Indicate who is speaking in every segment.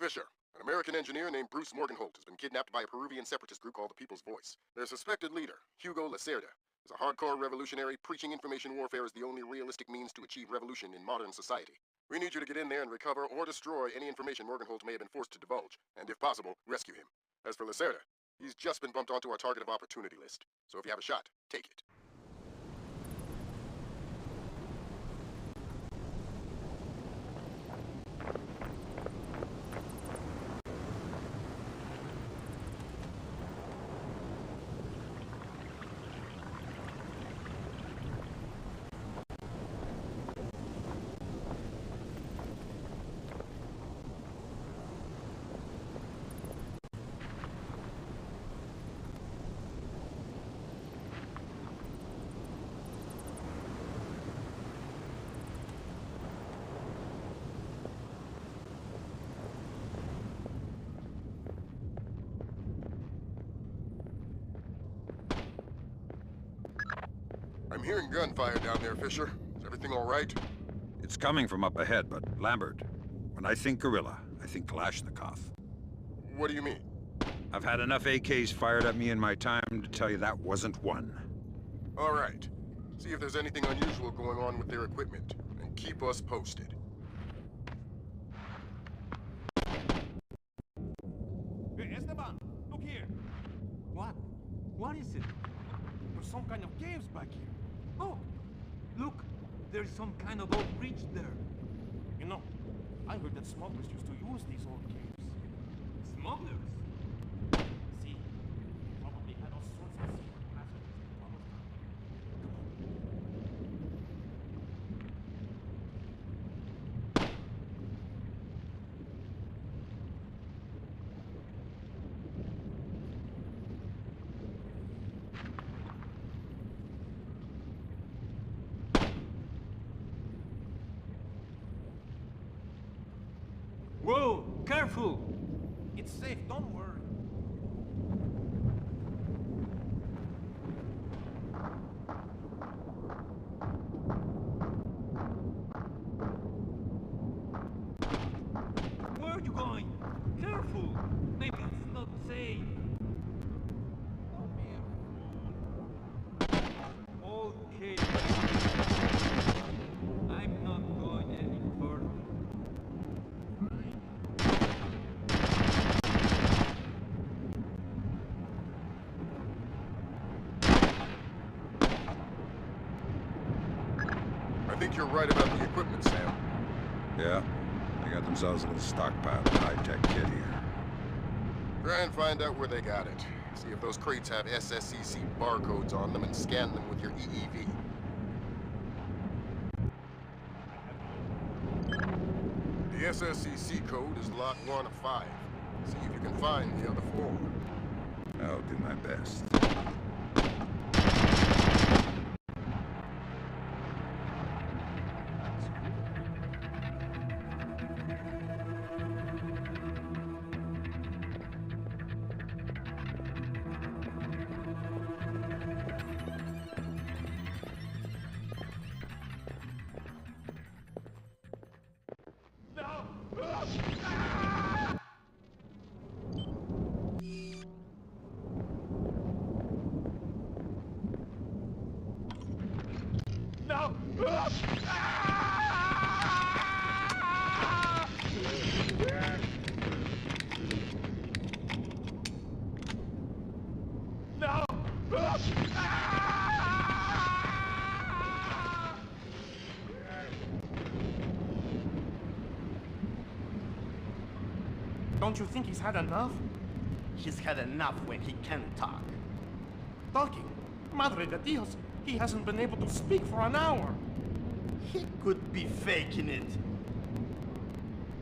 Speaker 1: Fisher, an American engineer named Bruce Morgenholt, has been kidnapped by a Peruvian separatist group called the People's Voice. Their suspected leader, Hugo Lacerda, is a hardcore revolutionary preaching information warfare as the only realistic means to achieve revolution in modern society. We need you to get in there and recover or destroy any information Morgenholt may have been forced to divulge, and if possible, rescue him. As for Lacerda, he's just been bumped onto our target of opportunity list, so if you have a shot, take it. I'm hearing gunfire down there, Fisher. Is everything all right?
Speaker 2: It's coming from up ahead, but Lambert, when I think guerrilla, I think Kalashnikov.
Speaker 1: What do you mean?
Speaker 2: I've had enough AKs fired at me in my time to tell you that wasn't one.
Speaker 1: All right. See if there's anything unusual going on with their equipment, and keep us posted.
Speaker 3: Hey, Esteban, look here.
Speaker 4: What? What is it?
Speaker 3: There's some kind of caves back here.
Speaker 4: Oh, look, there's some kind of old bridge there.
Speaker 3: You know, I heard that smugglers used to use these old caves.
Speaker 4: Smugglers?
Speaker 3: See, probably had all sorts of secret passages to tunnels.
Speaker 4: Whoa, careful!
Speaker 3: It's safe, don't worry.
Speaker 4: Where are you going? Careful! Maybe it's not safe.
Speaker 3: Don't be a fool.
Speaker 4: Okay. I'm not going any further.
Speaker 1: I think you're right about the equipment, Sam.
Speaker 2: Yeah? They got themselves a little stockpile of high-tech kit here.
Speaker 1: Try and find out where they got it. See if those crates have SSCC barcodes on them and scan them with your EEV. The SSCC code is lot 1 of 5. See if you can find the other 4.
Speaker 2: I'll do my best.
Speaker 3: No! No! Don't you think he's had enough?
Speaker 5: He's had enough when he can talk.
Speaker 3: Talking? Madre de Dios, he hasn't been able to speak for an hour.
Speaker 5: He could be faking it.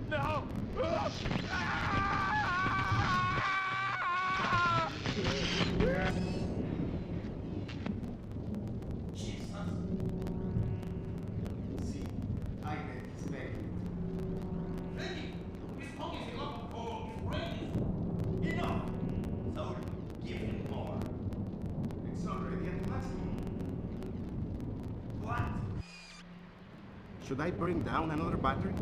Speaker 3: No!
Speaker 5: See, I get his back. Enough! So, give him more. It's already at maximum. What?
Speaker 3: Should I bring down another battery?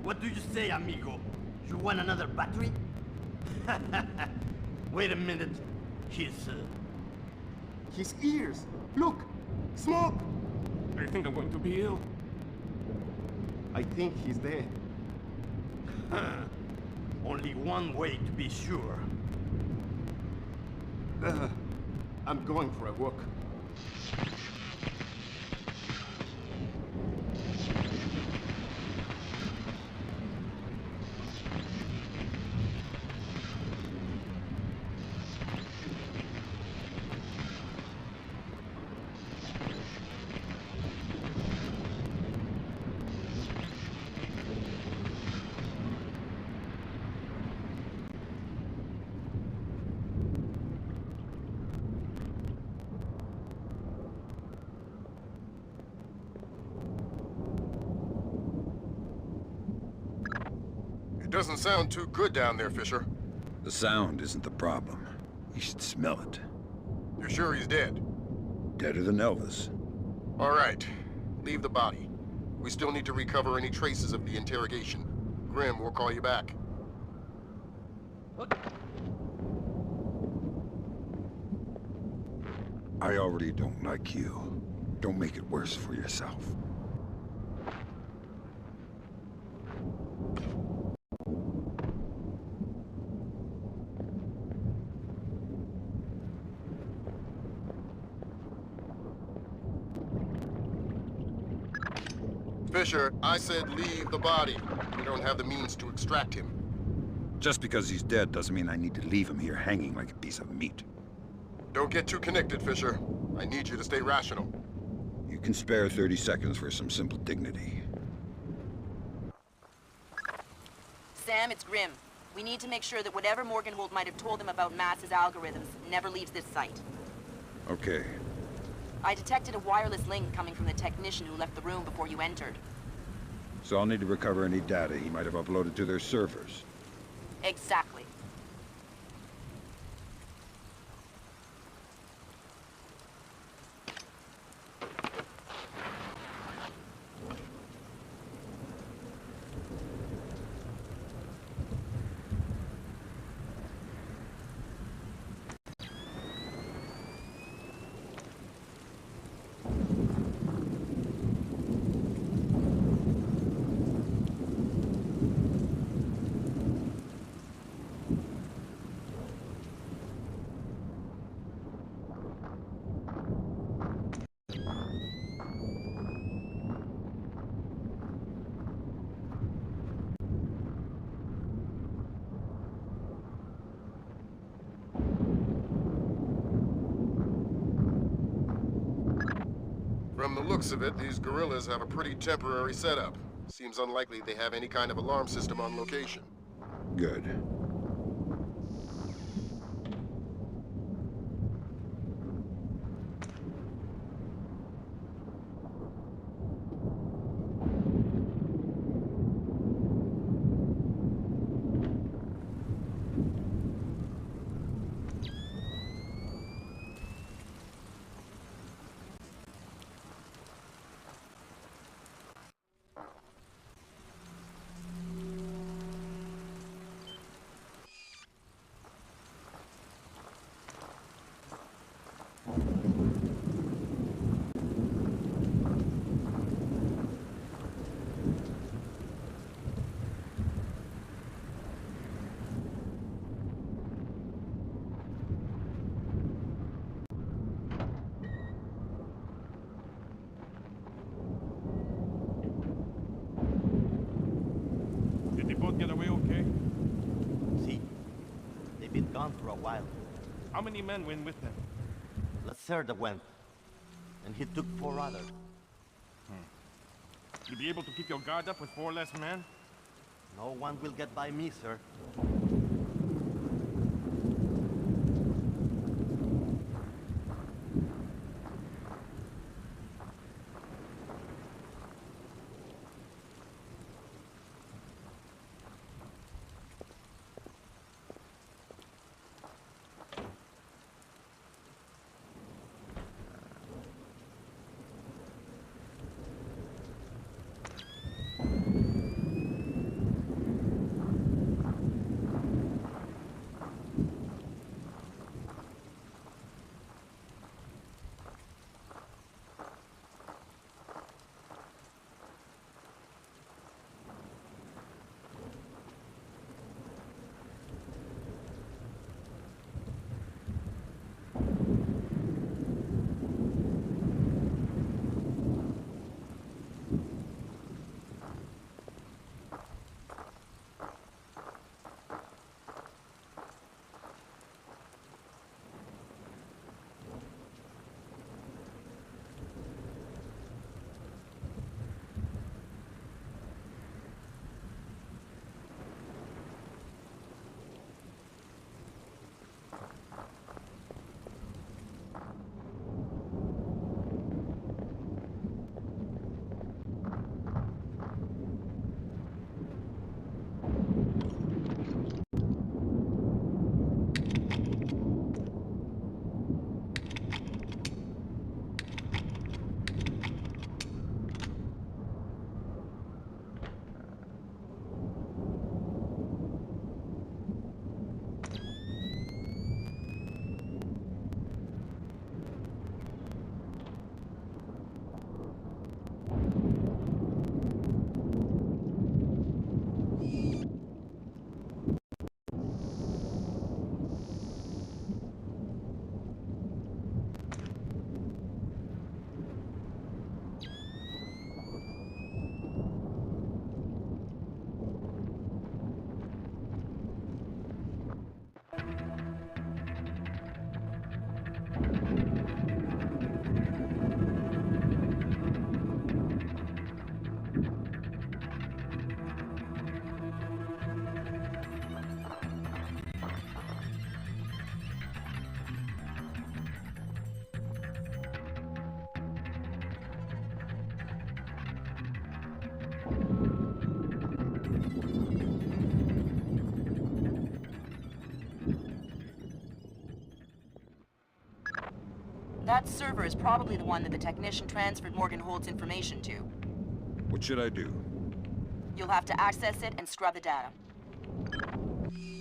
Speaker 5: What do you say, amigo? You want another battery? Wait a minute.
Speaker 1: His ears! Look! Smoke!
Speaker 3: I think I'm going to be ill.
Speaker 1: I think he's dead.
Speaker 5: Only one way to be sure.
Speaker 1: I'm going for a walk. Doesn't sound too good down there, Fisher.
Speaker 2: The sound isn't the problem. You should smell it.
Speaker 1: You're sure he's dead?
Speaker 2: Deader than Elvis.
Speaker 1: All right. Leave the body. We still need to recover any traces of the interrogation. Grim, we'll call you back.
Speaker 2: I already don't like you. Don't make it worse for yourself.
Speaker 1: Fisher, I said leave the body. We don't have the means to extract him.
Speaker 2: Just because he's dead doesn't mean I need to leave him here hanging like a piece of meat.
Speaker 1: Don't get too connected, Fisher. I need you to stay rational.
Speaker 2: You can spare 30 seconds for some simple dignity.
Speaker 6: Sam, it's Grim. We need to make sure that whatever Morgenhold might have told them about Mass's algorithms never leaves this site.
Speaker 2: Okay.
Speaker 6: I detected a wireless link coming from the technician who left the room before you entered.
Speaker 2: So I'll need to recover any data he might have uploaded to their servers.
Speaker 6: Exactly.
Speaker 1: From the looks of it, these guerrillas have a pretty temporary setup. Seems unlikely they have any kind of alarm system on location.
Speaker 2: Good.
Speaker 3: Did they both get away okay?
Speaker 5: See, they've been gone for a while.
Speaker 3: How many men went with them?
Speaker 5: Lacerda went, and he took 4 others.
Speaker 3: You'll be able to keep your guard up with 4 less men?
Speaker 5: No one will get by me, sir.
Speaker 6: That server is probably the one that the technician transferred Morgan Holt's information to.
Speaker 2: What should I do?
Speaker 6: You'll have to access it and scrub the data.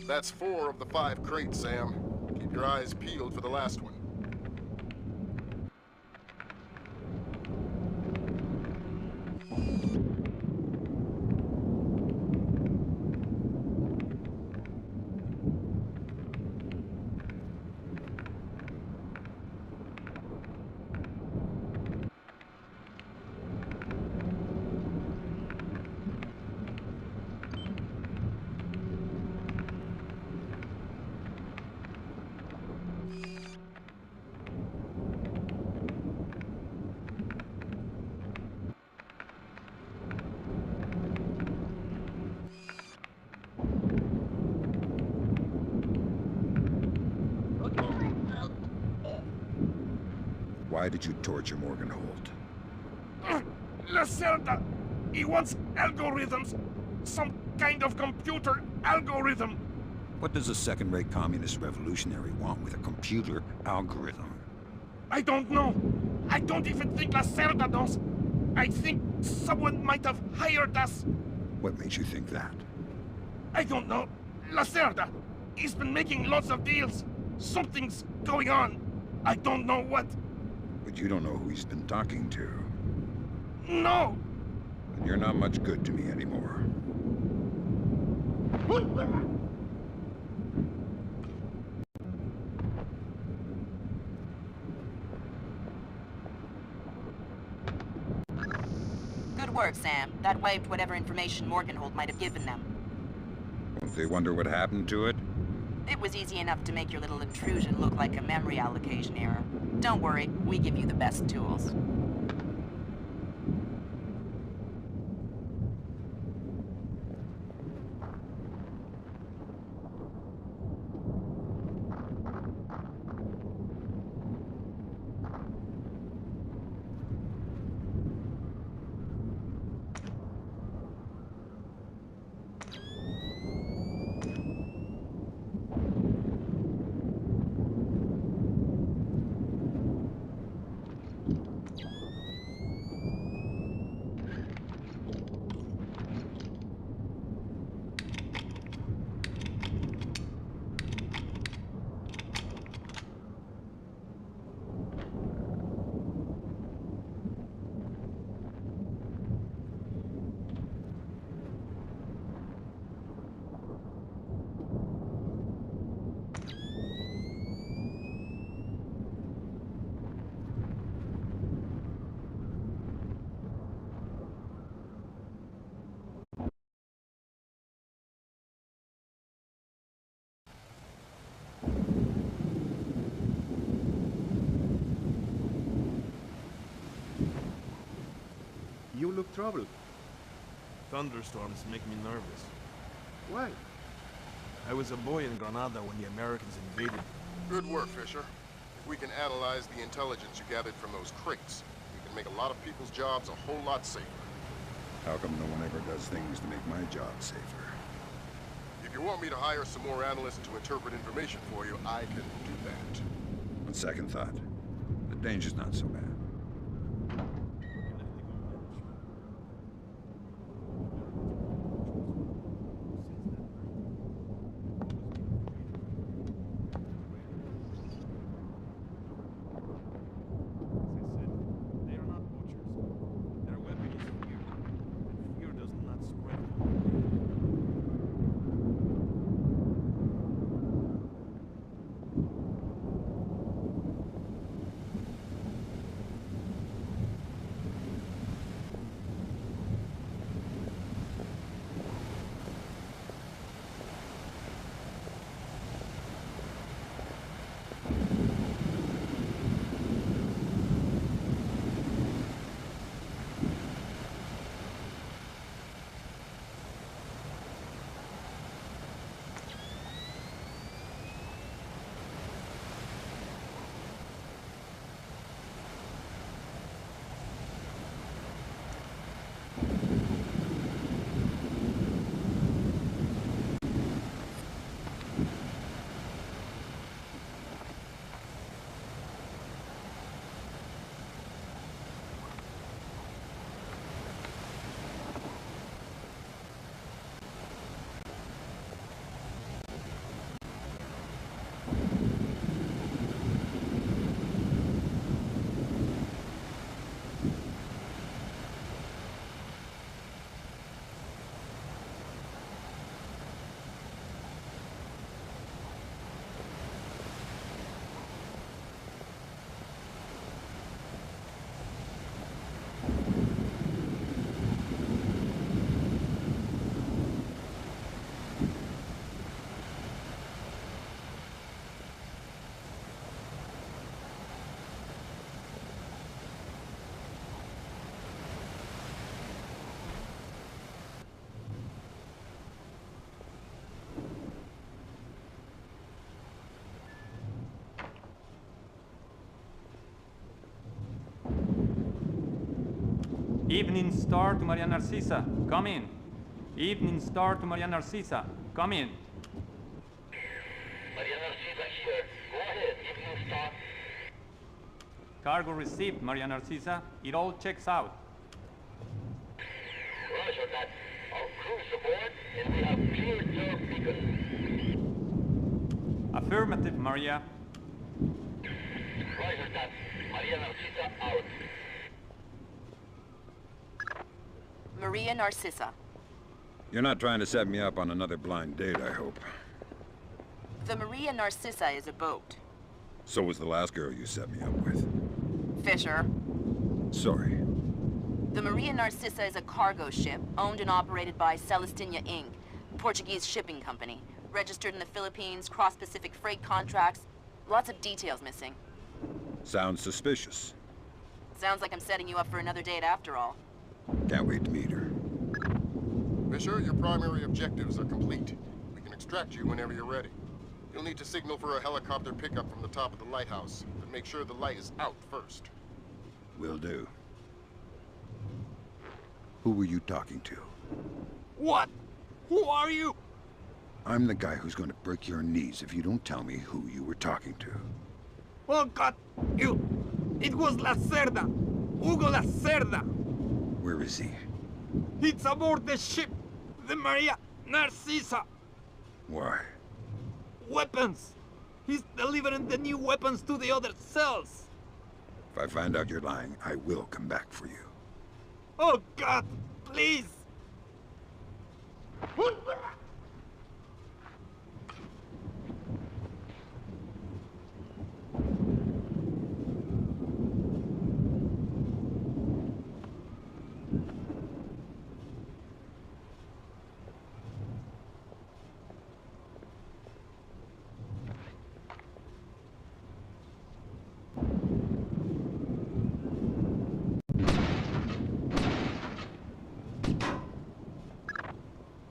Speaker 1: That's 4 of the 5 crates, Sam. Keep your eyes peeled for the last one.
Speaker 2: Why did you torture Morgan Holt?
Speaker 7: Lacerda! He wants algorithms! Some kind of computer algorithm!
Speaker 2: What does a second-rate communist revolutionary want with a computer algorithm?
Speaker 7: I don't know! I don't even think Lacerda knows! I think someone might have hired us!
Speaker 2: What makes you think that?
Speaker 7: I don't know! Lacerda! He's been making lots of deals! Something's going on! I don't know what!
Speaker 2: But you don't know who he's been talking to.
Speaker 7: No!
Speaker 2: And you're not much good to me anymore.
Speaker 6: Good work, Sam. That wiped whatever information Morgenhold might have given them.
Speaker 2: Won't they wonder what happened to it?
Speaker 6: It was easy enough to make your little intrusion look like a memory allocation error. Don't worry, we give you the best tools.
Speaker 8: You look troubled.
Speaker 3: Thunderstorms make me nervous.
Speaker 8: Why?
Speaker 3: I was a boy in Granada when the Americans invaded.
Speaker 1: Good work, Fisher. If we can analyze the intelligence you gathered from those crates, we can make a lot of people's jobs a whole lot safer.
Speaker 2: How come no one ever does things to make my job safer?
Speaker 1: If you want me to hire some more analysts to interpret information for you, I can do that.
Speaker 2: On second thought, the danger's not so bad.
Speaker 9: Evening Star to Maria Narcisa. Come in. Evening Star to Maria Narcisa. Come in.
Speaker 10: Maria Narcisa here. Go ahead, Evening Star.
Speaker 9: Cargo received, Maria Narcisa. It all checks out.
Speaker 10: Roger that. Our crew's aboard, and we have cleared your beacon.
Speaker 9: Affirmative, Maria.
Speaker 10: Roger that. Maria Narcisa out.
Speaker 6: Maria Narcisa.
Speaker 2: You're not trying to set me up on another blind date, I hope.
Speaker 6: The Maria Narcisa is a boat.
Speaker 2: So was the last girl you set me up with.
Speaker 6: Fisher.
Speaker 2: Sorry.
Speaker 6: The Maria Narcisa is a cargo ship owned and operated by Celestina Inc., a Portuguese shipping company. Registered in the Philippines, cross-Pacific freight contracts. Lots of details missing.
Speaker 2: Sounds suspicious.
Speaker 6: Sounds like I'm setting you up for another date after all.
Speaker 2: Can't wait to meet her.
Speaker 1: Fisher, your primary objectives are complete. We can extract you whenever you're ready. You'll need to signal for a helicopter pickup from the top of the lighthouse, but make sure the light is out first.
Speaker 2: Will do. Who were you talking to?
Speaker 7: What? Who are you?
Speaker 2: I'm the guy who's going to break your knees if you don't tell me who you were talking to.
Speaker 7: Oh God! It was Lacerda! Hugo Lacerda!
Speaker 2: Where is he?
Speaker 7: It's aboard the ship! The Maria Narcisa!
Speaker 2: Why?
Speaker 7: Weapons! He's delivering the new weapons to the other cells!
Speaker 2: If I find out you're lying, I will come back for you.
Speaker 7: Oh God! Please!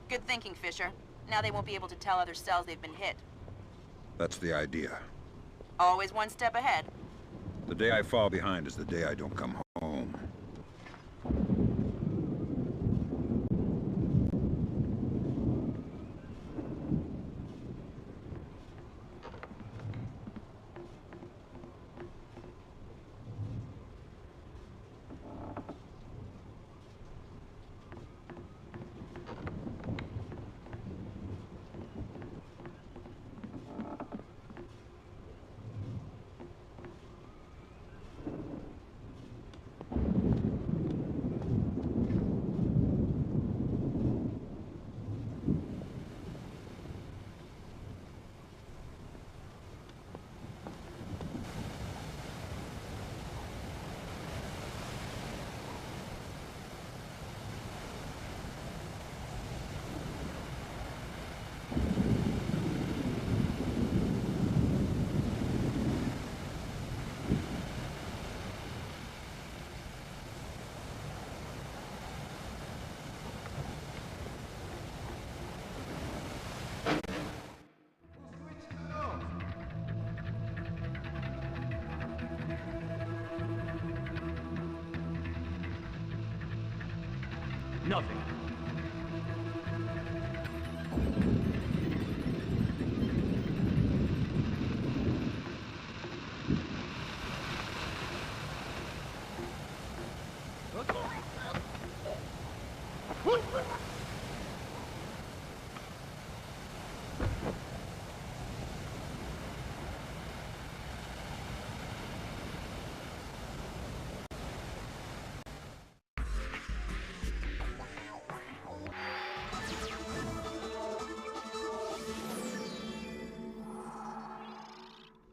Speaker 6: Good thinking, Fisher. Now they won't be able to tell other cells they've been hit.
Speaker 2: That's the idea.
Speaker 6: Always one step ahead.
Speaker 2: The day I fall behind is the day I don't come home.
Speaker 3: Nothing.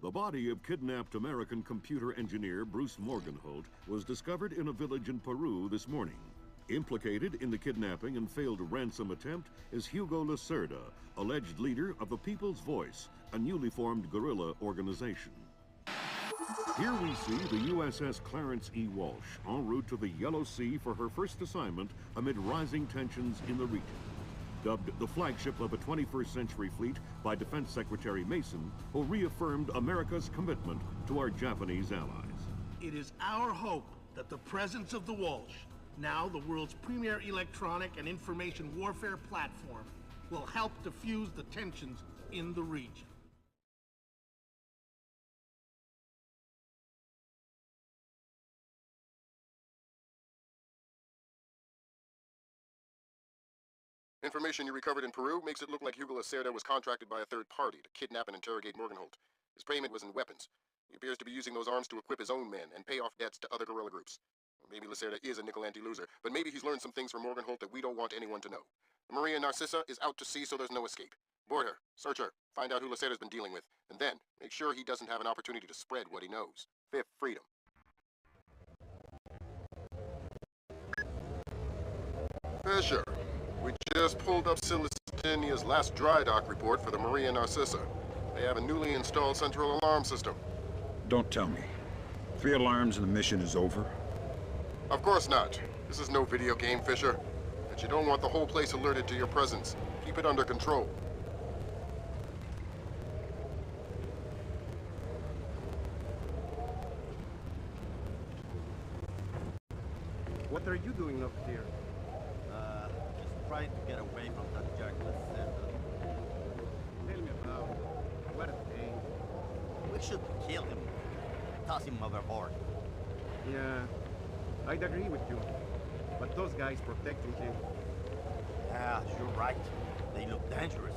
Speaker 11: The body of kidnapped American computer engineer Bruce Morgenholt was discovered in a village in Peru this morning. Implicated in the kidnapping and failed ransom attempt is Hugo Lacerda, alleged leader of the People's Voice, a newly formed guerrilla organization. Here we see the USS Clarence E. Walsh en route to the Yellow Sea for her first assignment amid rising tensions in the region. Dubbed the flagship of a 21st century fleet by Defense Secretary Mason, who reaffirmed America's commitment to our Japanese allies.
Speaker 12: It is our hope that the presence of the Walsh now the world's premier electronic and information warfare platform, will help diffuse the tensions in the region.
Speaker 1: Information you recovered in Peru makes it look like Hugo Lacerda was contracted by a third party to kidnap and interrogate Morgenholt. His payment was in weapons. He appears to be using those arms to equip his own men and pay off debts to other guerrilla groups. Maybe Lacerda is a nickel anti-loser, but maybe he's learned some things from Morgenholt that we don't want anyone to know. Maria Narcissa is out to sea, so there's no escape. Board her, search her, find out who Lacerda's been dealing with, and then make sure he doesn't have an opportunity to spread what he knows. Fifth freedom. Fisher, we just pulled up Celestinia's last dry dock report for the Maria Narcissa. They have a newly installed central alarm system.
Speaker 2: Don't tell me. 3 alarms and the mission is over?
Speaker 1: Of course not. This is no video game, Fisher. But you don't want the whole place alerted to your presence. Keep it under control.
Speaker 8: What are you doing up here?
Speaker 5: Just trying to get away from that jerk Lacerda.
Speaker 8: Tell me about it. What a thing.
Speaker 5: We should kill him. Toss him overboard.
Speaker 8: Yeah, I'd agree with you. But those guys protecting him.
Speaker 5: Yeah, you're right. They look dangerous.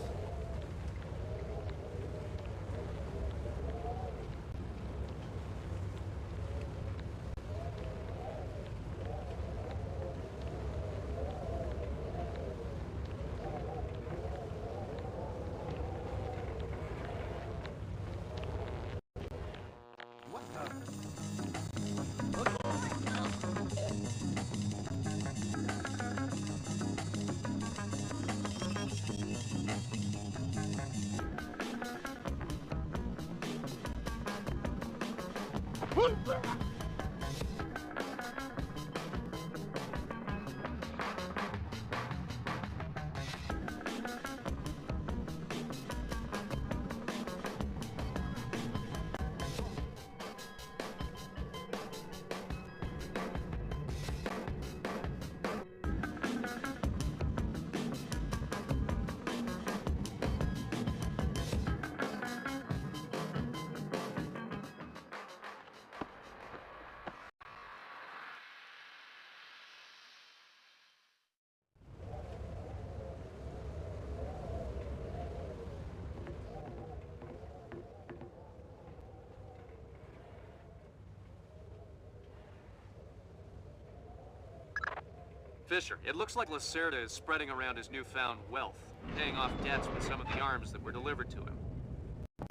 Speaker 13: Fisher, it looks like Lacerda is spreading around his newfound wealth, paying off debts with some of the arms that were delivered to him.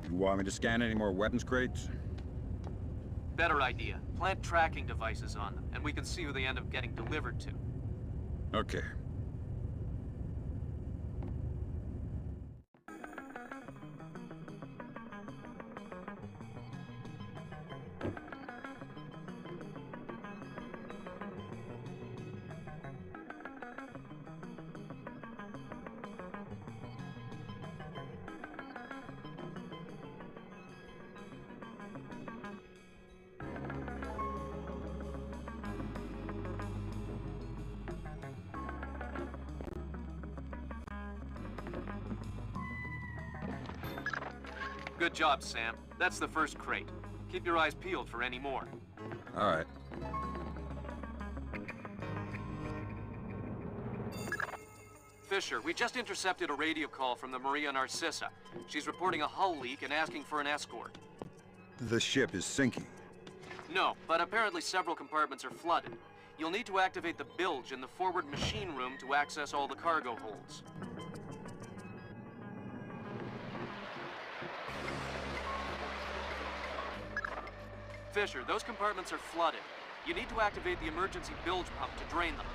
Speaker 2: You want me to scan any more weapons crates?
Speaker 13: Better idea. Plant tracking devices on them, and we can see who they end up getting delivered to.
Speaker 2: Okay.
Speaker 13: Good job, Sam. That's the first crate. Keep your eyes peeled for any more.
Speaker 2: All right.
Speaker 13: Fisher, we just intercepted a radio call from the Maria Narcissa. She's reporting a hull leak and asking for an escort.
Speaker 2: The ship is sinking.
Speaker 13: No, but apparently several compartments are flooded. You'll need to activate the bilge in the forward machine room to access all the cargo holds. Fisher, those compartments are flooded. You need to activate the emergency bilge pump to drain them.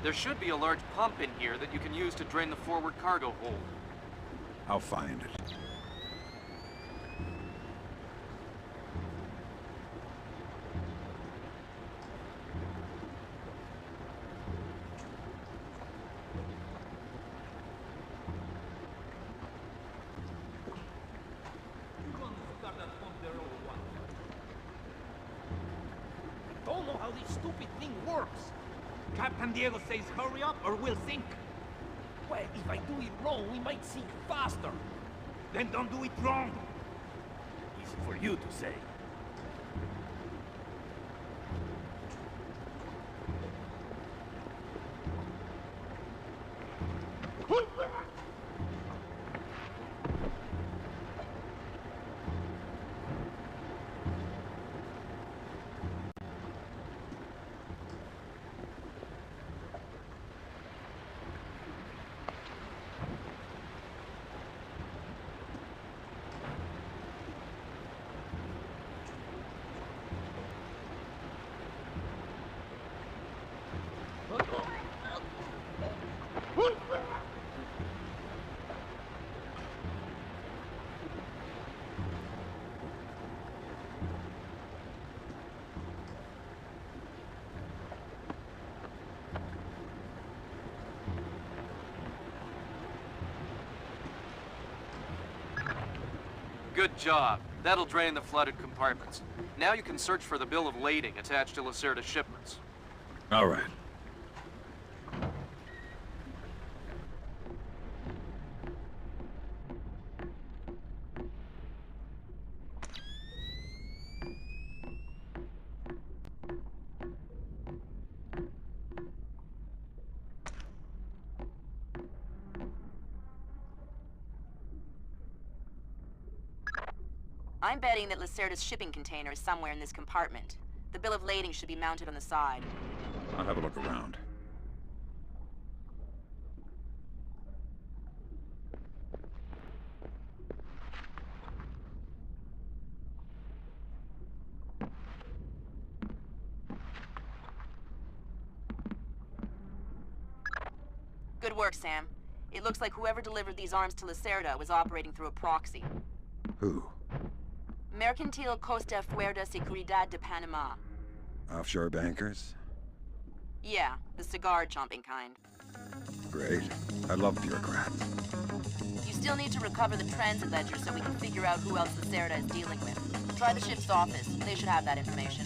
Speaker 13: There should be a large pump in here that you can use to drain the forward cargo hold.
Speaker 2: I'll find it.
Speaker 4: Don't know how this stupid thing works. Captain Diego says hurry up or we'll sink. Well, if I do it wrong, we might sink faster. Then don't do it wrong. Easy for you to say.
Speaker 13: Good job. That'll drain the flooded compartments. Now you can search for the bill of lading attached to Lacerda's shipments.
Speaker 2: All right.
Speaker 6: I'm betting that Lacerda's shipping container is somewhere in this compartment. The bill of lading should be mounted on the side.
Speaker 2: I'll have a look around.
Speaker 6: Good work, Sam. It looks like whoever delivered these arms to Lacerda was operating through a proxy.
Speaker 2: Who?
Speaker 6: Mercantil Costa Fuerza Seguridad de Panama.
Speaker 2: Offshore bankers?
Speaker 6: Yeah, the cigar-chomping kind.
Speaker 2: Great. I love bureaucrats.
Speaker 6: You still need to recover the transit ledger so we can figure out who else Lacerda is dealing with. Try the ship's office. They should have that information.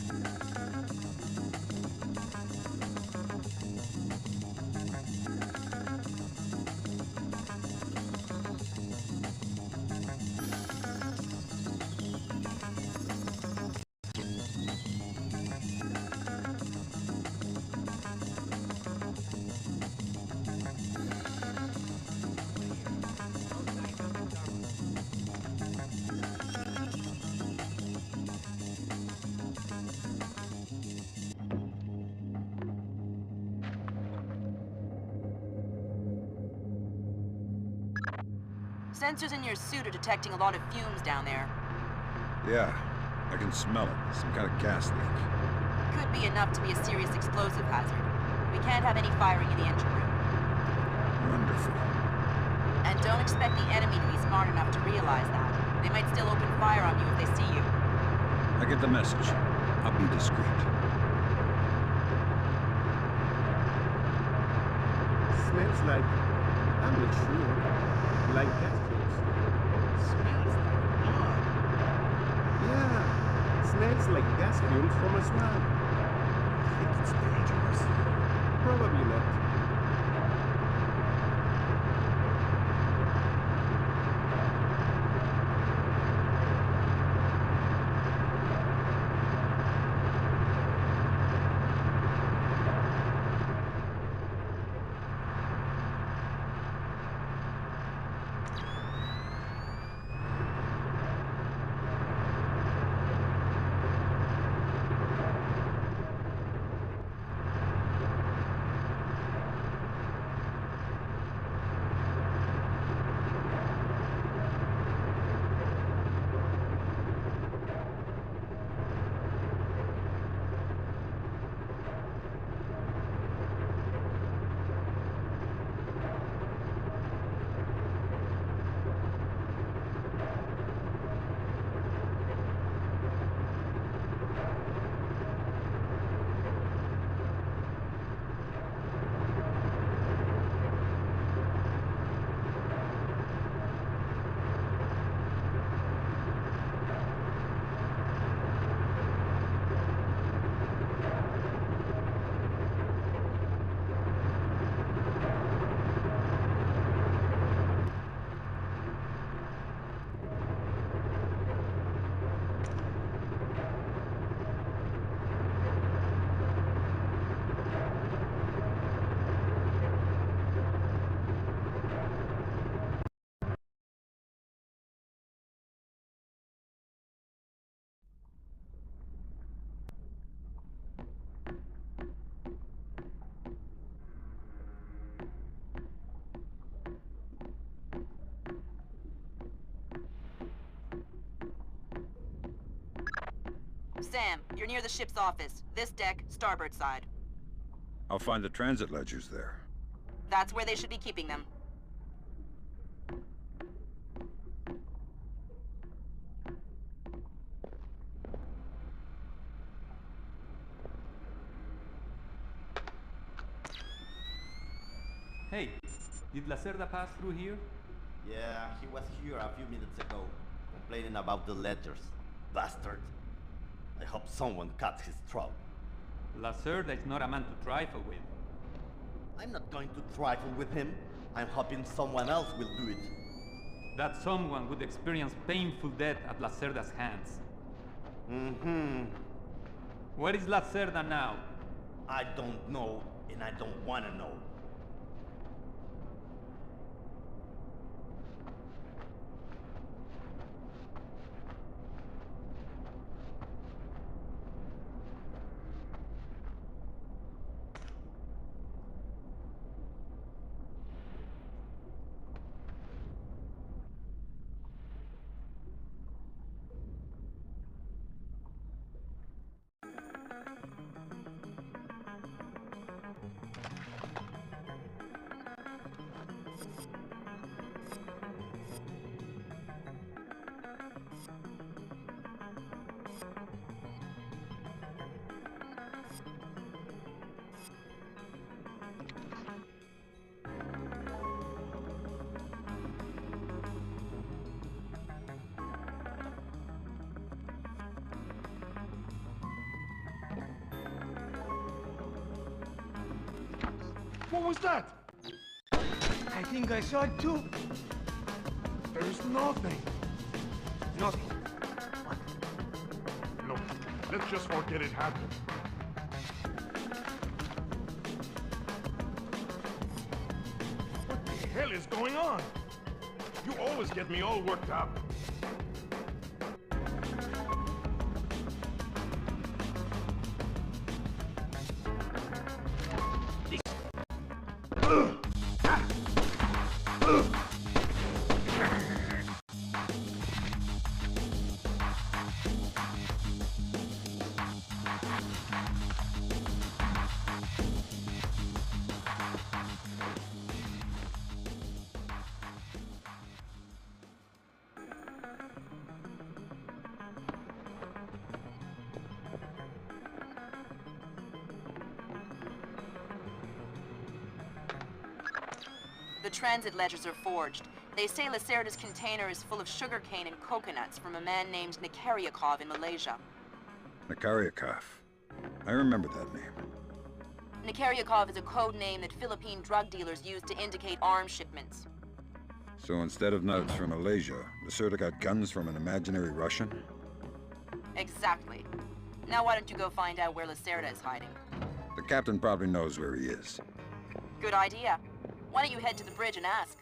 Speaker 6: Sensors in your suit are detecting a lot of fumes down there.
Speaker 2: Yeah, I can smell it. Some kind of gas leak.
Speaker 6: Could be enough to be a serious explosive hazard. We can't have any firing in the engine room.
Speaker 2: Wonderful.
Speaker 6: And don't expect the enemy to be smart enough to realize that. They might still open fire on you if they see you.
Speaker 2: I get the message. I'll be discreet.
Speaker 8: Smells like... I'm not sure. Like gas fumes.
Speaker 12: Smells like blood.
Speaker 8: Yeah. Smells like gas fumes from a swamp.
Speaker 12: I think it's dangerous.
Speaker 8: Probably not.
Speaker 6: Sam, you're near the ship's office. This deck, starboard side.
Speaker 2: I'll find the transit ledgers there.
Speaker 6: That's where they should be keeping them.
Speaker 9: Hey, did Lacerda pass through here?
Speaker 5: Yeah, he was here a few minutes ago, complaining about the letters. Bastard. I hope someone cuts his throat.
Speaker 9: Lacerda is not a man to trifle with.
Speaker 5: I'm not going to trifle with him. I'm hoping someone else will do it.
Speaker 9: That someone would experience painful death at Lacerda's hands.
Speaker 5: Mm-hmm.
Speaker 9: Where is Lacerda now?
Speaker 5: I don't know, and I don't want to know.
Speaker 12: What was that?
Speaker 7: I think I saw it too.
Speaker 12: There's nothing.
Speaker 7: Nothing.
Speaker 12: Look, let's just forget it happened. What the hell is going on? You always get me all worked up.
Speaker 6: The transit ledgers are forged. They say Lacerda's container is full of sugarcane and coconuts from a man named Nikaryakov in Malaysia.
Speaker 2: Nikaryakov. I remember that name.
Speaker 6: Nikaryakov is a code name that Philippine drug dealers use to indicate arms shipments.
Speaker 2: So instead of nuts from Malaysia, Lacerda got guns from an imaginary Russian?
Speaker 6: Exactly. Now why don't you go find out where Lacerda is hiding?
Speaker 2: The captain probably knows where he is.
Speaker 6: Good idea. Why don't you head to the bridge and ask?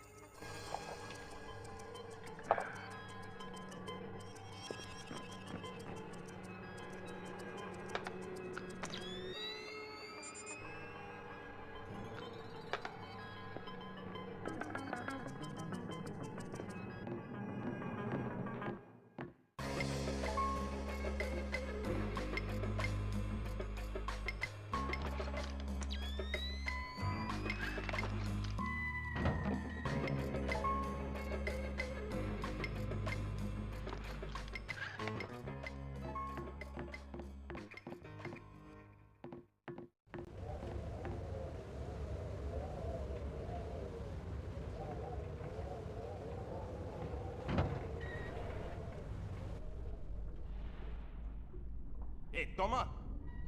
Speaker 7: Hey, Toma,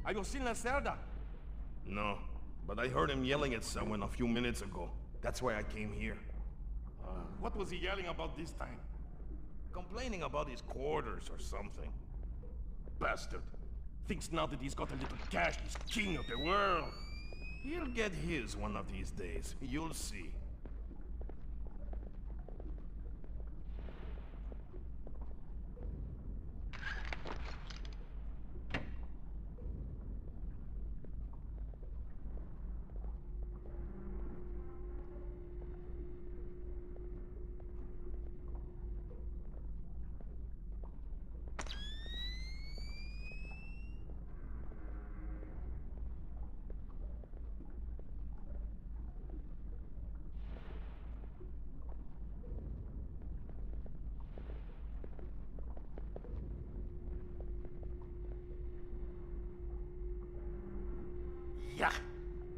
Speaker 7: have you seen Lacerda?
Speaker 12: No, but I heard him yelling at someone a few minutes ago. That's why I came here. What was he yelling about this time? Complaining about his quarters or something. Bastard. Thinks now that he's got a little cash, he's king of the world. He'll get his one of these days. You'll see.
Speaker 5: Gah!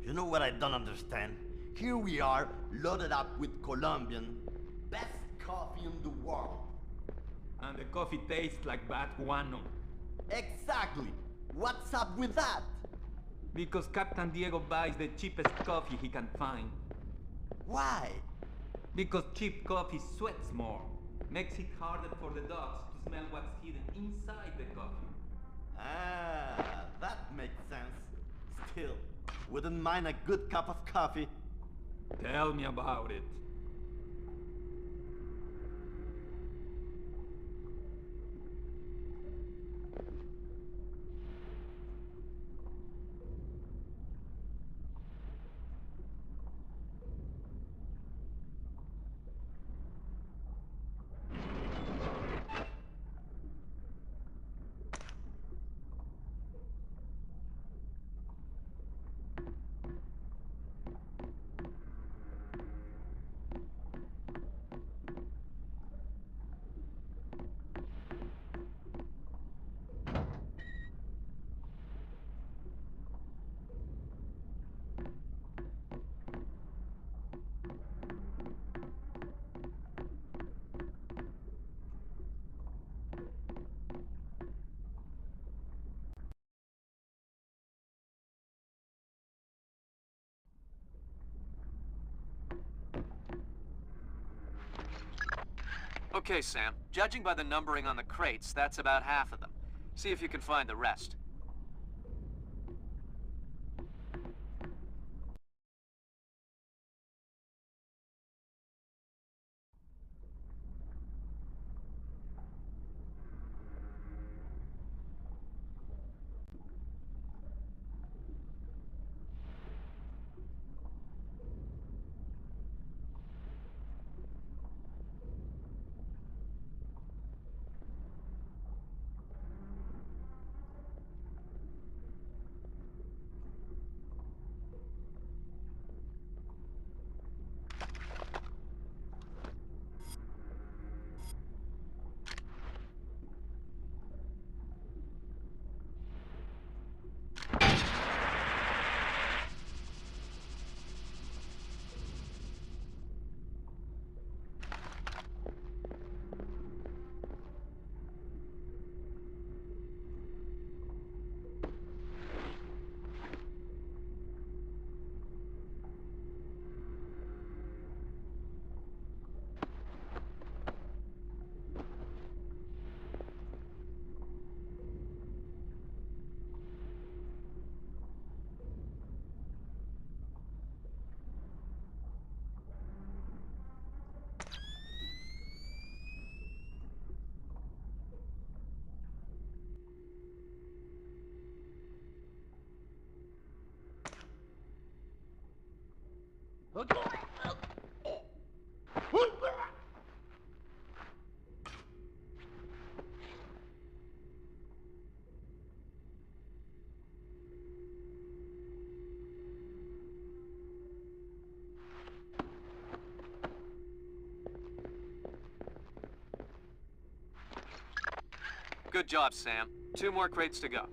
Speaker 5: You know what I don't understand? Here we are, loaded up with Colombian, best coffee in the world.
Speaker 4: And the coffee tastes like bad guano.
Speaker 5: Exactly! What's up with that?
Speaker 4: Because Captain Diego buys the cheapest coffee he can find.
Speaker 5: Why?
Speaker 4: Because cheap coffee sweats more. Makes it harder for the dogs to smell what's hidden inside the coffee.
Speaker 5: Ah, that makes sense. Still, wouldn't mind a good cup of coffee.
Speaker 4: Tell me about it.
Speaker 13: Okay, Sam. Judging by the numbering on the crates, that's about half of them. See if you can find the rest. Good job, Sam. 2 more crates to go.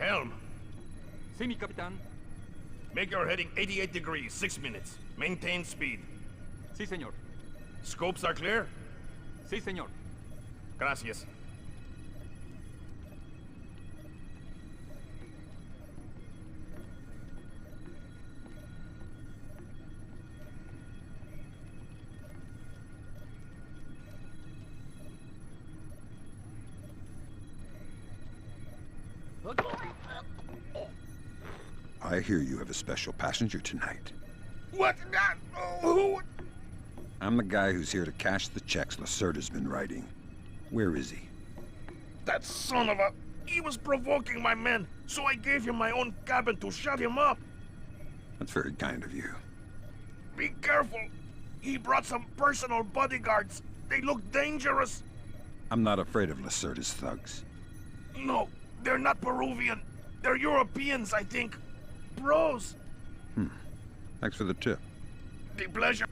Speaker 12: Helm,
Speaker 9: See me, Capitan.
Speaker 12: make your heading 88 degrees, 6 minutes. Maintain speed.
Speaker 9: Sí, señor.
Speaker 12: Scopes are clear?
Speaker 9: Sí, señor.
Speaker 12: Gracias.
Speaker 2: I hear you have a special passenger tonight.
Speaker 12: What? Who?
Speaker 2: I'm the guy who's here to cash the checks Lacerda's been writing. Where is he?
Speaker 12: That son of a... He was provoking my men, so I gave him my own cabin to shut him up.
Speaker 2: That's very kind of you.
Speaker 12: Be careful. He brought some personal bodyguards. They look dangerous.
Speaker 2: I'm not afraid of Lacerda's thugs.
Speaker 12: No, they're not Peruvian. They're Europeans, I think. Bros.
Speaker 2: Thanks for the tip.
Speaker 12: The pleasure.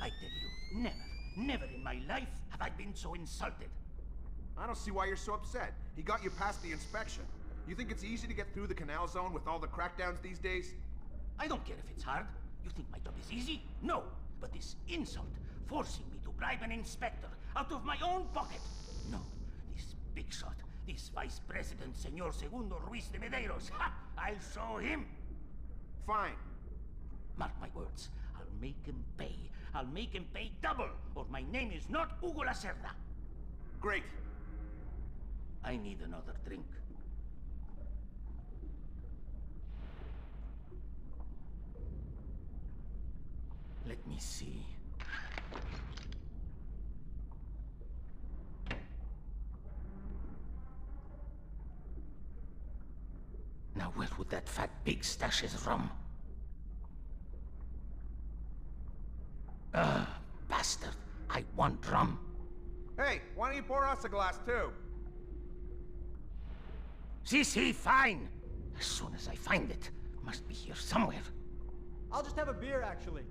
Speaker 4: I tell you, never in my life have I been so insulted.
Speaker 8: I don't see why you're so upset. He got you past the inspection. You think it's easy to get through the canal zone with all the crackdowns these days?
Speaker 4: I don't care if it's hard. You think my job is easy? No. But this insult, forcing me to bribe an inspector out of my own pocket. No. This big shot, this Vice President, Senor Segundo Ruiz de Medeiros. Ha! I'll show him.
Speaker 8: Fine.
Speaker 4: Mark my words. I'll make him pay. I'll make him pay double, or my name is not Hugo Lacerda.
Speaker 8: Great.
Speaker 4: I need another drink. Let me see. Now where would that fat pig stash his rum? Bastard. I want rum.
Speaker 8: Hey, why don't you pour us a glass too?
Speaker 4: See, fine. As soon as I find it, must be here somewhere.
Speaker 14: I'll just have a beer, actually.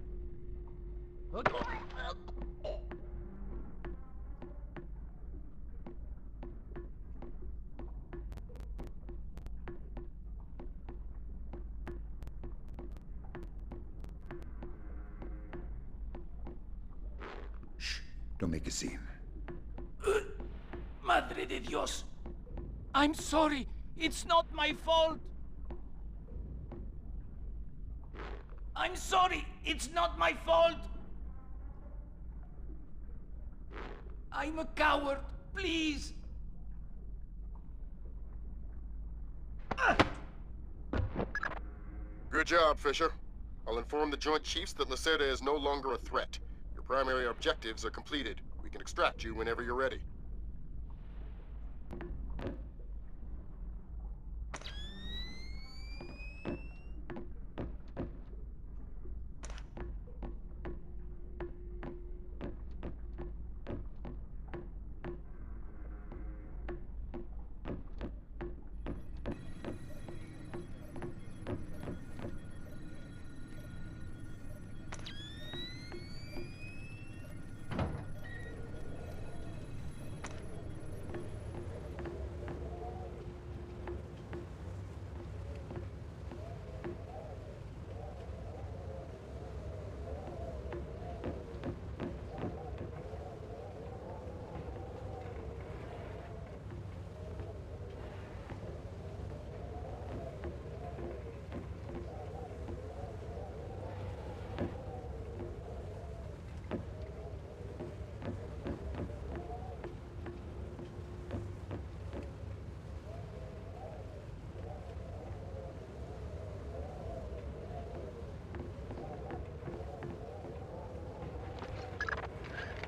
Speaker 2: Shh, don't make a scene.
Speaker 4: Madre de Dios. I'm sorry. It's not my fault. I'm sorry. It's not my fault. I'm a coward. Please.
Speaker 1: Good job, Fisher. I'll inform the Joint Chiefs that Lacerda is no longer a threat. Your primary objectives are completed. We can extract you whenever you're ready.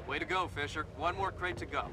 Speaker 13: Way to go, Fisher. One more crate to go.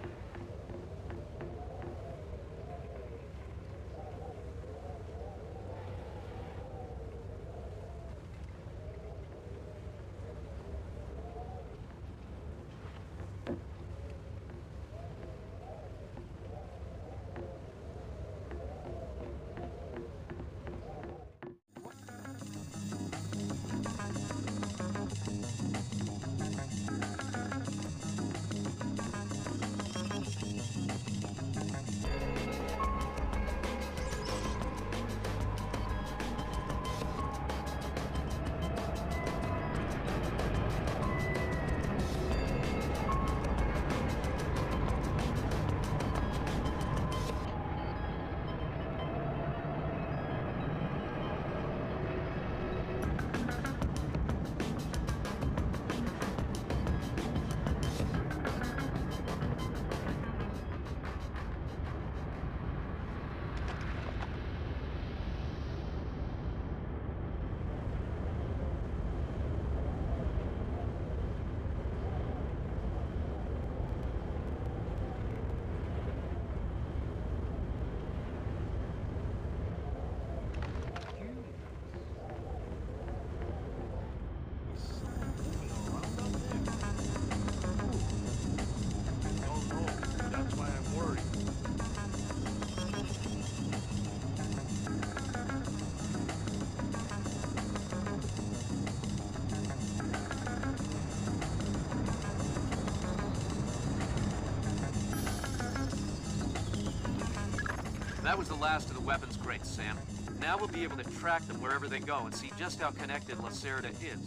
Speaker 13: That was the last of the weapons crates, Sam. Now we'll be able to track them wherever they go and see just how connected Lacerda is.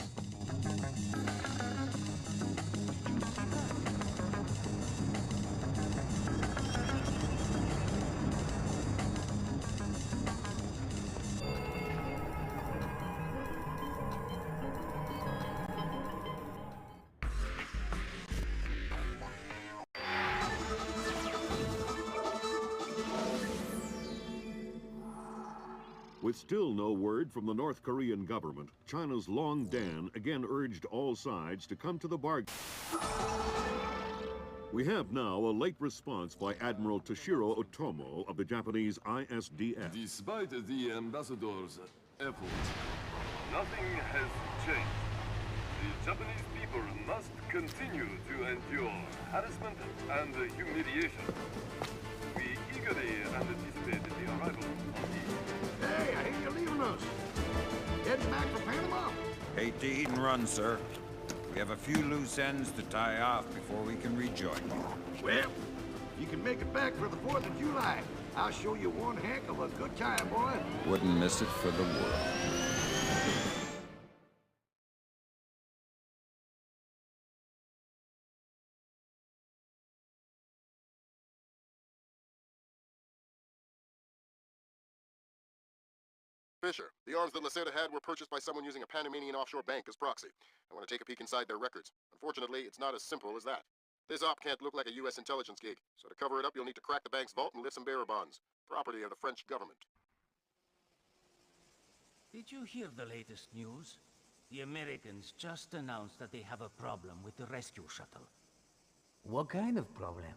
Speaker 11: With still no word from the North Korean government, China's Long Dan again urged all sides to come to the bargain. We have now a late response by Admiral Toshiro Otomo of the Japanese ISDF.
Speaker 15: Despite the ambassador's efforts, nothing has changed. The Japanese people must continue to endure harassment and humiliation. We eagerly anticipate the arrival of the...
Speaker 16: Hey, I hear you're leaving us. Heading back for Panama.
Speaker 2: Hate to eat and run, sir. We have a few loose ends to tie off before we can rejoin you.
Speaker 16: Well, if you can make it back for the 4th of July, I'll show you one heck of a good time, boy.
Speaker 2: Wouldn't miss it for the world.
Speaker 1: Fisher, the arms that Lacerda had were purchased by someone using a Panamanian offshore bank as proxy. I want to take a peek inside their records. Unfortunately, it's not as simple as that. This op can't look like a U.S. intelligence gig, so to cover it up, you'll need to crack the bank's vault and lift some bearer bonds. Property of the French government.
Speaker 17: Did you hear the latest news? The Americans just announced that they have a problem with the rescue shuttle.
Speaker 18: What kind of problem?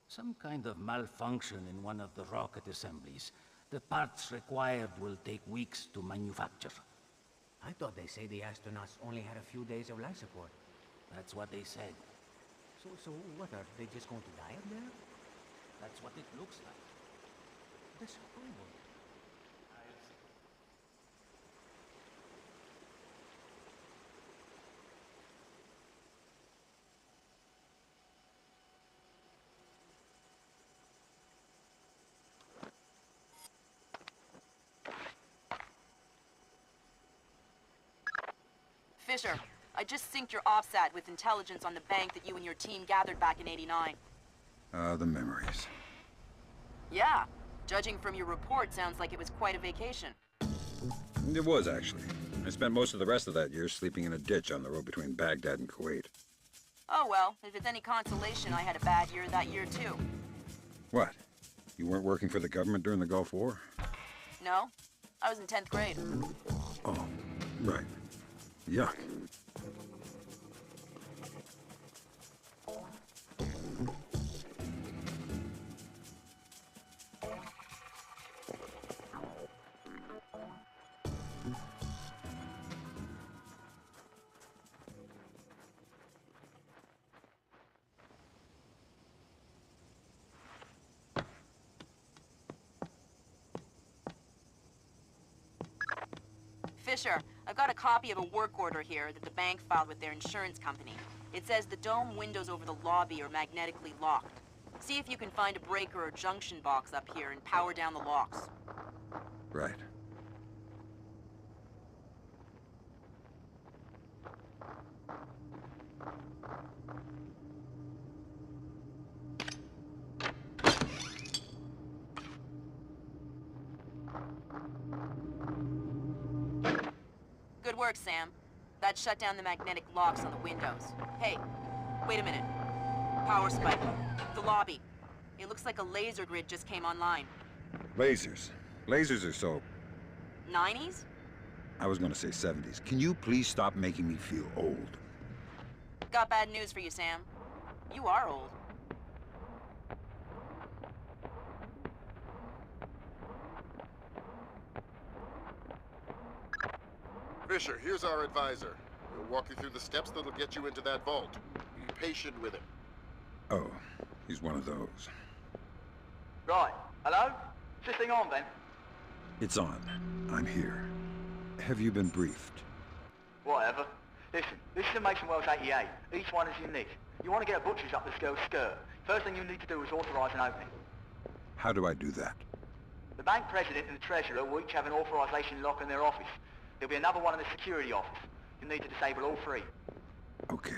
Speaker 17: Some kind of malfunction in one of the rocket assemblies. The parts required will take weeks to manufacture.
Speaker 18: I thought they say the astronauts only had a few days of life support.
Speaker 17: That's what they said.
Speaker 18: So what, are they just going to die up there?
Speaker 17: That's what it looks like.
Speaker 18: That's horrible.
Speaker 6: Fisher, I just synced your OPSAT with intelligence on the bank that you and your team gathered back in '89.
Speaker 2: The memories.
Speaker 6: Yeah. Judging from your report, sounds like it was quite a vacation.
Speaker 2: It was, actually. I spent most of the rest of that year sleeping in a ditch on the road between Baghdad and Kuwait.
Speaker 6: Oh well, if it's any consolation, I had a bad year that year too.
Speaker 2: What? You weren't working for the government during the Gulf War?
Speaker 6: No, I was in 10th grade.
Speaker 2: Oh, right. Yuck.
Speaker 6: Fisher, I've got a copy of a work order here that the bank filed with their insurance company. It says the dome windows over the lobby are magnetically locked. See if you can find a breaker or junction box up here and power down the locks.
Speaker 2: Right.
Speaker 6: Good work, Sam. That shut down the magnetic locks on the windows. Hey, wait a minute. Power spike. The lobby. It looks like a laser grid just came online.
Speaker 2: Lasers. Lasers are so...
Speaker 6: 90s?
Speaker 2: I was gonna say 70s. Can you please stop making me feel old?
Speaker 6: Got bad news for you, Sam. You are old.
Speaker 1: Fisher, here's our advisor. He'll walk you through the steps that'll get you into that vault. Be patient with him.
Speaker 2: Oh, he's one of those.
Speaker 19: Right. Hello? Is this thing on, then?
Speaker 2: It's on. I'm here. Have you been briefed?
Speaker 19: Whatever. Listen, this is a Mason Wells 88. Each one is unique. You want to get a butcher's up this girl's skirt. First thing you need to do is authorize an opening.
Speaker 2: How do I do that?
Speaker 19: The bank president and the treasurer will each have an authorization lock in their office. There'll be another one in the security office. You'll need to disable all three.
Speaker 2: Okay.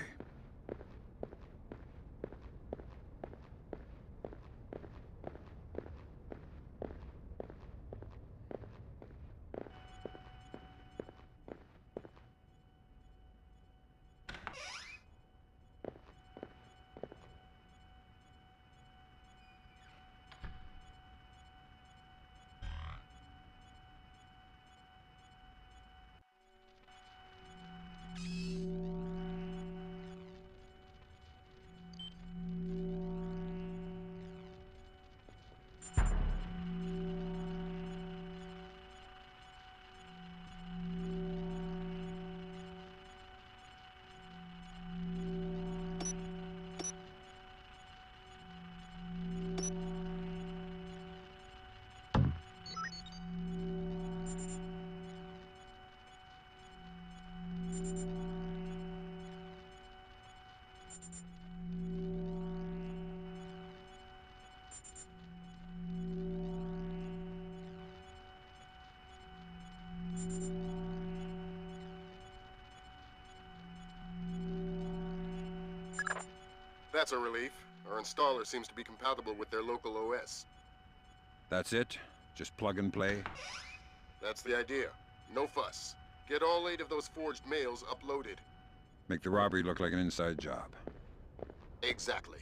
Speaker 1: That's a relief. Our installer seems to be compatible with their local OS.
Speaker 2: That's it? Just plug and play?
Speaker 1: That's the idea. No fuss. Get all 8 of those forged mails uploaded.
Speaker 2: Make the robbery look like an inside job.
Speaker 1: Exactly.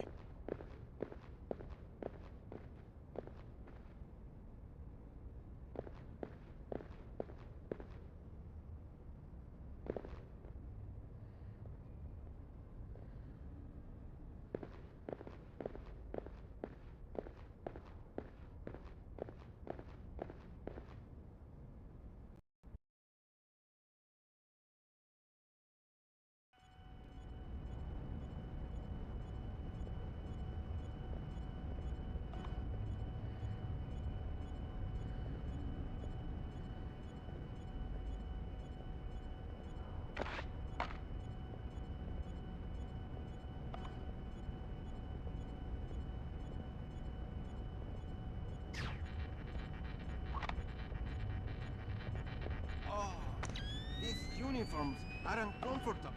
Speaker 4: Uniforms are uncomfortable.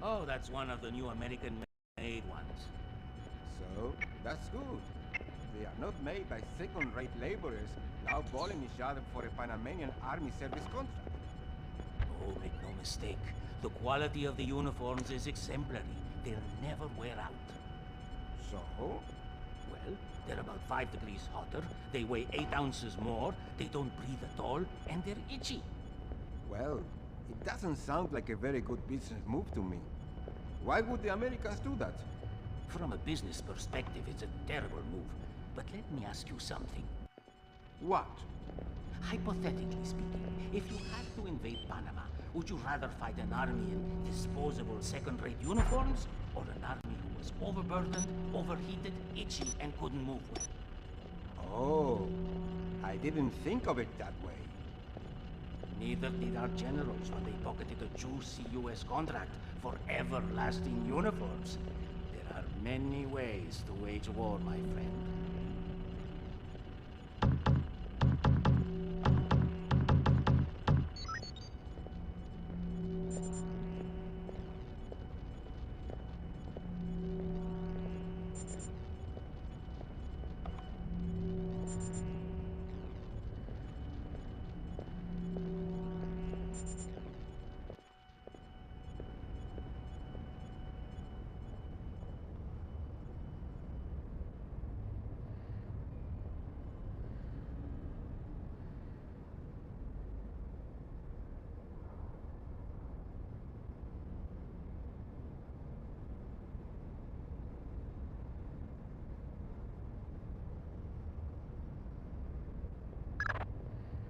Speaker 17: Oh, that's one of the new American-made ones.
Speaker 4: So, that's good. They are not made by second-rate laborers now balling each other for a Panamanian army service contract.
Speaker 17: Oh, make no mistake. The quality of the uniforms is exemplary. They'll never wear out.
Speaker 4: So?
Speaker 17: Well, they're about 5 degrees hotter, they weigh 8 ounces more, they don't breathe at all, and they're itchy.
Speaker 4: Well, it doesn't sound like a very good business move to me. Why would the Americans do that?
Speaker 17: From a business perspective, it's a terrible move. But let me ask you something.
Speaker 4: What?
Speaker 17: Hypothetically speaking, if you had to invade Panama, would you rather fight an army in disposable second-rate uniforms, or an army who was overburdened, overheated, itchy, and couldn't move well?
Speaker 4: Oh, I didn't think of it that way.
Speaker 17: Neither did our generals when they pocketed a juicy US contract for everlasting uniforms. There are many ways to wage war, my friend.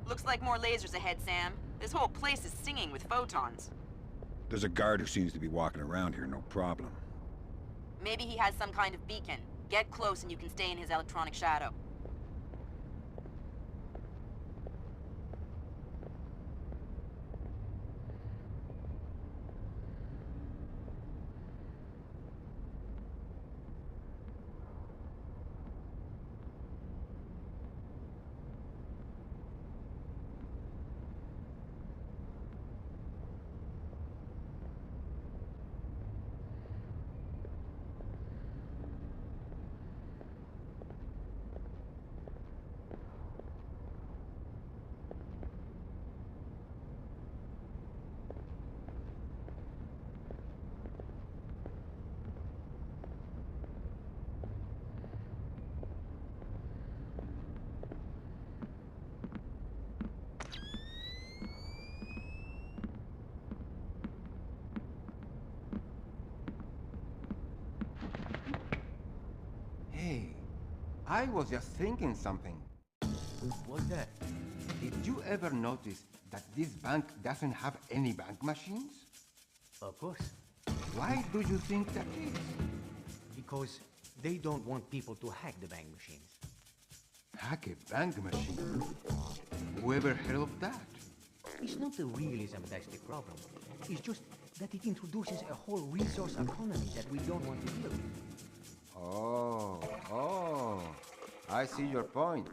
Speaker 6: Looks like more lasers ahead, Sam. This whole place is singing with photons.
Speaker 2: There's a guard who seems to be walking around here, no problem.
Speaker 6: Maybe he has some kind of beacon. Get close and you can stay in his electronic shadow.
Speaker 4: Hey, I was just thinking something.
Speaker 18: What's that?
Speaker 4: Did you ever notice that this bank doesn't have any bank machines?
Speaker 18: Of course.
Speaker 4: Why do you think that is?
Speaker 18: Because they don't want people to hack the bank machines.
Speaker 4: Hack a bank machine? Whoever heard of that?
Speaker 18: It's not the realism that's the problem. It's just that it introduces a whole resource economy that we don't want to deal with.
Speaker 4: Oh, I see your point.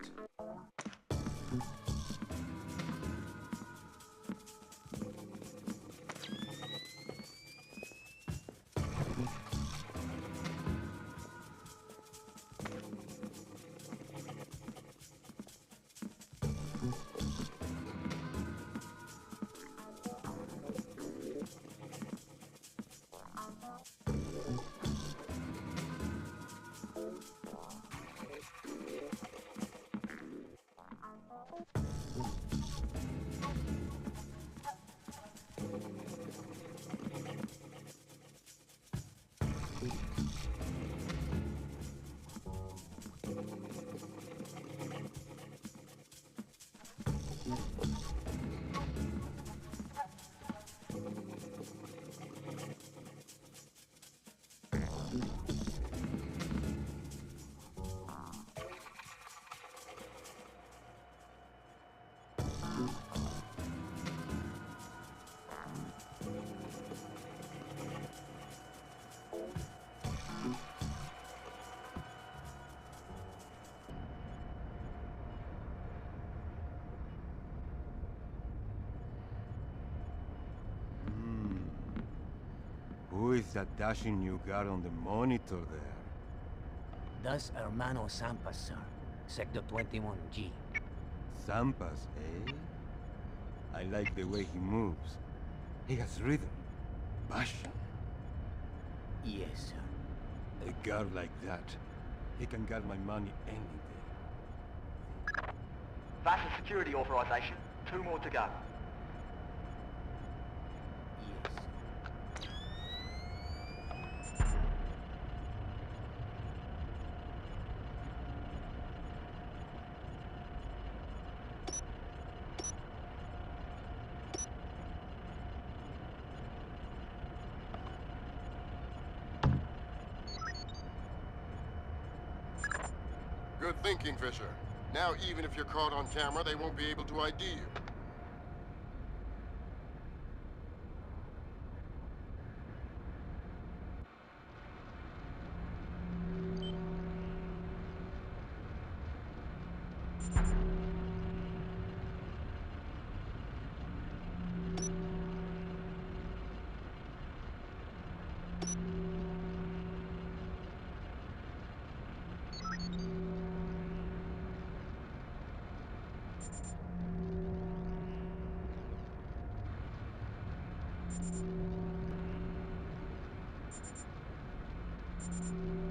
Speaker 20: is that dashing you got on the monitor there?
Speaker 17: That's Hermano Sampas, sir. Sector 21G.
Speaker 20: Sampas, eh? I like the way he moves. He has rhythm, passion.
Speaker 17: Yes, sir.
Speaker 20: A guard like that, he can get my money any day.
Speaker 19: That's a security authorization. 2 more to go.
Speaker 1: Good thinking, Fisher. Now, even if you're caught on camera, they won't be able to ID you.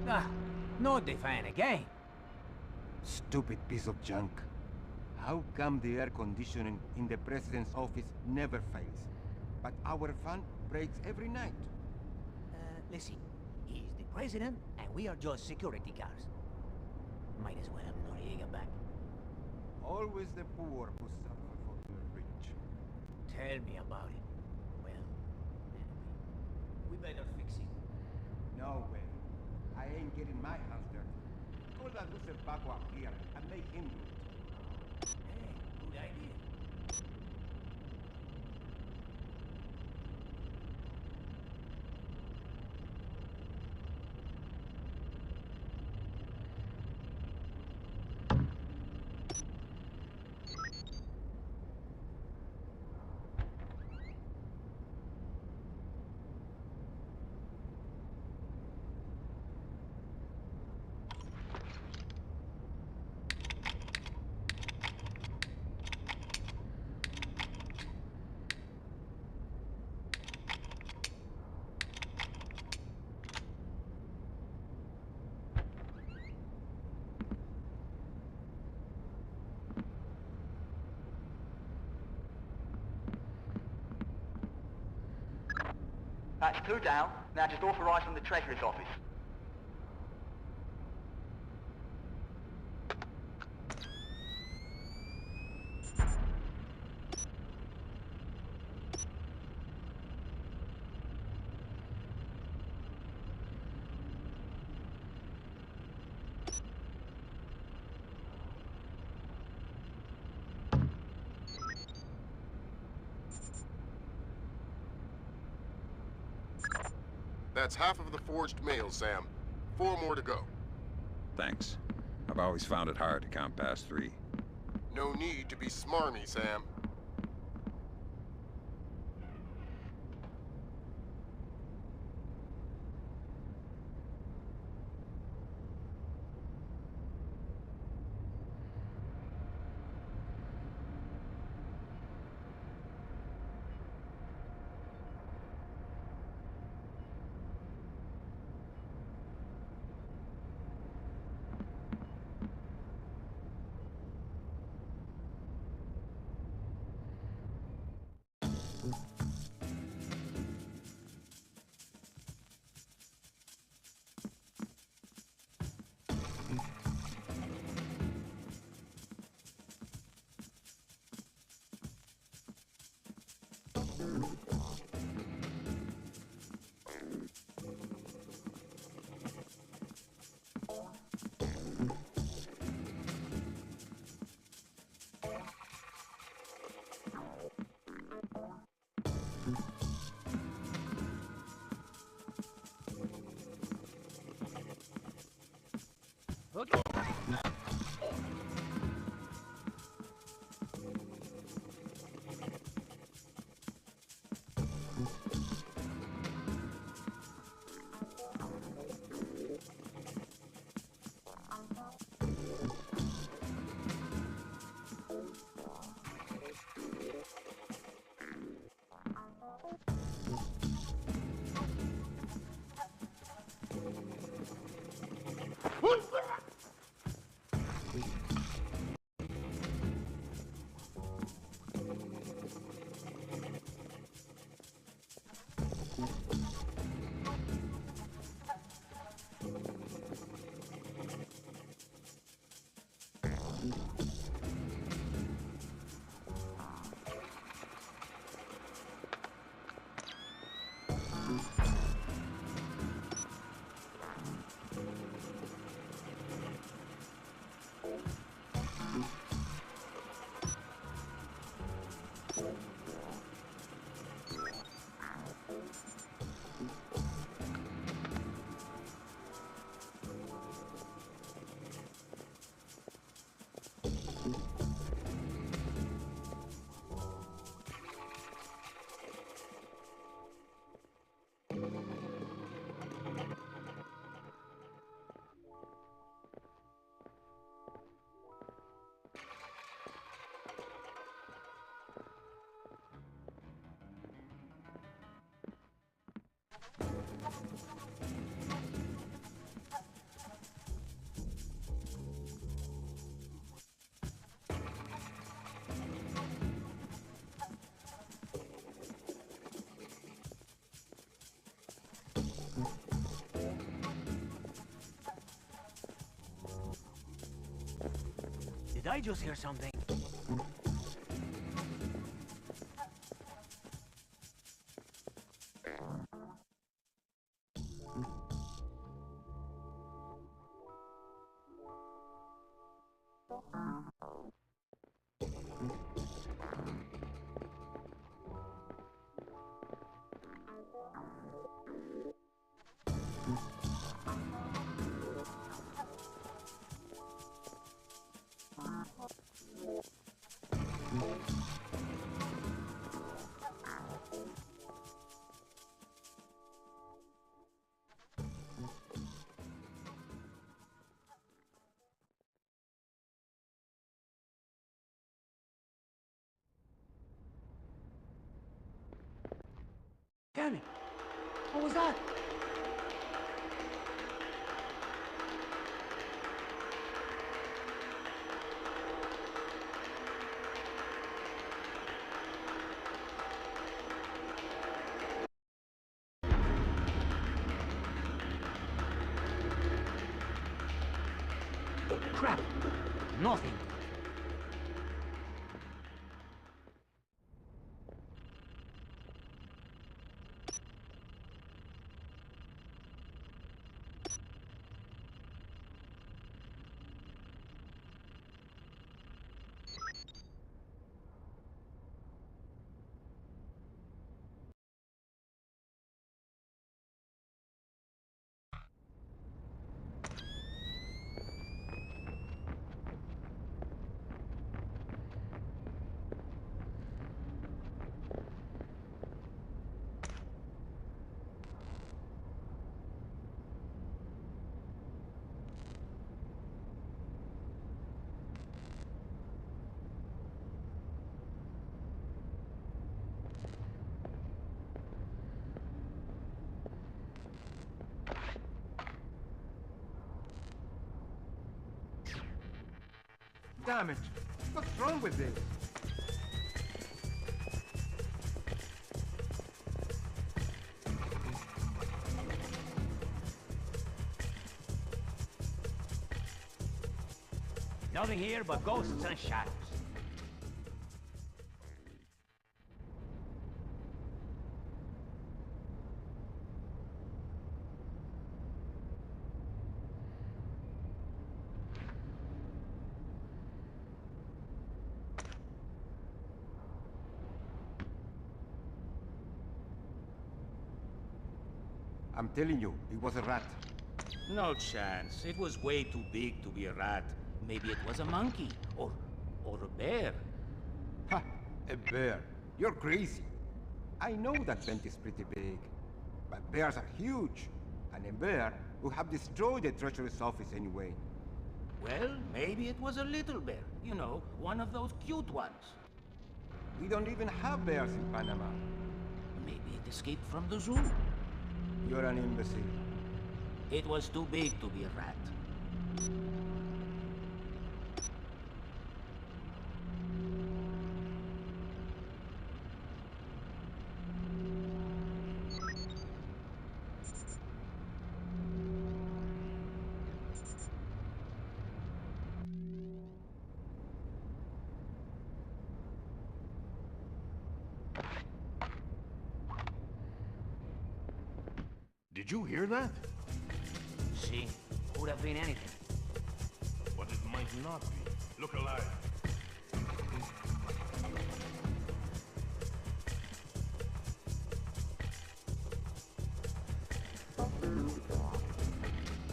Speaker 17: Ah, no define again.
Speaker 20: Stupid piece of junk. How come the air conditioning in the president's office never fails, but our fan breaks every night?
Speaker 17: Listen, he's the president, and we are just security guards. Might as well have Noriega back.
Speaker 20: Always the poor who suffer for the rich.
Speaker 17: Tell me about it. Well, anyway, we better fix it.
Speaker 20: No way. I ain't getting my hands dirty. Call that loser Paco up here and make him do it.
Speaker 17: Hey, good idea.
Speaker 19: That's 2 down. Now just authorise from the Treasurer's office.
Speaker 1: That's half of the forged mail, Sam. 4 more to go.
Speaker 2: Thanks. I've always found it hard to count past 3.
Speaker 1: No need to be smarmy, Sam.
Speaker 18: Did I just hear something? Damn it! What was that? Crap! Nothing.
Speaker 20: Damn it! What's wrong with this?
Speaker 18: Nothing here but ghosts and shadows.
Speaker 20: I'm telling you, it was a rat.
Speaker 17: No chance. It was way too big to be a rat. Maybe it was a monkey, or a bear.
Speaker 20: Ha! A bear. You're crazy. I know that vent is pretty big, but bears are huge. And a bear would have destroyed the treasurer's office anyway.
Speaker 17: Well, maybe it was a little bear. You know, one of those cute ones.
Speaker 20: We don't even have bears in Panama.
Speaker 17: Maybe it escaped from the zoo.
Speaker 20: You're an imbecile.
Speaker 17: It was too big to be a rat.
Speaker 12: Did you hear that?
Speaker 18: See, could have been anything.
Speaker 12: But it might not be. Look alive.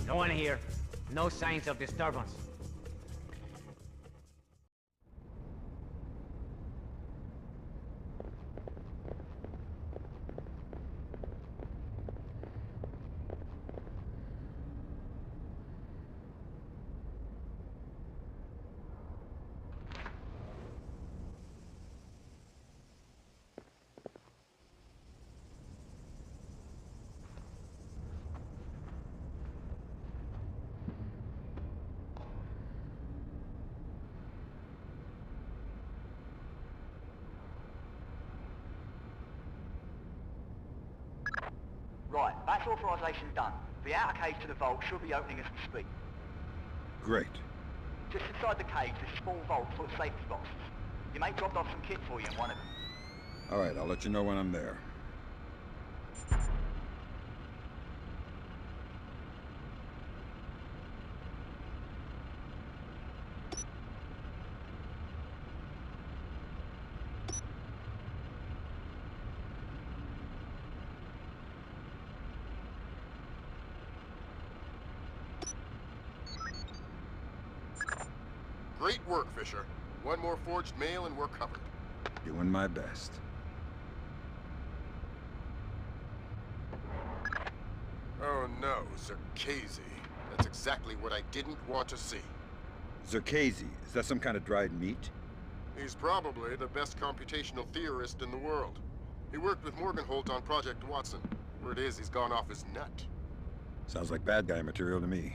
Speaker 18: No one here. No signs of disturbance.
Speaker 19: Right, that's authorization done. The outer cage to the vault should be opening as we speak.
Speaker 2: Great.
Speaker 19: Just inside the cage, there's a small vault full of safety boxes. Your mate dropped off some kit for you in one of them.
Speaker 2: All right, I'll let you know when I'm there.
Speaker 1: Great work, Fisher. One more forged mail and we're covered.
Speaker 2: Doing my best.
Speaker 1: Oh no, Zerkazy. That's exactly what I didn't want to see.
Speaker 2: Zerkazy, is that some kind of dried meat?
Speaker 1: He's probably the best computational theorist in the world. He worked with Morgenholt on Project Watson. Word is he's gone off his nut.
Speaker 2: Sounds like bad guy material to me.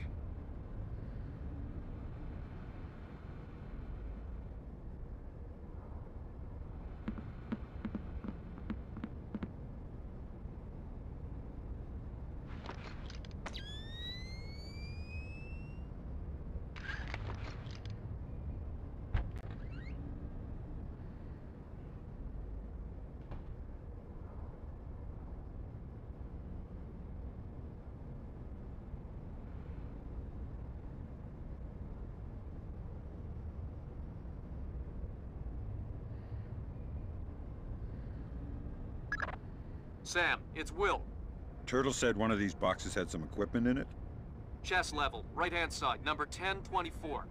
Speaker 13: Sam, it's Will.
Speaker 2: Turtle said one of these boxes had some equipment in it?
Speaker 13: Chest level, right-hand side, number 1024.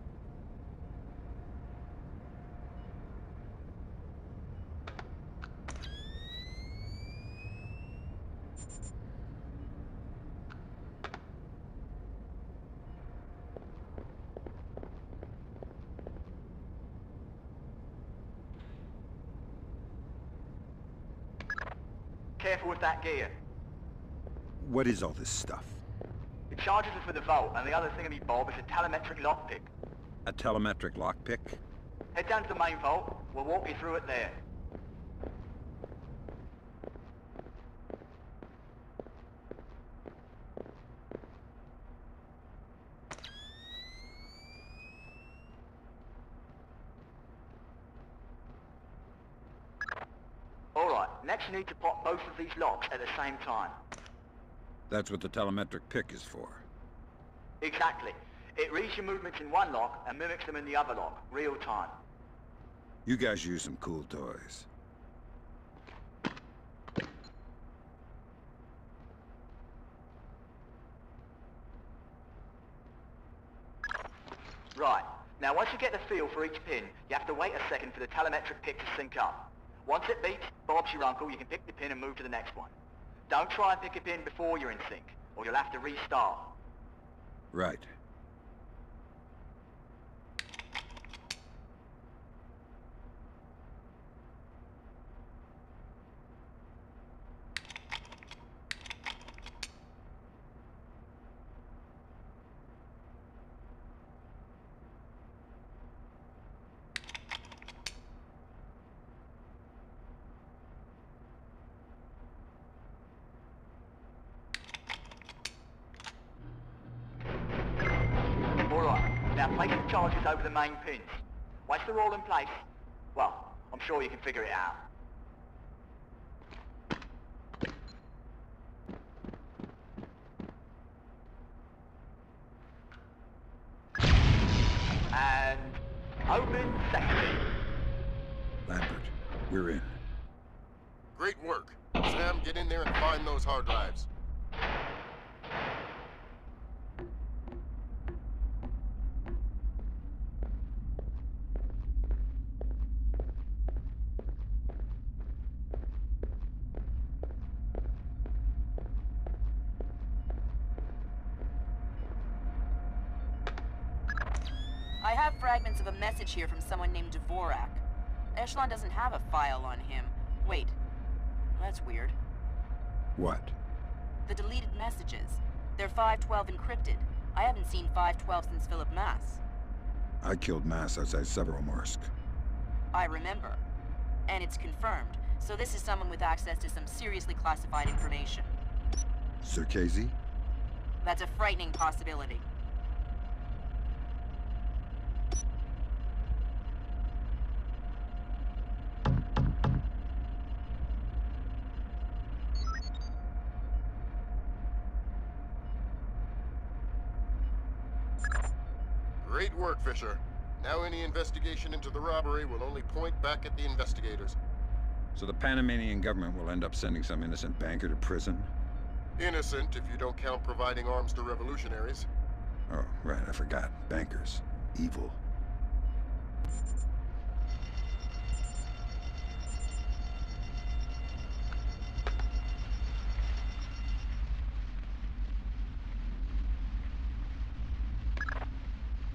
Speaker 19: Careful with that gear.
Speaker 2: What is all this stuff?
Speaker 19: It charges us with a vault, and the other thingamy bob is a telemetric lockpick.
Speaker 2: A telemetric lockpick?
Speaker 19: Head down to the main vault. We'll walk you through it there. Alright, next you need to pop both of these locks at the same time.
Speaker 2: That's what the telemetric pick is for.
Speaker 19: Exactly. It reads your movements in one lock and mimics them in the other lock, real time.
Speaker 2: You guys use some cool toys.
Speaker 19: Right. Now once you get the feel for each pin, you have to wait a second for the telemetric pick to sync up. Once it beeps, Bob's your uncle, you can pick the pin and move to the next one. Don't try and pick a pin before you're in sync, or you'll have to restart.
Speaker 2: Right.
Speaker 19: Now place the charges over the main pins. Once they're all in place, well, I'm sure you can figure it out. And open section.
Speaker 2: Lambert, we're in.
Speaker 1: Great work. Sam, get in there and find those hard drives.
Speaker 6: I have fragments of a message here from someone named Dvorak. Echelon doesn't have a file on him. Wait. That's weird.
Speaker 2: What?
Speaker 6: The deleted messages. They're 512 encrypted. I haven't seen 512 since Philip Mass.
Speaker 2: I killed Mass outside Severomorsk.
Speaker 6: I remember. And it's confirmed. So this is someone with access to some seriously classified information.
Speaker 2: Zerkazy?
Speaker 6: That's a frightening possibility.
Speaker 1: work, Fisher. Now any investigation into the robbery will only point back at the investigators.
Speaker 2: So the Panamanian government will end up sending some innocent banker to prison?
Speaker 1: Innocent, if you don't count providing arms to revolutionaries.
Speaker 2: Oh, right, I forgot. Bankers. Evil.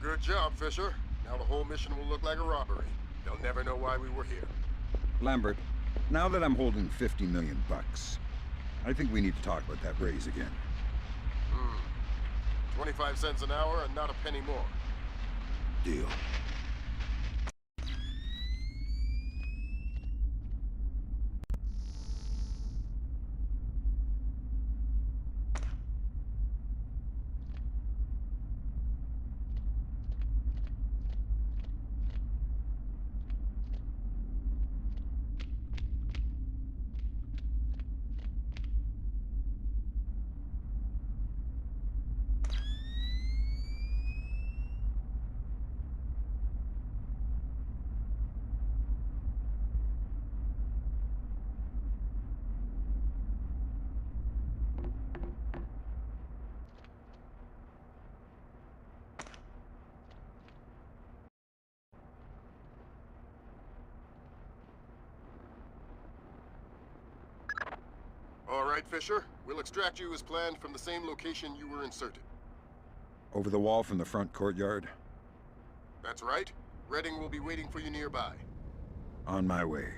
Speaker 1: Good job, Fisher. Now the whole mission will look like a robbery. They'll never know why we were here.
Speaker 2: Lambert, now that I'm holding 50 million bucks, I think we need to talk about that raise again.
Speaker 1: 25 cents an hour and not a penny more.
Speaker 2: Deal.
Speaker 1: All right, Fisher. We'll extract you as planned from the same location you were inserted.
Speaker 2: Over the wall from the front courtyard?
Speaker 1: That's right. Redding will be waiting for you nearby.
Speaker 2: On my way.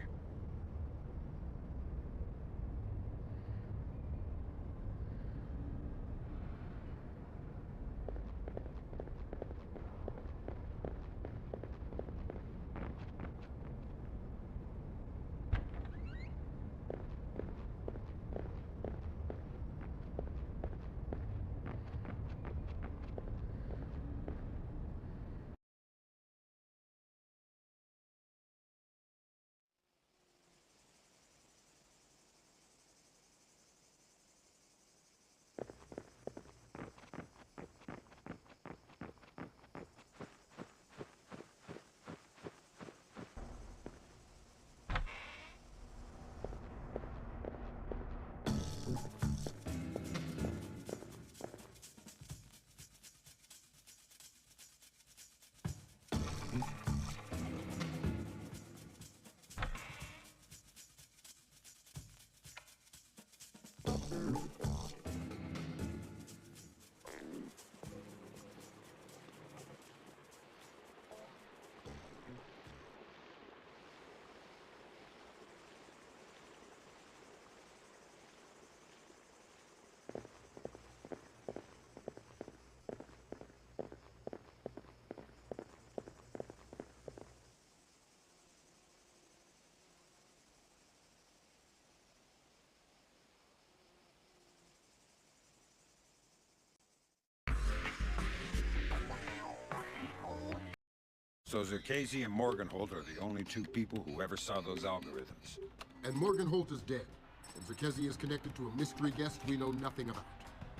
Speaker 2: So Zerkasi and Morgenholt are the only two people who ever saw those algorithms.
Speaker 1: And Morgenholt is dead. And Zerkasi is connected to a mystery guest we know nothing about.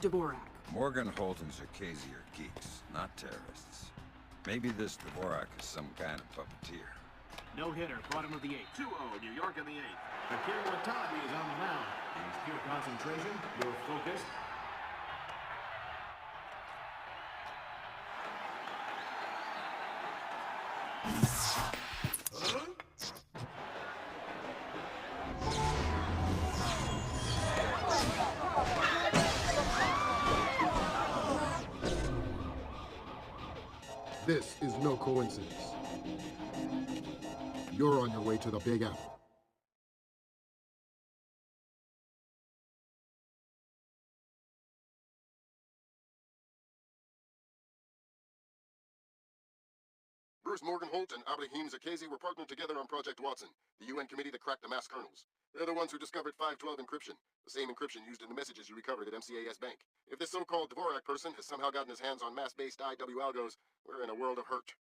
Speaker 21: Dvorak.
Speaker 2: Morgenholt and Zerkasi are geeks, not terrorists. Maybe this Dvorak is some kind of puppeteer.
Speaker 3: No hitter, bottom of the eighth.
Speaker 8: 2-0, New York in the eighth. Akira Watanabe is on the mound. He's pure concentration, you're focused.
Speaker 1: This is no coincidence. You're on your way to the Big Apple. Bruce Morgenholt and Abraham Zerkasi were partnered together on Project Watson, the UN committee that cracked the mass kernels. They're the ones who discovered 512 encryption, the same encryption used in the messages you recovered at MCAS Bank. If this so-called Dvorak person has somehow gotten his hands on mass-based IW algos, we're in a world of hurt.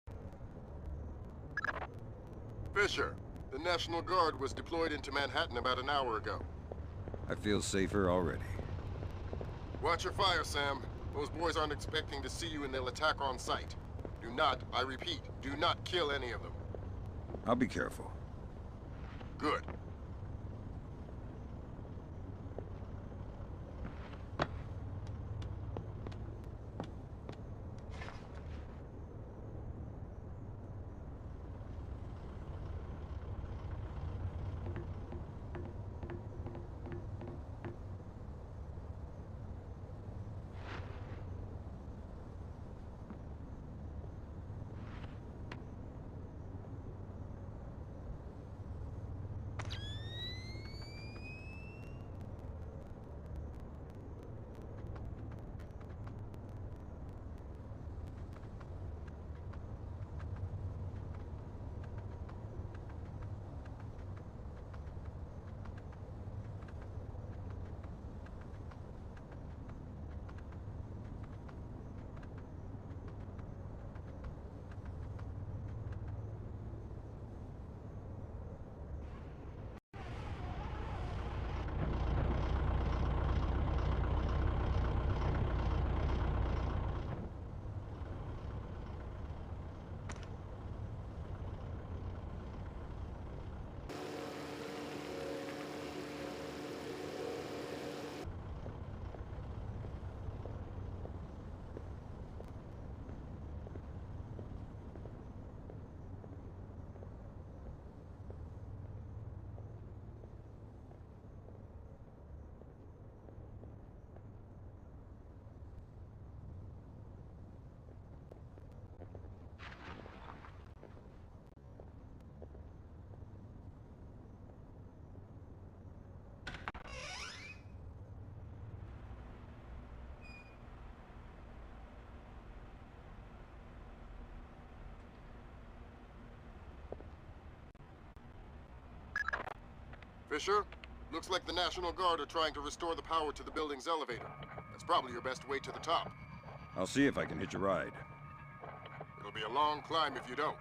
Speaker 1: Fisher, the National Guard was deployed into Manhattan about an hour ago.
Speaker 2: I feel safer already.
Speaker 1: Watch your fire, Sam. Those boys aren't expecting to see you and they'll attack on sight. Do not, I repeat, do not kill any of them.
Speaker 2: I'll be careful.
Speaker 1: Good. Fisher, looks like the National Guard are trying to restore the power to the building's elevator. That's probably your best way to the top.
Speaker 2: I'll see if I can hitch a ride.
Speaker 1: It'll be a long climb if you don't.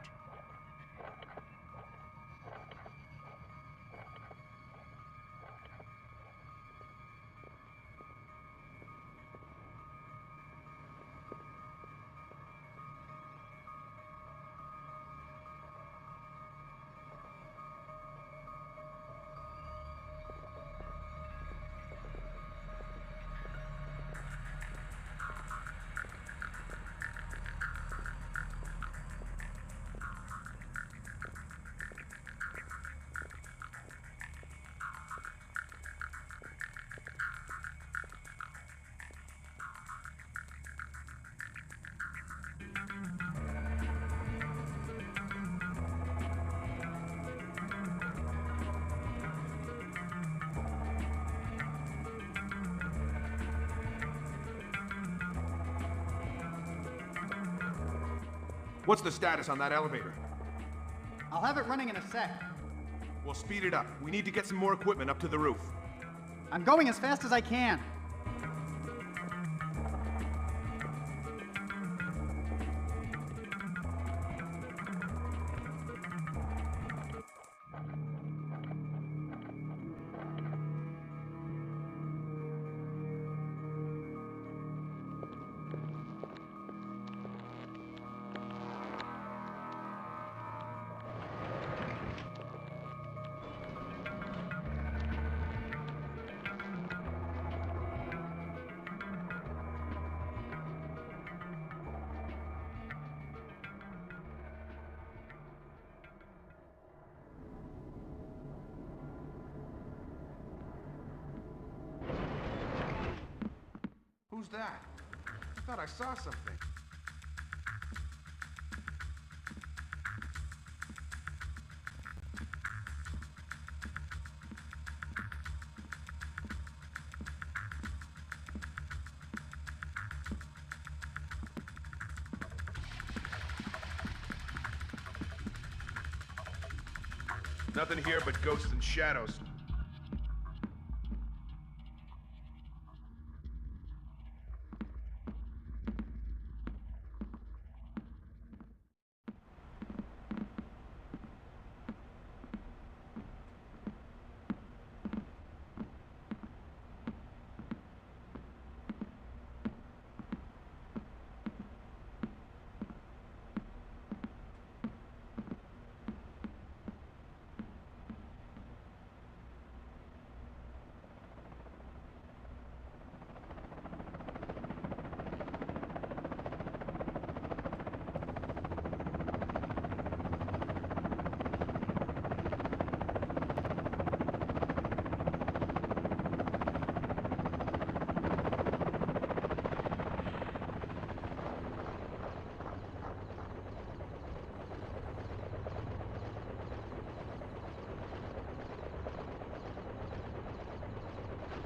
Speaker 8: What's the status on that elevator?
Speaker 14: I'll have it running in a sec.
Speaker 8: We'll speed it up. We need to get some more equipment up to the roof.
Speaker 14: I'm going as fast as I can.
Speaker 8: Who's that? I thought I saw something. Nothing here but ghosts and shadows.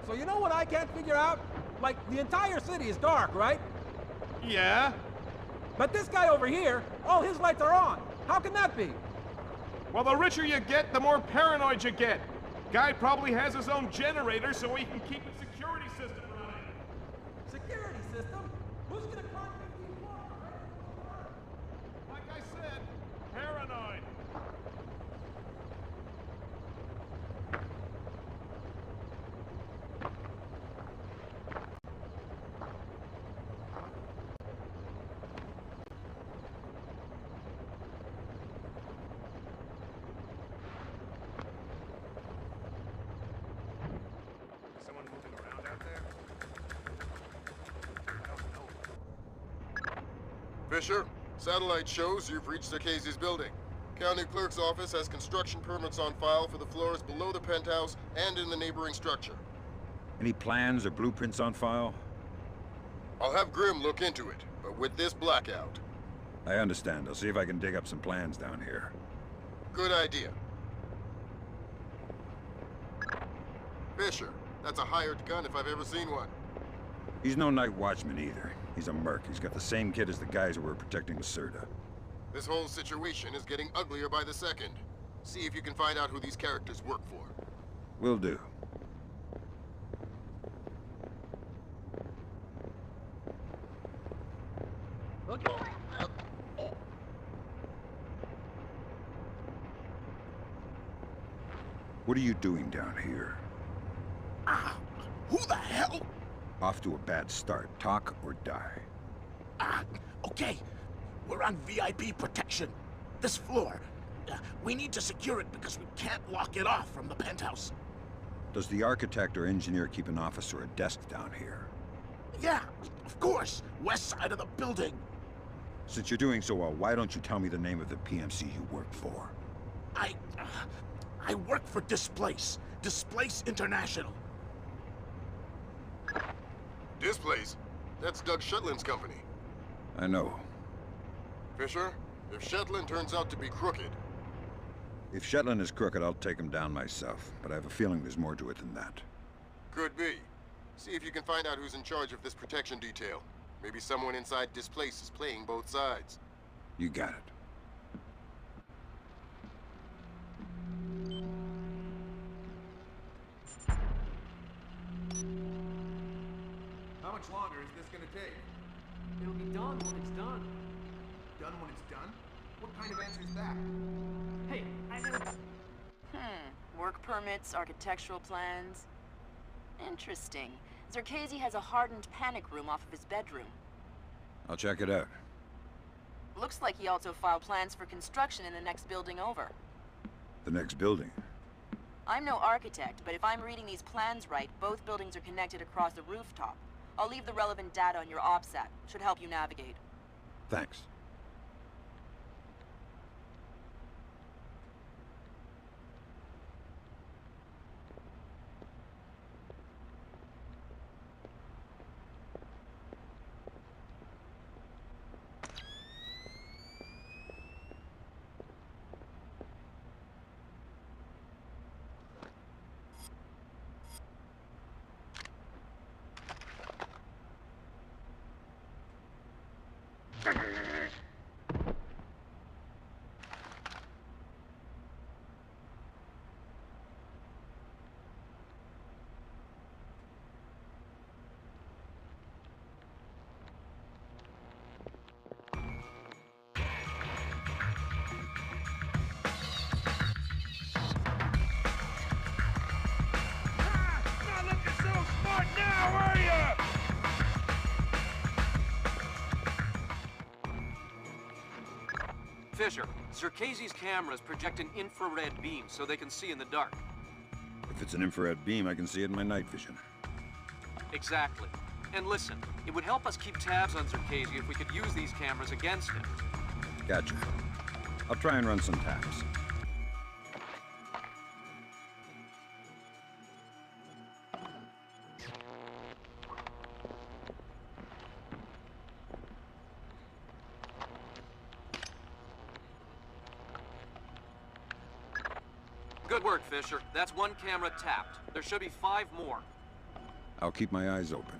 Speaker 21: So you know what I can't figure out? Like, the entire city is dark, right?
Speaker 12: Yeah?
Speaker 21: But this guy over here, all his lights are on. How can that be?
Speaker 12: Well, the richer you get, the more paranoid you get. Guy probably has his own generator so he can keep his security system running.
Speaker 21: Security system? Who's gonna climb 15 floors?
Speaker 12: Like I said, paranoid.
Speaker 8: Someone moving around out there?
Speaker 1: Fisher, satellite shows you've reached Circassi's building. County Clerk's office has construction permits on file for the floors below the penthouse and in the neighboring structure.
Speaker 2: Any plans or blueprints on file?
Speaker 1: I'll have Grim look into it, but with this blackout.
Speaker 2: I understand. I'll see if I can dig up some plans down here.
Speaker 1: Good idea. Fisher, that's a hired gun if I've ever seen one.
Speaker 2: He's no night watchman either. He's a merc. He's got the same kit as the guys who were protecting Lacerda.
Speaker 1: This whole situation is getting uglier by the second. See if you can find out who these characters work for.
Speaker 2: Will do. What are you doing down here?
Speaker 7: Who the hell?
Speaker 2: Off to a bad start. Talk or die.
Speaker 7: Okay. We're on VIP protection. This floor. We need to secure it because we can't lock it off from the penthouse.
Speaker 2: Does the architect or engineer keep an office or a desk down here?
Speaker 7: Yeah, of course. West side of the building.
Speaker 2: Since you're doing so well, why don't you tell me the name of the PMC you work for?
Speaker 7: I work for Displace. Displace International.
Speaker 1: Displace? That's Doug Shetland's company.
Speaker 2: I know.
Speaker 1: Fisher, if Shetland turns out to be crooked...
Speaker 2: If Shetland is crooked, I'll take him down myself. But I have a feeling there's more to it than that.
Speaker 1: Could be. See if you can find out who's in charge of this protection detail. Maybe someone inside Displace is playing both sides.
Speaker 2: You got it.
Speaker 8: How much longer is this gonna take?
Speaker 3: It'll be done when it's done.
Speaker 8: Done when it's done? What kind of answer is that?
Speaker 3: Hey, I never...
Speaker 6: Work permits, architectural plans. Interesting. Circassi has a hardened panic room off of his bedroom.
Speaker 2: I'll check it out.
Speaker 6: Looks like he also filed plans for construction in the next building over.
Speaker 2: The next building?
Speaker 6: I'm no architect, but if I'm reading these plans right, both buildings are connected across the rooftop. I'll leave the relevant data on your OPSAT. Should help you navigate.
Speaker 2: Thanks.
Speaker 13: Fisher, Circassi's cameras project an infrared beam so they can see in the dark.
Speaker 2: If it's an infrared beam, I can see it in my night vision.
Speaker 13: Exactly. And listen, it would help us keep tabs on Circassi if we could use these cameras against him.
Speaker 2: Gotcha. I'll try and run some taps.
Speaker 13: Good work, Fisher. That's one camera tapped. There should be 5 more.
Speaker 2: I'll keep my eyes open.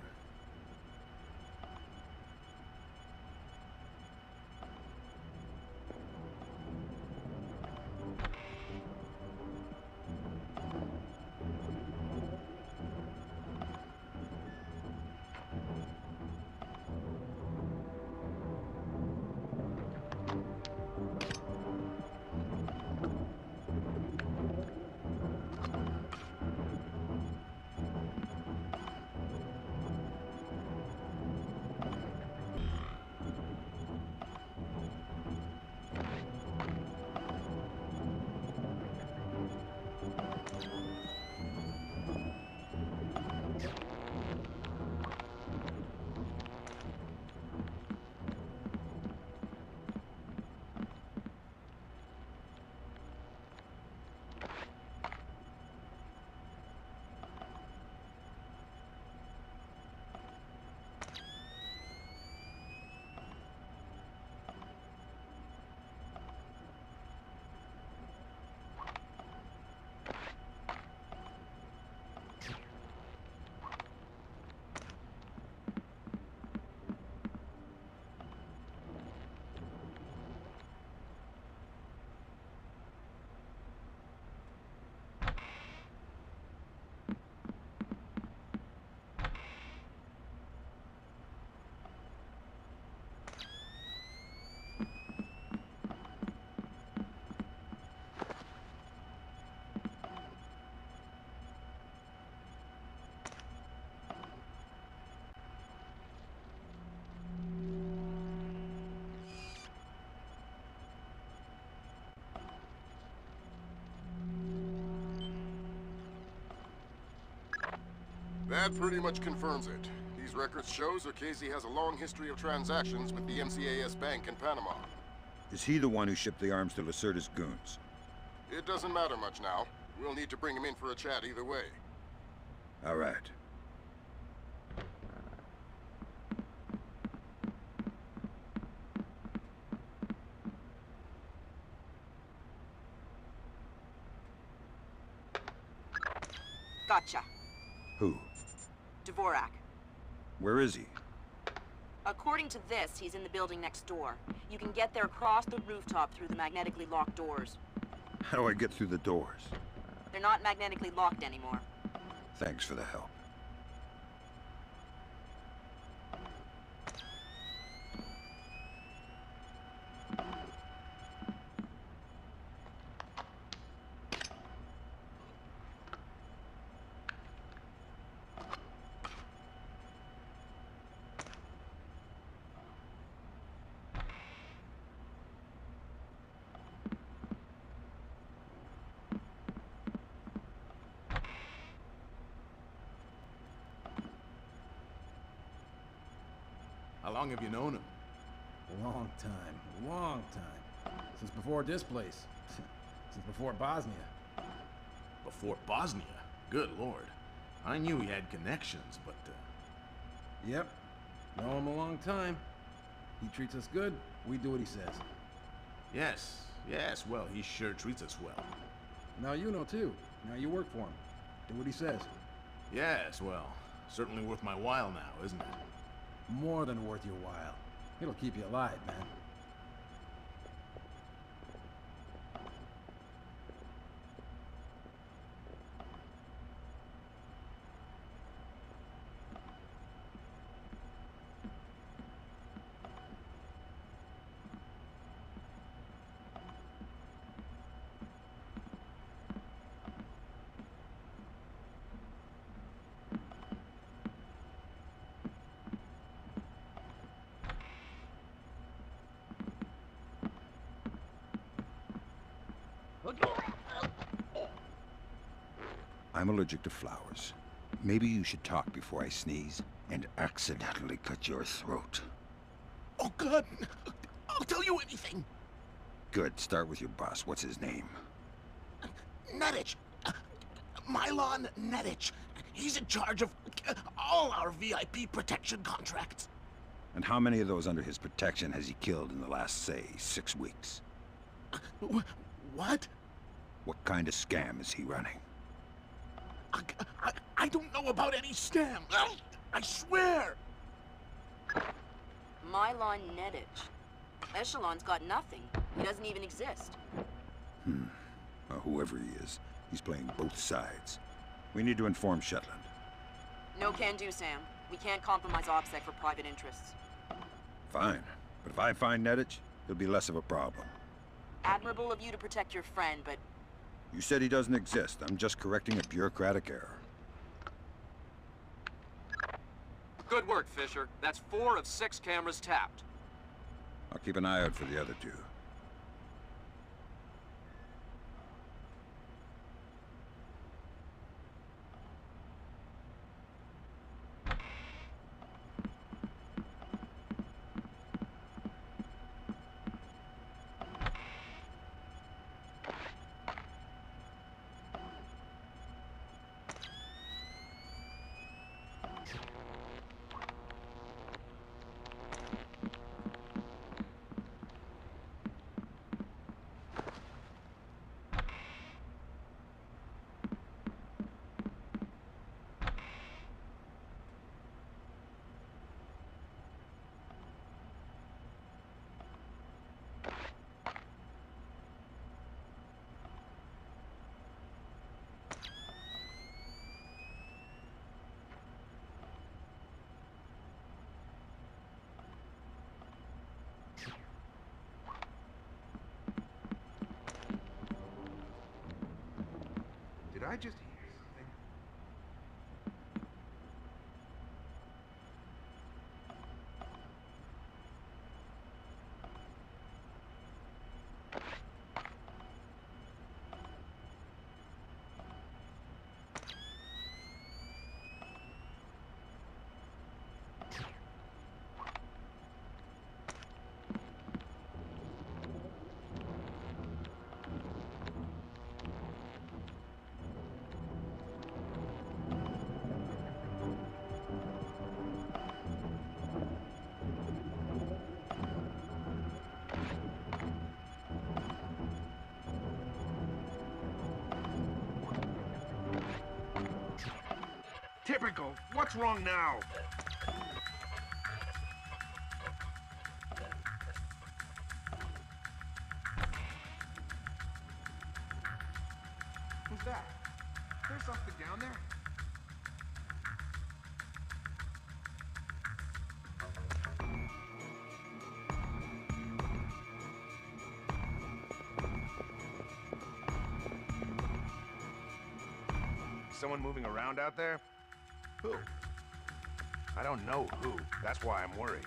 Speaker 1: That pretty much confirms it. These records show Zerkesi has a long history of transactions with the MCAS Bank in Panama.
Speaker 2: Is he the one who shipped the arms to Lacerda's goons?
Speaker 1: It doesn't matter much now. We'll need to bring him in for a chat either way.
Speaker 2: All right.
Speaker 6: Gotcha.
Speaker 2: Who?
Speaker 6: Dvorak.
Speaker 2: Where is he?
Speaker 6: According to this, he's in the building next door. You can get there across the rooftop through the magnetically locked doors.
Speaker 2: How do I get through the doors?
Speaker 6: They're not magnetically locked anymore.
Speaker 2: Thanks for the help.
Speaker 7: How long have you known him?
Speaker 21: Long time. Since before this place. Since before Bosnia.
Speaker 7: Before Bosnia? Good lord. I knew he had connections, but,
Speaker 21: Yep. Know him a long time. He treats us good, we do what he says.
Speaker 7: Yes, well, he sure treats us well.
Speaker 21: Now you know too. Now you work for him. Do what he says.
Speaker 7: Yes, well, certainly worth my while now, isn't it?
Speaker 21: More than worth your while. It'll keep you alive, man.
Speaker 2: I'm allergic to flowers. Maybe you should talk before I sneeze and accidentally cut your throat.
Speaker 7: Oh, God! I'll tell you anything!
Speaker 2: Good. Start with your boss. What's his name?
Speaker 7: Nedich! Mylon Nedich. He's in charge of all our VIP protection contracts.
Speaker 2: And how many of those under his protection has he killed in the last, say, 6 weeks?
Speaker 7: What?
Speaker 2: What kind of scam is he running?
Speaker 7: I don't know about any scam. I swear.
Speaker 6: Mylon Nedich. Echelon's got nothing. He doesn't even exist.
Speaker 2: Well, whoever he is, he's playing both sides. We need to inform Shetland.
Speaker 6: No can do, Sam. We can't compromise OPSEC for private interests.
Speaker 2: Fine. But if I find Nedich, it'll be less of a problem.
Speaker 6: Admirable of you to protect your friend, but...
Speaker 2: You said he doesn't exist. I'm just correcting a bureaucratic error.
Speaker 13: Good work, Fisher. That's 4 of 6 cameras tapped.
Speaker 2: I'll keep an eye out for the other 2.
Speaker 8: Did I just hear something? Typical. What's wrong now? Who's that? There's something down there. Someone moving around out there? Who? I don't know who. That's why I'm worried.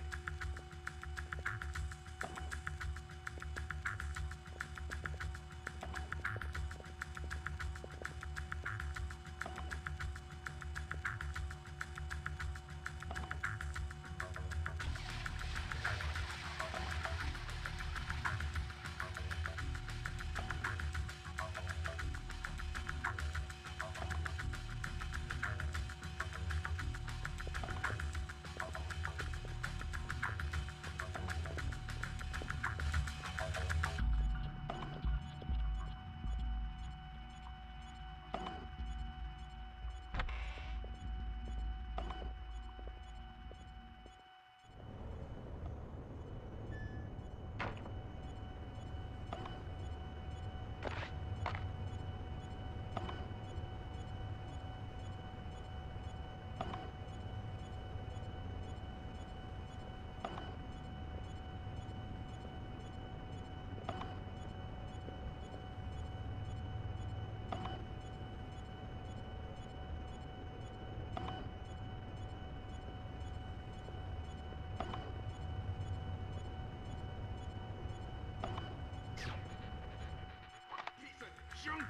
Speaker 8: Junk!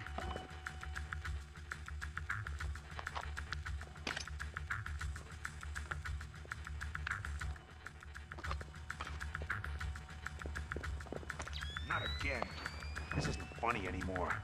Speaker 8: Not again. This isn't funny anymore.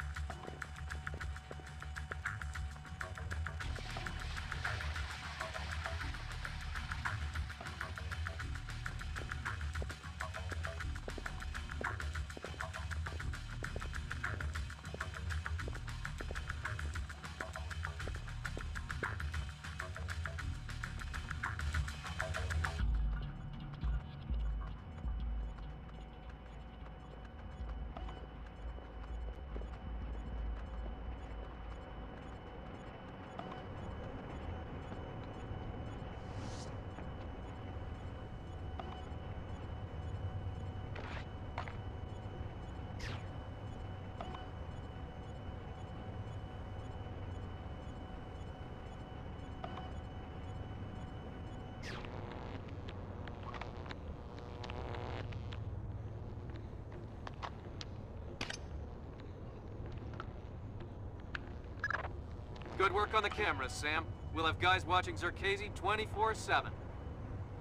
Speaker 13: Good work on the cameras, Sam. We'll have guys watching Zerkazy 24/7.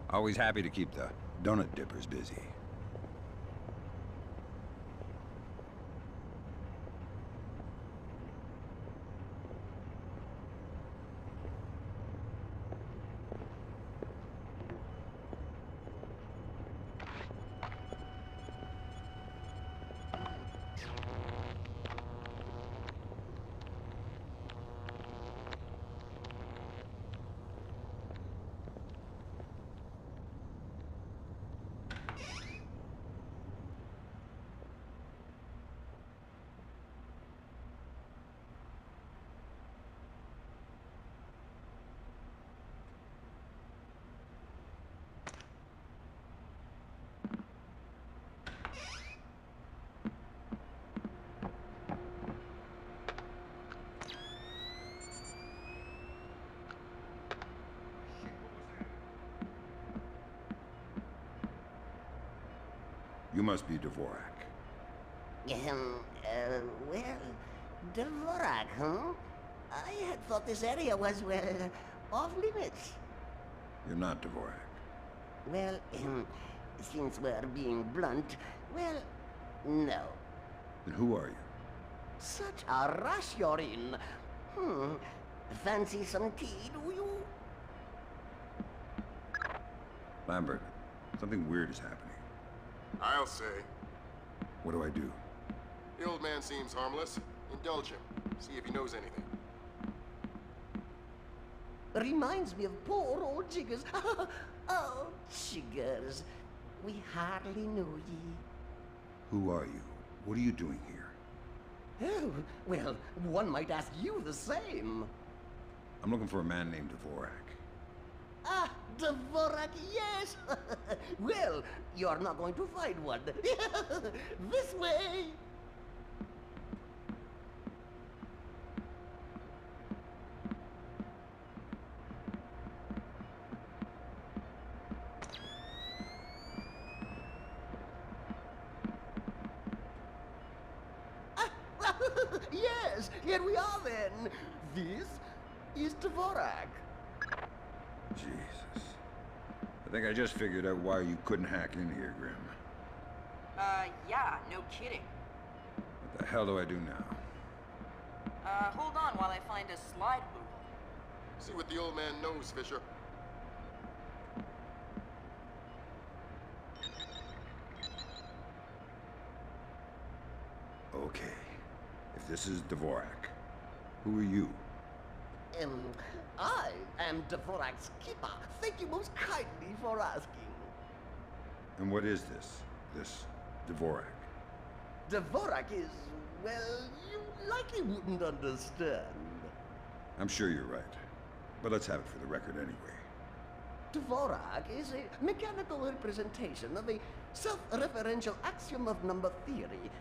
Speaker 2: Always happy to keep the donut dippers busy. You must be Dvorak.
Speaker 10: Well, Dvorak, huh? I had thought this area was, well, off limits.
Speaker 2: You're not Dvorak.
Speaker 10: Well, since we're being blunt, well, no.
Speaker 2: Then who are you?
Speaker 10: Such a rush you're in. Fancy some tea, do you?
Speaker 2: Lambert, something weird is happening.
Speaker 1: I'll say.
Speaker 2: What do I do?
Speaker 1: The old man seems harmless. Indulge him. See if he knows anything.
Speaker 10: Reminds me of poor old Jiggers. Oh, Jiggers. We hardly knew ye.
Speaker 2: Who are you? What are you doing here?
Speaker 10: Oh, well, one might ask you the same.
Speaker 2: I'm looking for a man named Dvorak.
Speaker 10: Ah, Dvorak, yes! Well, you're not going to find one. This way! Yes, here we are then. This is Dvorak.
Speaker 2: Jesus. I think I just figured out why you couldn't hack in here, Grim.
Speaker 6: Yeah, no kidding.
Speaker 2: What the hell do I do now?
Speaker 6: Hold on while I find a slide rule.
Speaker 1: See what the old man knows, Fisher.
Speaker 2: Okay. If this is Dvorak, who are you?
Speaker 10: I am Dvorak's keeper. Thank you most kindly for asking.
Speaker 2: And what is this? This Dvorak?
Speaker 10: Dvorak is, well, you likely wouldn't understand.
Speaker 2: I'm sure you're right. But let's have it for the record anyway.
Speaker 10: Dvorak is a mechanical representation of a self-referential axiom of number theory.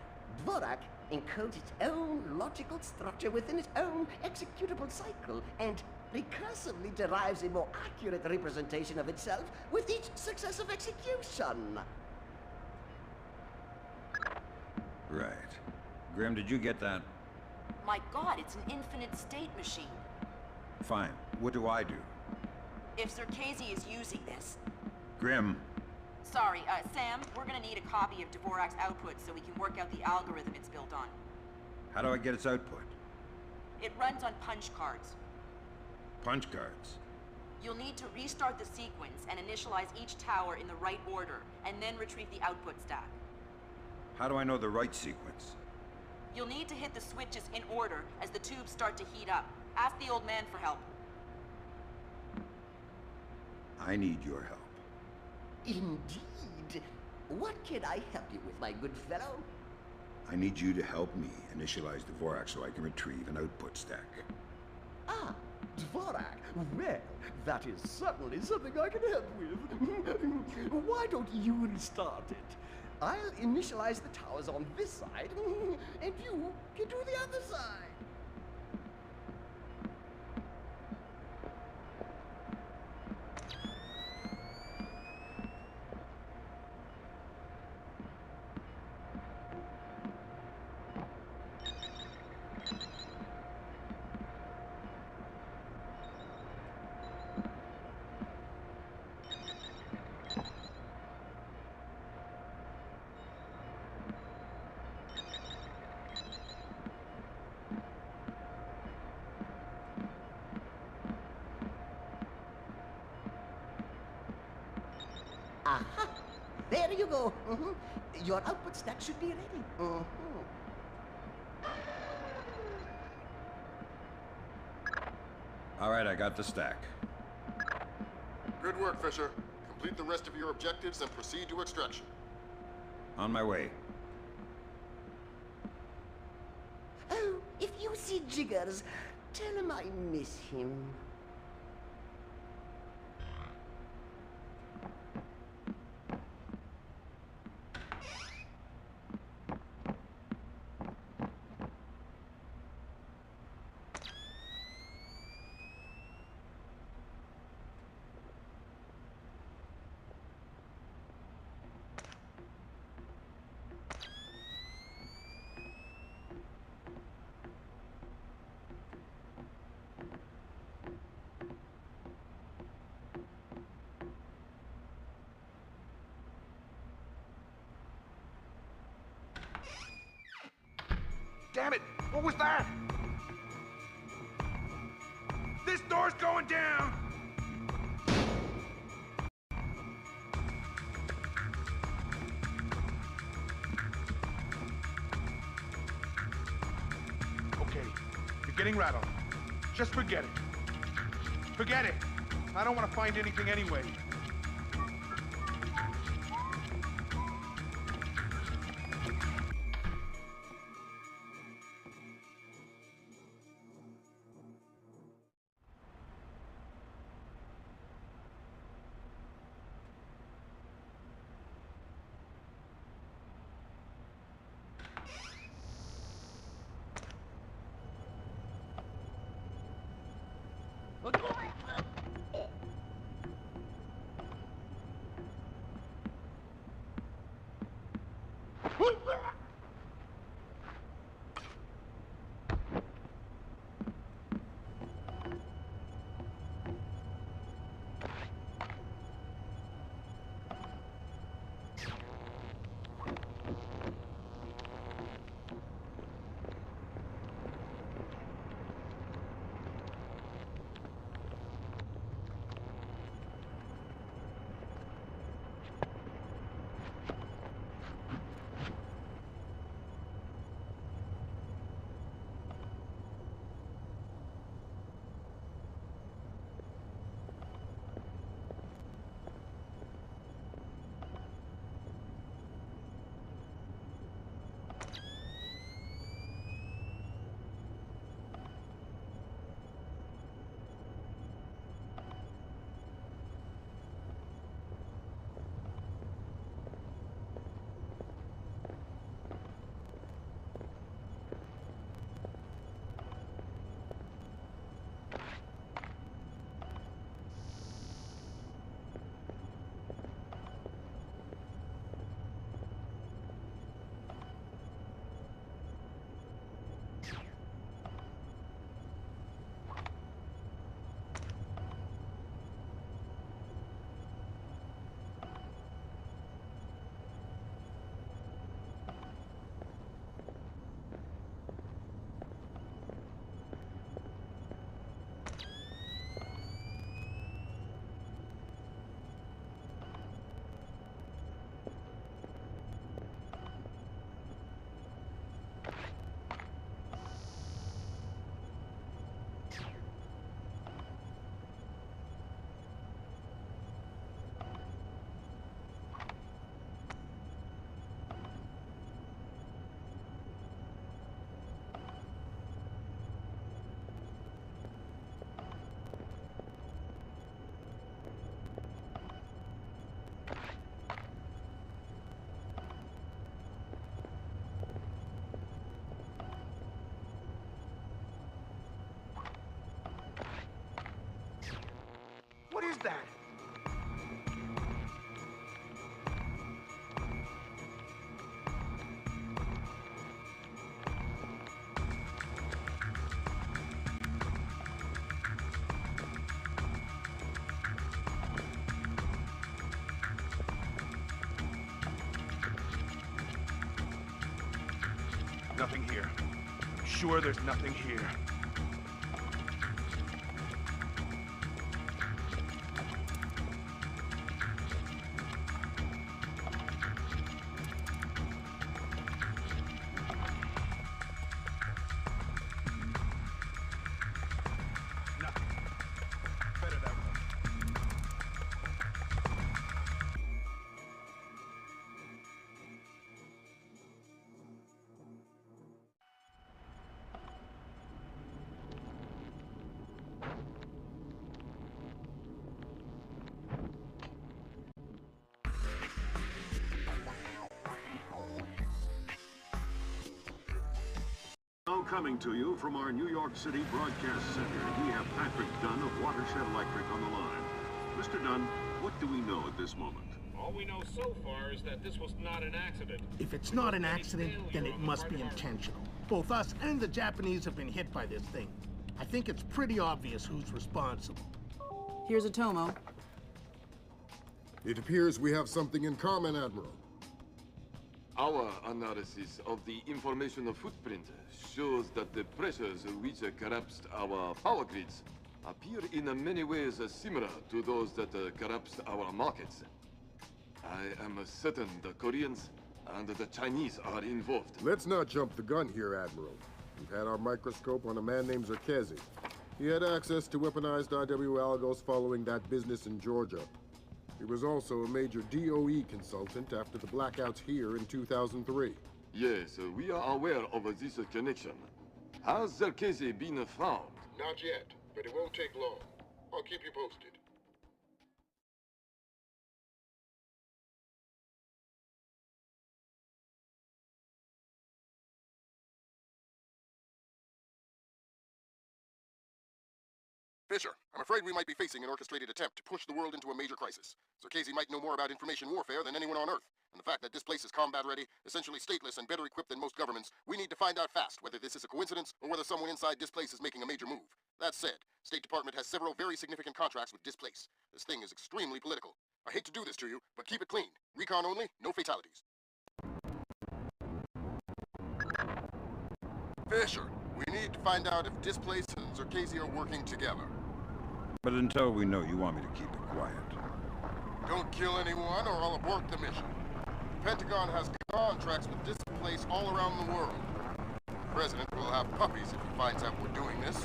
Speaker 10: Dvorak encodes its own logical structure within its own executable cycle, and recursively derives a more accurate representation of itself with each successive execution.
Speaker 2: Right. Grim, did you get that?
Speaker 6: My god, it's an infinite state machine.
Speaker 2: Fine. What do I do?
Speaker 6: If Zerkazy is using this...
Speaker 2: Grim.
Speaker 6: Sorry, Sam, we're gonna need a copy of Dvorak's output so we can work out the algorithm it's built on.
Speaker 2: How do I get its output?
Speaker 6: It runs on punch cards.
Speaker 2: Punch cards.
Speaker 6: You'll need to restart the sequence and initialize each tower in the right order, and then retrieve the output stack.
Speaker 2: How do I know the right sequence?
Speaker 6: You'll need to hit the switches in order as the tubes start to heat up. Ask the old man for help.
Speaker 2: I need your help.
Speaker 10: Indeed. What can I help you with, my good fellow?
Speaker 2: I need you to help me initialize Dvorak so I can retrieve an output stack.
Speaker 10: Ah, Dvorak. Well, that is certainly something I can help with. Why don't you start it? I'll initialize the towers on this side, and you can do the other side. you go. Your output stack should be ready.
Speaker 2: All right, I got the stack.
Speaker 1: Good work, Fisher. Complete the rest of your objectives and proceed to extraction.
Speaker 2: On my way.
Speaker 10: Oh, if you see Jiggers, tell him I miss him.
Speaker 8: Damn it! What was that? This door's going down! Okay, you're getting rattled. Just forget it. Forget it! I don't want to find anything anyway. What is that? Nothing here. I'm sure there's nothing here.
Speaker 11: Coming to you from our New York City broadcast center, we have Patrick Dunn of Watershed Electric on the line. Mr. Dunn, what do we know at this moment?
Speaker 5: All we know so far is that this was not an accident.
Speaker 7: If it's not an accident, then it must be intentional. Both us and the Japanese have been hit by this thing. I think it's pretty obvious who's responsible.
Speaker 22: Here's a Tomo.
Speaker 1: It appears we have something in common, Admiral.
Speaker 15: Our analysis of the information footprint shows that the pressures which collapsed our power grids appear in many ways similar to those that collapsed our markets. I am certain the Koreans and the Chinese are involved.
Speaker 1: Let's not jump the gun here, Admiral. We've had our microscope on a man named Zerkezi. He had access to weaponized IW algos following that business in Georgia. He was also a major DOE consultant after the blackouts here in 2003.
Speaker 15: Yes, we are aware of this connection. Has Zerkezi been found?
Speaker 1: Not yet, but it won't take long. I'll keep you posted. Fisher, I'm afraid we might be facing an orchestrated attempt to push the world into a major crisis. Zerkezi might know more about information warfare than anyone on Earth, and the fact that this place is combat-ready, essentially stateless, and better equipped than most governments, we need to find out fast whether this is a coincidence or whether someone inside Displace is making a major move. That said, State Department has several very significant contracts with Displace. This thing is extremely political. I hate to do this to you, but keep it clean. Recon only, no fatalities. Fisher, we need to find out if Displace and Zerkezi are working together.
Speaker 2: But until we know, you want me to keep it quiet.
Speaker 1: Don't kill anyone or I'll abort the mission. The Pentagon has contracts with Displace all around the world. The President will have puppies if he finds out we're doing this.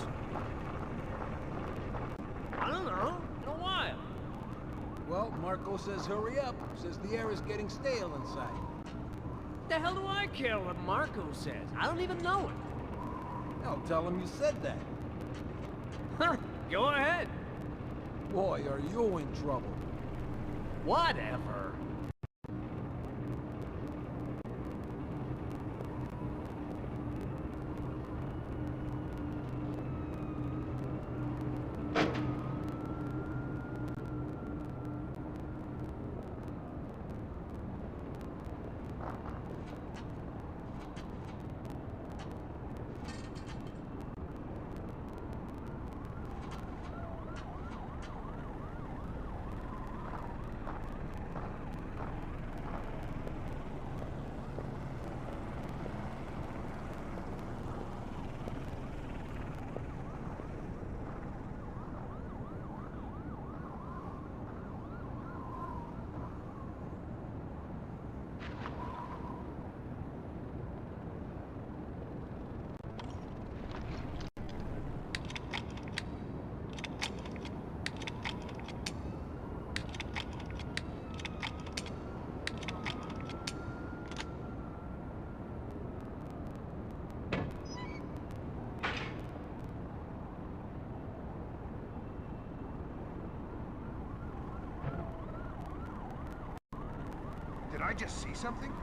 Speaker 4: I don't know. In a while.
Speaker 21: Well, Marco says hurry up. Says the air is getting stale inside.
Speaker 4: The hell do I care what Marco says? I don't even know it.
Speaker 21: I'll tell him you said that.
Speaker 4: Huh, go ahead.
Speaker 21: Boy, are you in trouble.
Speaker 4: Whatever.
Speaker 8: Did I just see something?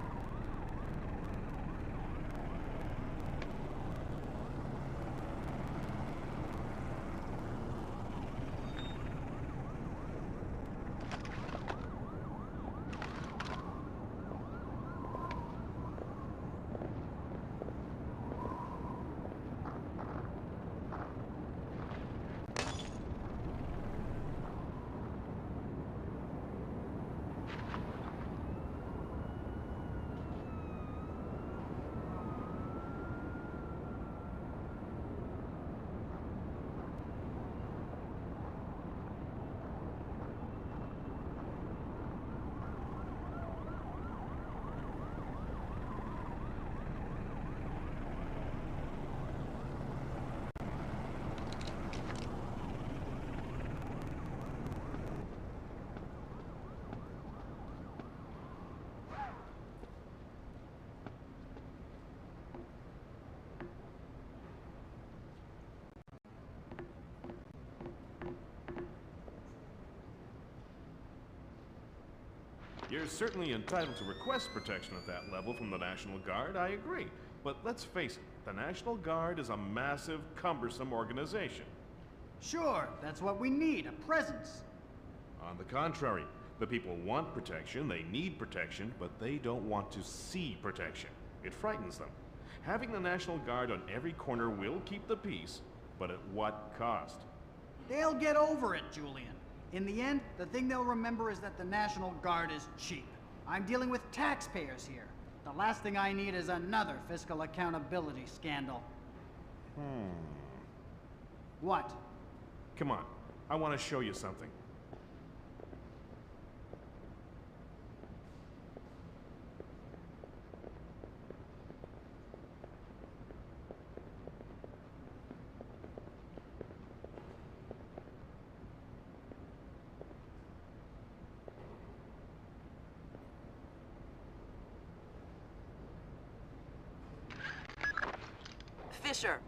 Speaker 12: You're certainly entitled to request protection at that level from the National Guard, I agree. But let's face it, the National Guard is a massive, cumbersome organization.
Speaker 14: Sure, that's what we need, a presence.
Speaker 12: On the contrary, the people want protection, they need protection, but they don't want to see protection. It frightens them. Having the National Guard on every corner will keep the peace, but at what cost?
Speaker 14: They'll get over it, Julian. In the end, the thing they'll remember is that the National Guard is cheap. I'm dealing with taxpayers here. The last thing I need is another fiscal accountability scandal. What?
Speaker 12: Come on, I want to show you something.
Speaker 6: Fisher,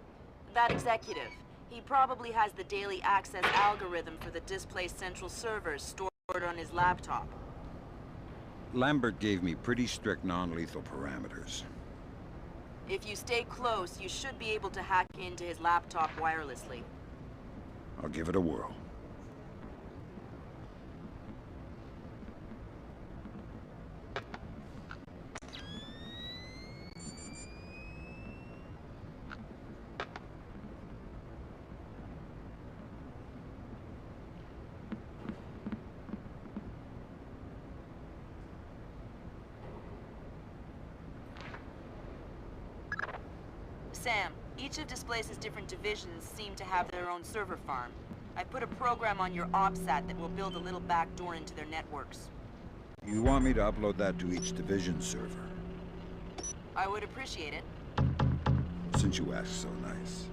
Speaker 6: that executive. He probably has the daily access algorithm for the displaced central servers stored on his laptop.
Speaker 2: Lambert gave me pretty strict non-lethal parameters.
Speaker 6: If you stay close, you should be able to hack into his laptop wirelessly.
Speaker 2: I'll give it a whirl.
Speaker 6: Sam, each of Displace's different divisions seem to have their own server farm. I put a program on your OPSAT that will build a little backdoor into their networks.
Speaker 2: You want me to upload that to each division server?
Speaker 6: I would appreciate it.
Speaker 2: Since you ask so nice.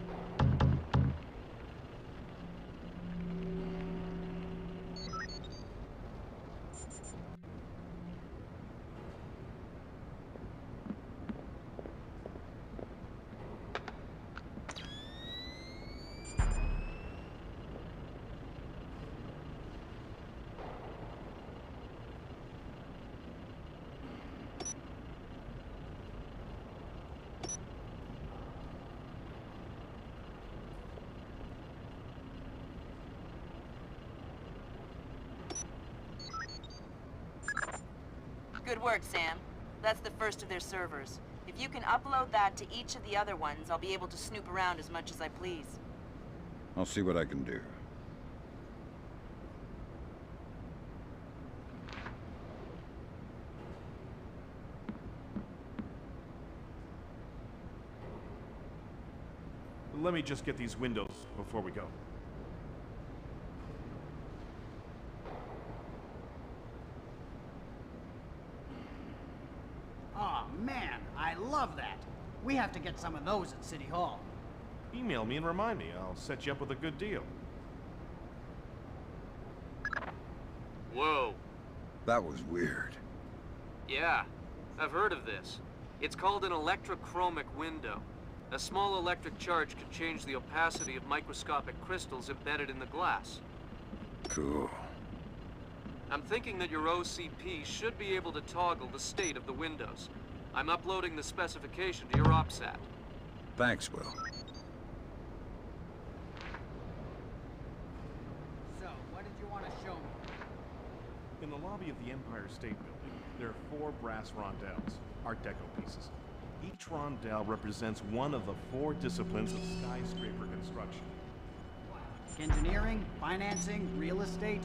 Speaker 6: Good work, Sam. That's the first of their servers. If you can upload that to each of the other ones, I'll be able to snoop around as much as I please.
Speaker 2: I'll see what I can do.
Speaker 12: Let me just get these windows before we go.
Speaker 14: Aw, man, I love that. We have to get some of those at City Hall.
Speaker 12: Email me and remind me. I'll set you up with a good deal.
Speaker 13: Whoa.
Speaker 2: That was weird.
Speaker 13: Yeah, I've heard of this. It's called an electrochromic window. A small electric charge can change the opacity of microscopic crystals embedded in the glass.
Speaker 2: Cool.
Speaker 13: I'm thinking that your OCP should be able to toggle the state of the windows. I'm uploading the specification to your OPSAT.
Speaker 2: Thanks, Will.
Speaker 14: So, what did you want to show me?
Speaker 12: In the lobby of the Empire State Building, there are 4 brass rondelles, Art Deco pieces. Each rondelle represents one of the 4 disciplines of skyscraper construction.
Speaker 14: Engineering, financing, real estate?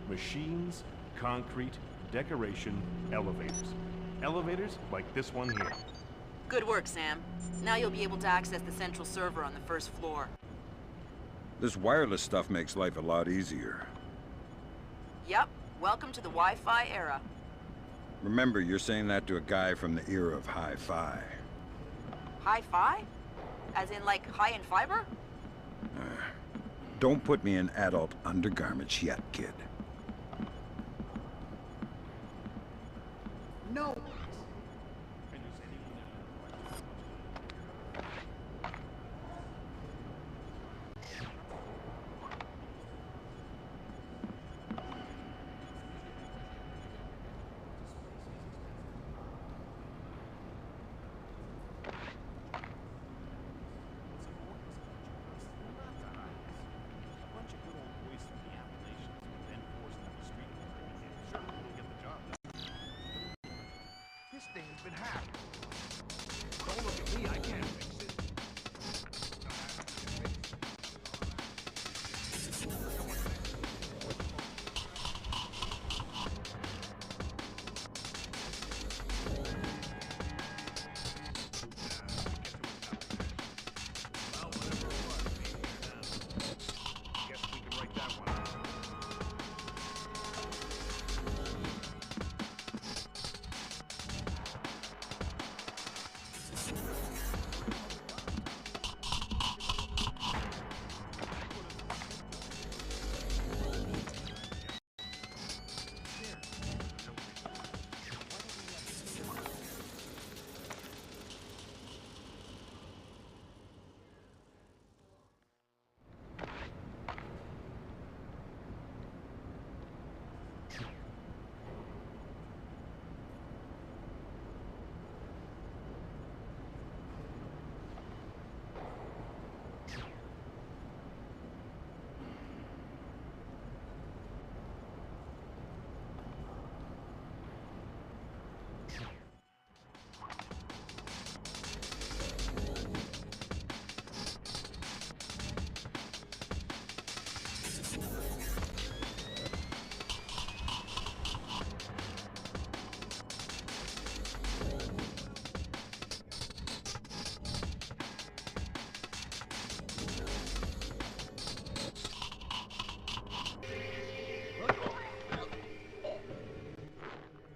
Speaker 12: Machines, concrete, decoration, elevators. Elevators like this one here.
Speaker 6: Good work, Sam. Now you'll be able to access the central server on the first floor.
Speaker 2: This wireless stuff makes life a lot easier.
Speaker 6: Yep. Welcome to the Wi-Fi era.
Speaker 2: Remember, you're saying that to a guy from the era of hi-fi.
Speaker 6: Hi-Fi? As in, like, high in fiber?
Speaker 2: Don't put me in adult undergarments yet, kid.
Speaker 14: No.
Speaker 4: half. Don't look at me, I can't fix it. Well, whatever it was, being here now. Guess we can write that one out.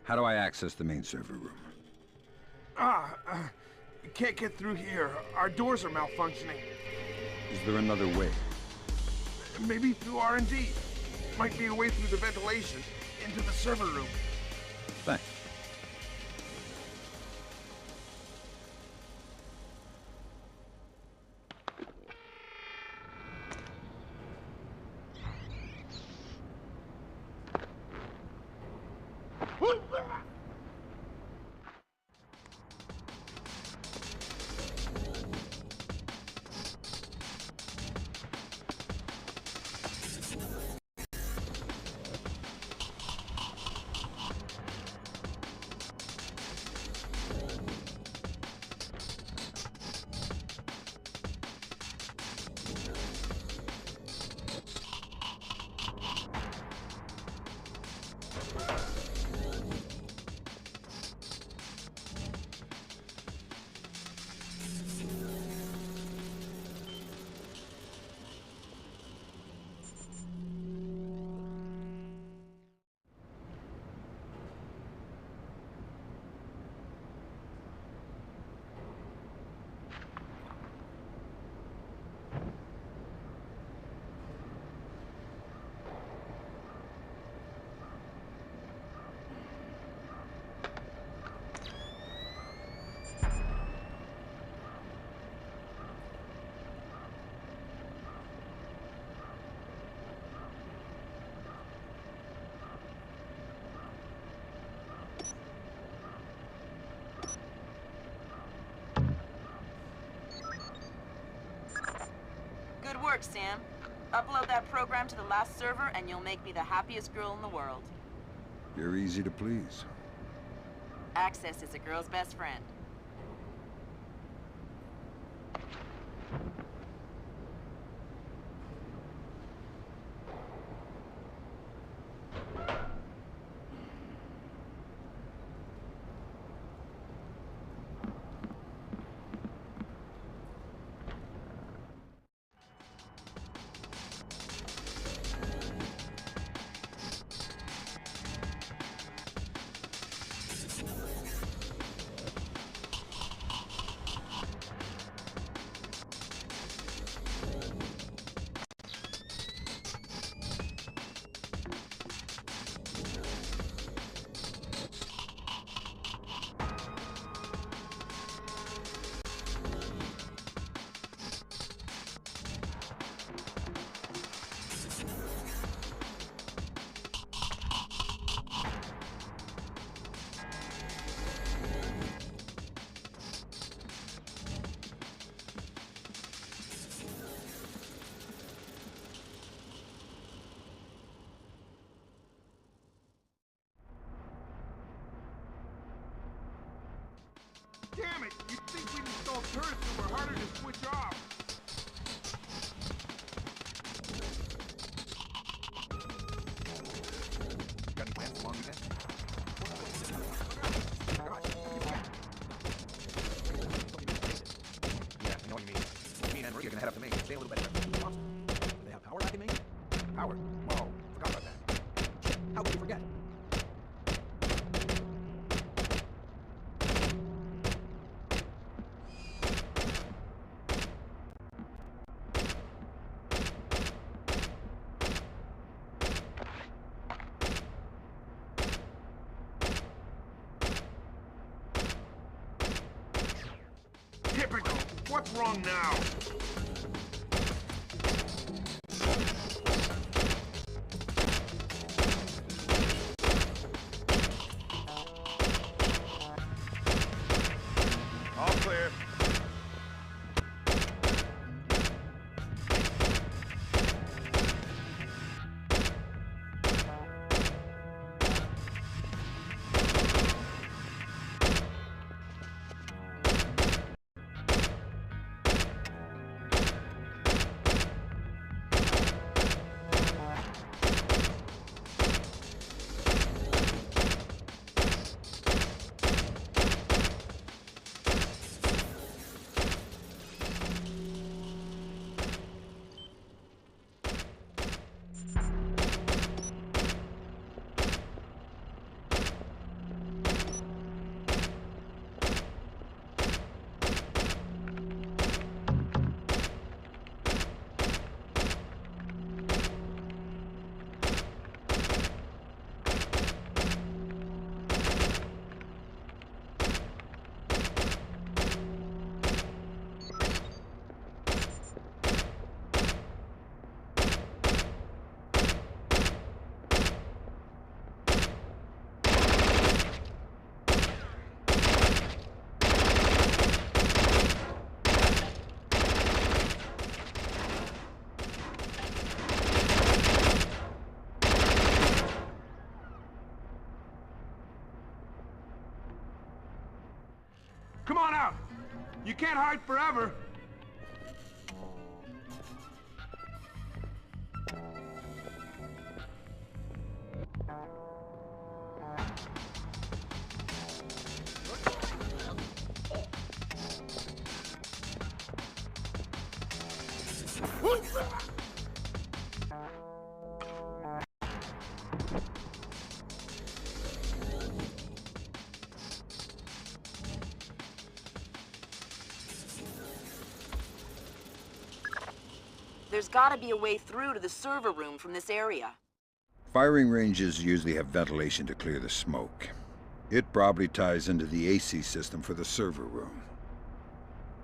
Speaker 2: How do I access the main server room?
Speaker 8: Can't get through here. Our doors are malfunctioning.
Speaker 2: Is there another way?
Speaker 8: Maybe through R&D. Might be a way through the ventilation into the server room.
Speaker 2: Thanks.
Speaker 6: Good work, Sam. Upload that program to the last server and you'll make me the happiest girl in the world.
Speaker 2: You're easy to please.
Speaker 6: Access is a girl's best friend.
Speaker 8: better to switch off.
Speaker 9: Got any plans for long weekend? Yeah, I know what you mean. Me and Marie are gonna head up to Maine and stay a little bit. Awesome. Do they have power back in Maine? Power? Whoa, forgot about that. How could you forget?
Speaker 8: Typical. What's wrong now?
Speaker 12: All clear.
Speaker 8: Come on out! You can't hide forever!
Speaker 6: There's gotta be a way through to the server room from this area.
Speaker 2: Firing ranges usually have ventilation to clear the smoke. It probably ties into the AC system for the server room.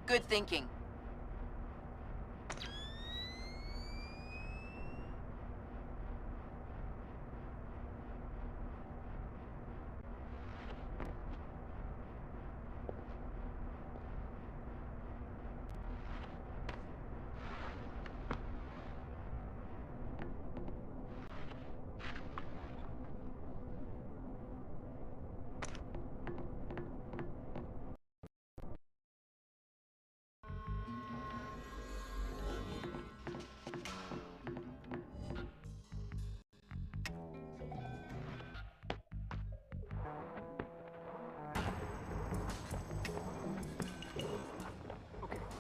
Speaker 6: Good thinking.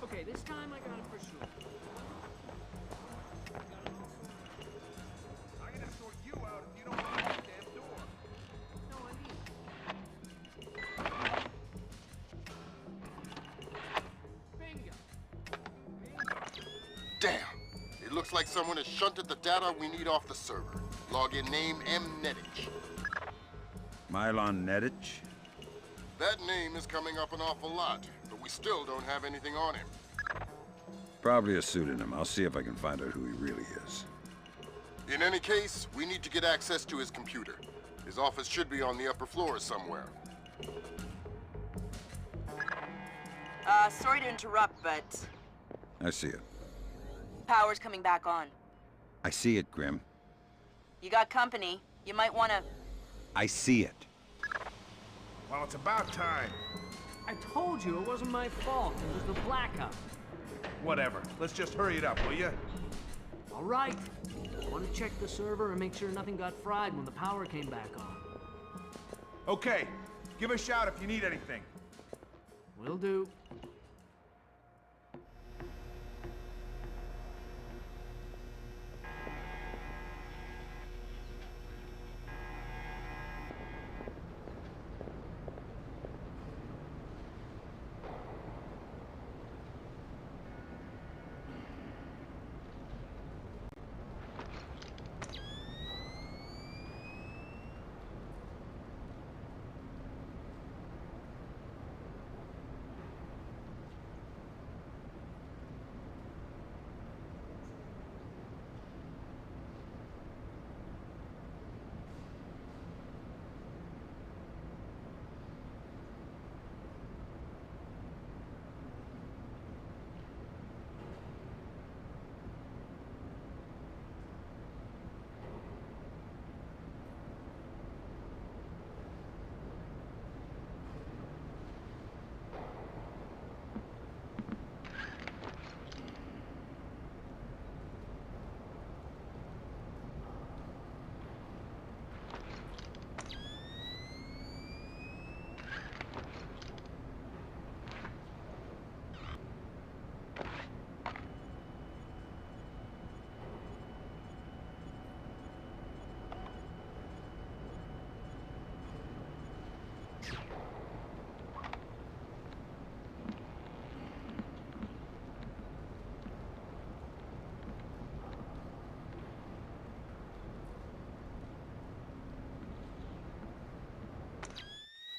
Speaker 13: Okay, this time I got it for sure.
Speaker 8: I'm gonna sort you out if you don't open that damn door.
Speaker 13: No, I mean. Bingo.
Speaker 1: Damn! It looks like someone has shunted the data we need off the server. Login name M. Nedich.
Speaker 2: Mylon Nedich?
Speaker 1: That name is coming up an awful lot, but we still don't have anything on him.
Speaker 2: Probably a pseudonym. I'll see if I can find out who he really is.
Speaker 1: In any case, we need to get access to his computer. His office should be on the upper floor somewhere.
Speaker 6: Sorry to interrupt, but
Speaker 2: I see it.
Speaker 6: power's coming back on.
Speaker 2: I see it, Grim.
Speaker 6: You got company. You might wanna...
Speaker 2: I see it.
Speaker 8: Well, it's about time.
Speaker 13: I told you it wasn't my fault. It was the blackout.
Speaker 8: Whatever. Let's just hurry it up, will ya?
Speaker 16: All right. I want to check the server and make sure nothing got fried when the power came back on.
Speaker 8: Okay. Give a shout if you need anything.
Speaker 16: Will do.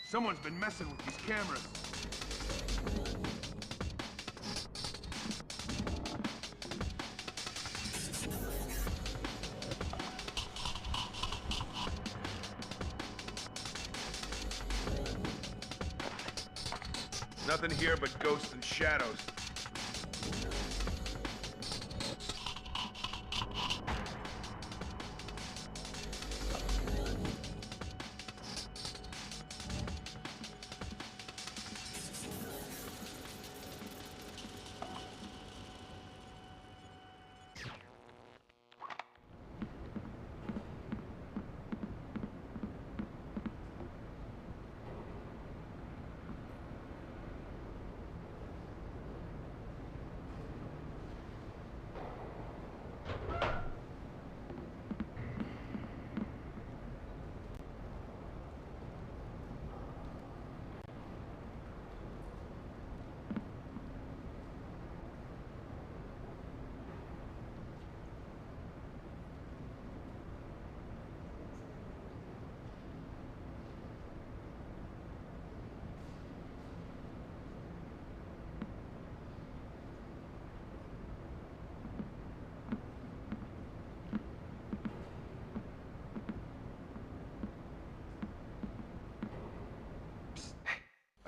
Speaker 8: Someone's been messing with these cameras. Nothing here but ghosts and shadows.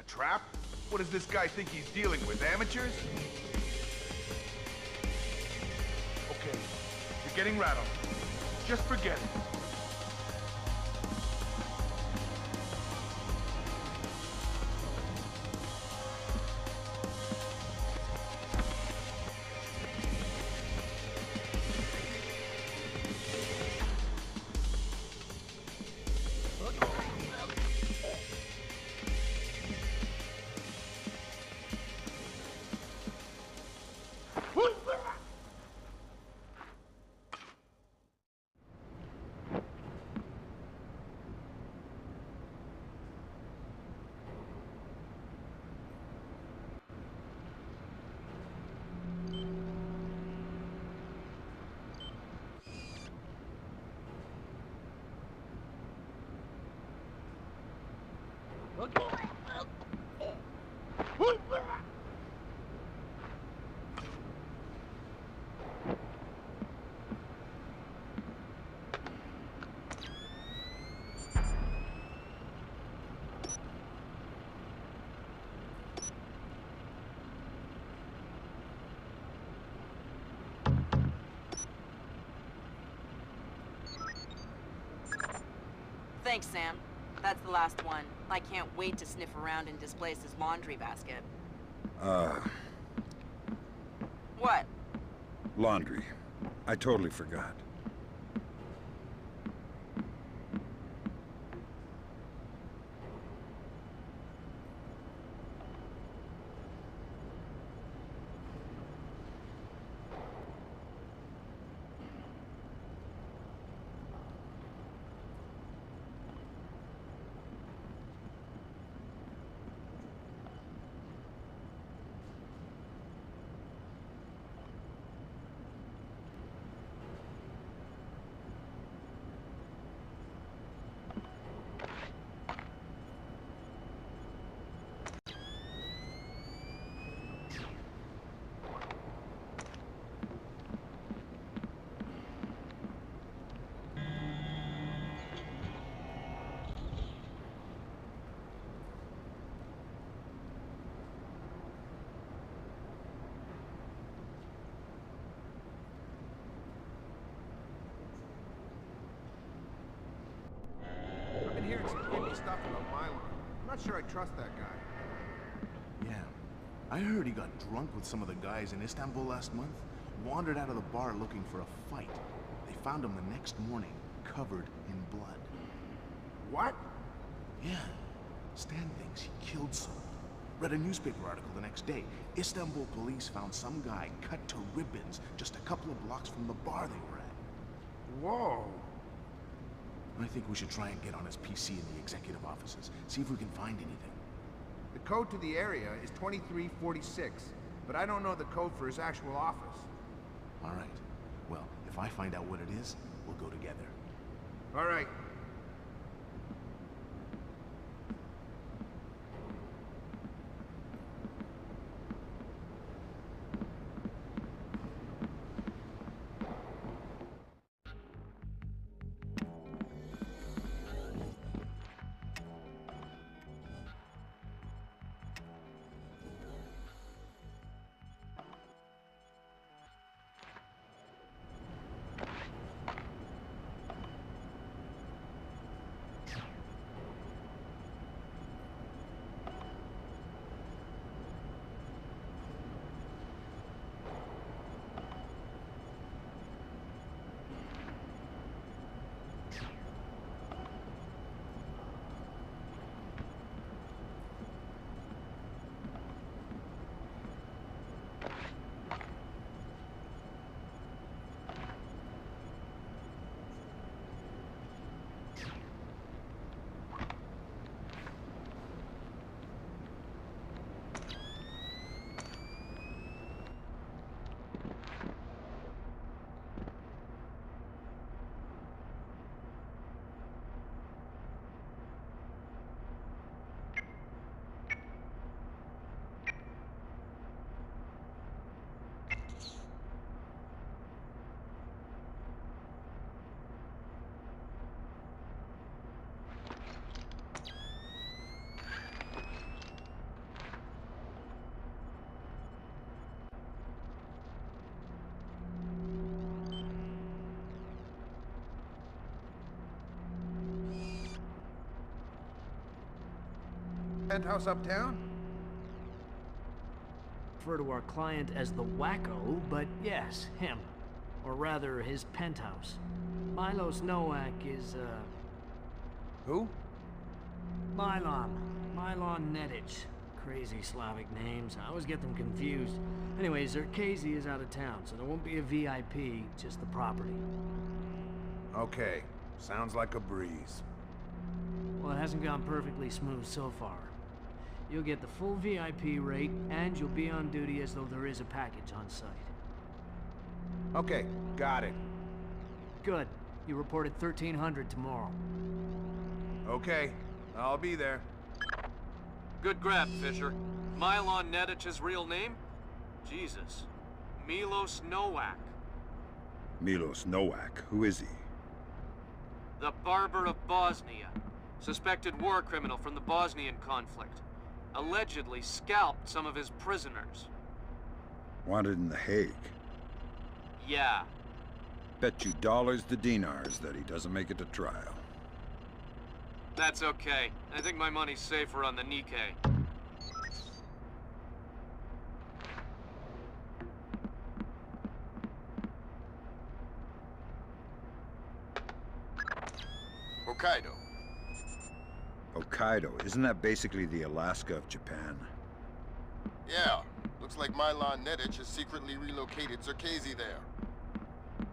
Speaker 8: Trap? What does this guy think he's dealing with? Amateurs? Okay, you're getting rattled. Just forget it.
Speaker 6: Thanks, Sam. That's the last one. I can't wait to sniff around in Displace's laundry basket. What?
Speaker 2: Laundry. I totally forgot.
Speaker 8: I've been hearing some creepy stuff about Mylon. I'm not sure I trust that guy.
Speaker 7: Yeah. I heard he got drunk with some of the guys in Istanbul last month, wandered out of the bar looking for a fight. They found him the next morning, covered in blood.
Speaker 8: What?
Speaker 7: Yeah. Stan thinks he killed someone. Read a newspaper article the next day. Istanbul police found some guy cut to ribbons just a couple of blocks from the bar they were at.
Speaker 8: Whoa.
Speaker 7: I think we should try and get on his PC in the executive offices, see if we can find anything.
Speaker 8: The code to the area is 2346, but I don't know the code for his actual office.
Speaker 7: All right. Well, if I find out what it is, we'll go together.
Speaker 8: All right. Penthouse uptown?
Speaker 16: Refer to our client as the Wacko, but yes, him. Or rather, his penthouse. Milos Nowak is,
Speaker 8: Who?
Speaker 16: Mylon. Mylon Nedic. Crazy Slavic names. I always get them confused. Anyways, Zerkazy is out of town, so there won't be a VIP, just the property.
Speaker 8: Okay. Sounds like a breeze.
Speaker 16: Well, it hasn't gone perfectly smooth so far. You'll get the full VIP rate, and you'll be on duty as though there is a package on site.
Speaker 8: Okay, got it.
Speaker 16: Good. You reported 1300 tomorrow.
Speaker 8: Okay, I'll be there.
Speaker 13: Good grab, Fisher. Mylon Nedic's real name? Jesus. Milos Nowak.
Speaker 2: Milos Nowak? Who is he?
Speaker 13: The Barber of Bosnia. Suspected war criminal from the Bosnian conflict. Allegedly scalped some of his prisoners.
Speaker 2: Wanted in The Hague.
Speaker 13: Yeah.
Speaker 2: Bet you dollars to dinars that he doesn't make it to trial.
Speaker 13: That's okay. I think my money's safer on the Nikkei.
Speaker 1: Hokkaido.
Speaker 2: Hokkaido, isn't that basically the Alaska of Japan?
Speaker 1: Yeah, looks like Milan Nedic has secretly relocated Zerkezi there.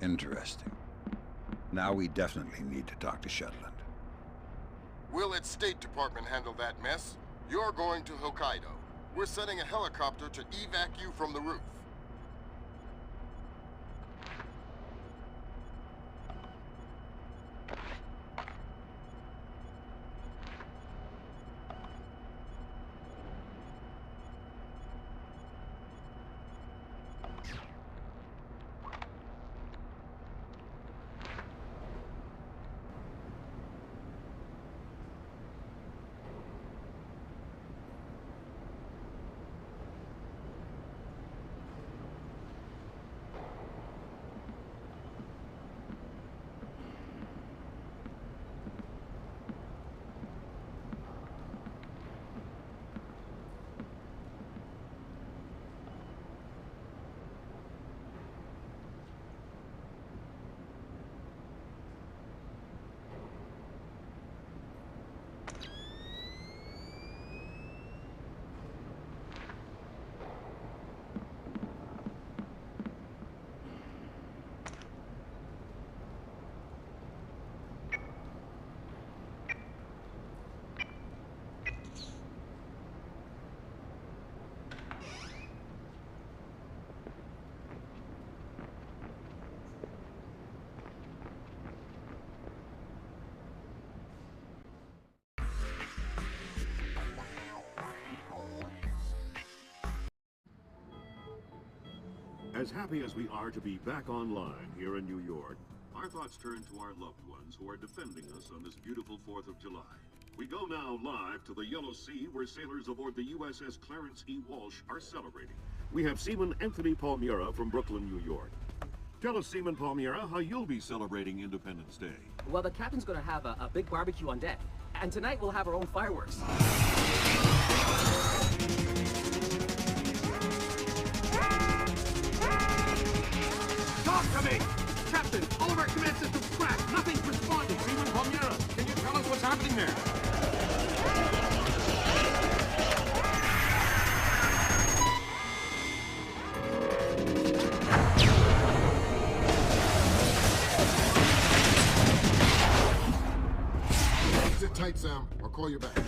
Speaker 2: Interesting. Now we definitely need to talk to Shetland.
Speaker 1: We'll let State Department handle that mess. You're going to Hokkaido. We're sending a helicopter to evac you from the roof.
Speaker 11: As happy as we are to be back online here in New York, our thoughts turn to our loved ones who are defending us on this beautiful 4th of July. We go now live to the Yellow Sea, where sailors aboard the USS Clarence E. Walsh are celebrating. We have Seaman Anthony Palmiera from Brooklyn, New York. Tell us, Seaman Palmiera, how you'll be celebrating Independence Day.
Speaker 17: Well, the captain's gonna have a big barbecue on deck. And tonight we'll have our own fireworks.
Speaker 12: Talk to me! Captain, all of our command systems crashed. Nothing's responding. Seaman Palmiera, can you tell us what's happening there?
Speaker 1: Sit tight, Sam. I'll call you back.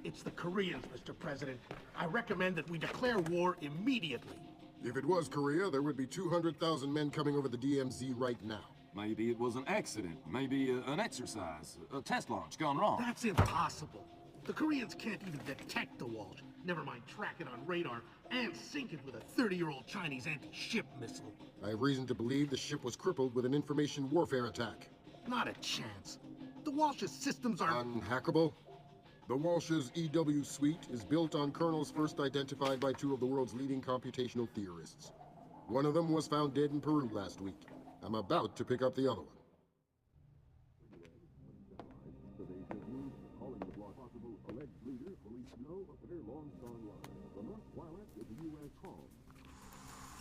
Speaker 12: It's the Koreans, Mr. President. I recommend that we declare war immediately.
Speaker 1: If it was Korea, there would be 200,000 men coming over the DMZ right now.
Speaker 20: Maybe it was an accident. Maybe an exercise. A test launch gone wrong.
Speaker 12: That's impossible. The Koreans can't even detect the Walsh. Never mind track it on radar and sink it with a 30-year-old Chinese anti-ship missile.
Speaker 1: I have reason to believe the ship was crippled with an information warfare attack.
Speaker 12: Not a chance. The Walsh's systems are...
Speaker 1: Unhackable? The Walsh's EW suite is built on kernels first identified by two of the world's leading computational theorists. One of them was found dead in Peru last week. I'm about to pick up the other one.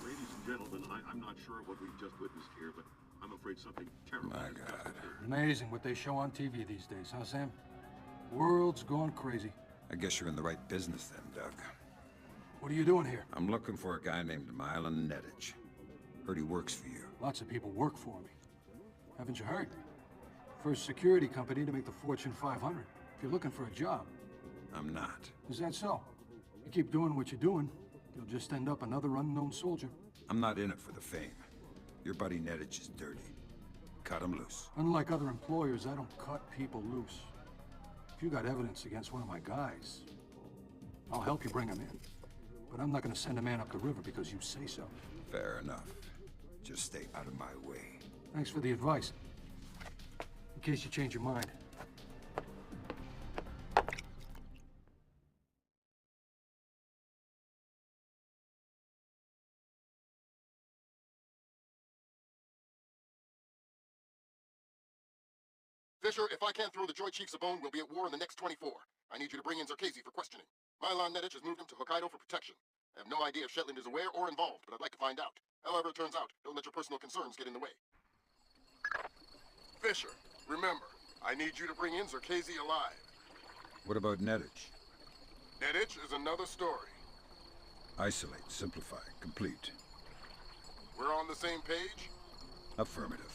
Speaker 11: Ladies and gentlemen, I'm not sure what we've just witnessed here, but I'm afraid something terrible has just occurred.
Speaker 23: Amazing what they show on TV these days, huh, Sam? World's gone crazy.
Speaker 2: I guess you're in the right business then, Doug.
Speaker 23: What are you doing here?
Speaker 2: I'm looking for a guy named Milan Nedic. Heard he works for you.
Speaker 23: Lots of people work for me. Haven't you heard? First security company to make the Fortune 500. If you're looking for a job.
Speaker 2: I'm not.
Speaker 23: Is that so? You keep doing what you're doing, you'll just end up another unknown soldier.
Speaker 2: I'm not in it for the fame. Your buddy Nedic is dirty. Cut him loose.
Speaker 23: Unlike other employers, I don't cut people loose. If you got evidence against one of my guys, I'll help you bring him in. But I'm not gonna send a man up the river because you say so.
Speaker 2: Fair enough. Just stay out of my way.
Speaker 23: Thanks for the advice. In case you change your mind.
Speaker 1: Fisher, if I can't throw the Joy Chiefs a bone, we'll be at war in the next 24. I need you to bring in Zerkezi for questioning. Milan Nedic has moved him to Hokkaido for protection. I have no idea if Shetland is aware or involved, but I'd like to find out. However it turns out, don't let your personal concerns get in the way. Fisher, remember, I need you to bring in Zerkazy alive.
Speaker 2: What about Nedich?
Speaker 1: Nedich is another story.
Speaker 2: Isolate, simplify, complete.
Speaker 1: We're on the same page?
Speaker 2: Affirmative.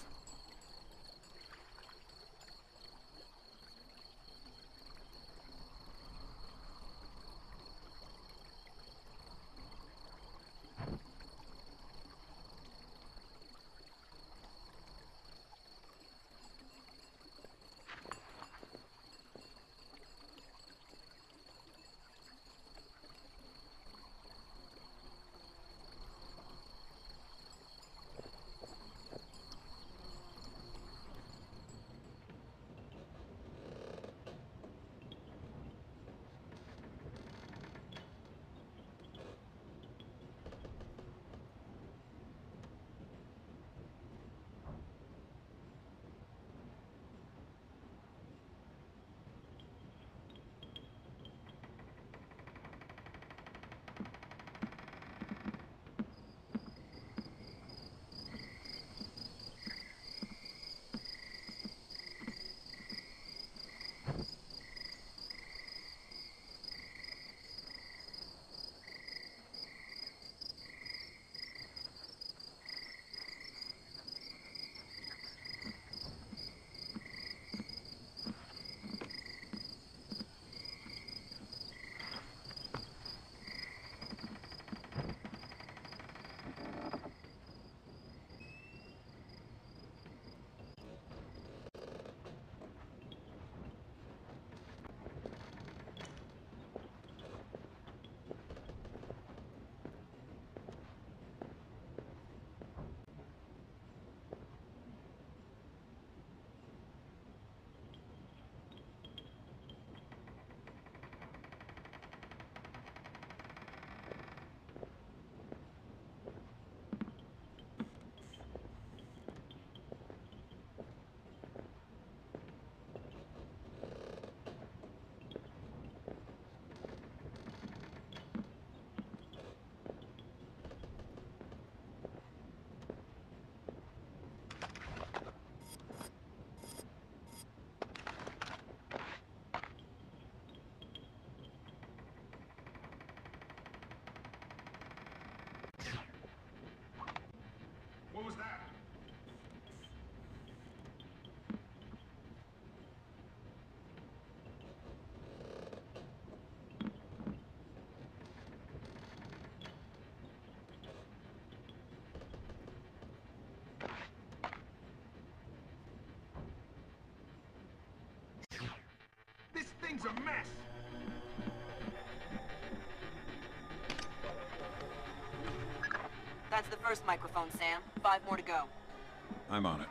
Speaker 8: What was that? This thing's a mess!
Speaker 6: That's the first microphone, Sam. 5 more to go.
Speaker 2: I'm on it.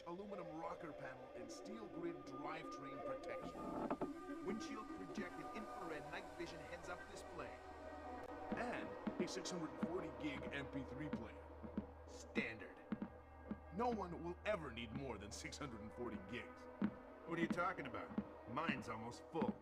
Speaker 7: Aluminum rocker panel and steel grid drivetrain protection. Windshield projected infrared night vision heads-up display. And a 640 gig MP3 player. Standard. No one will ever need more than 640 gigs.
Speaker 8: What are you talking about? Mine's almost full.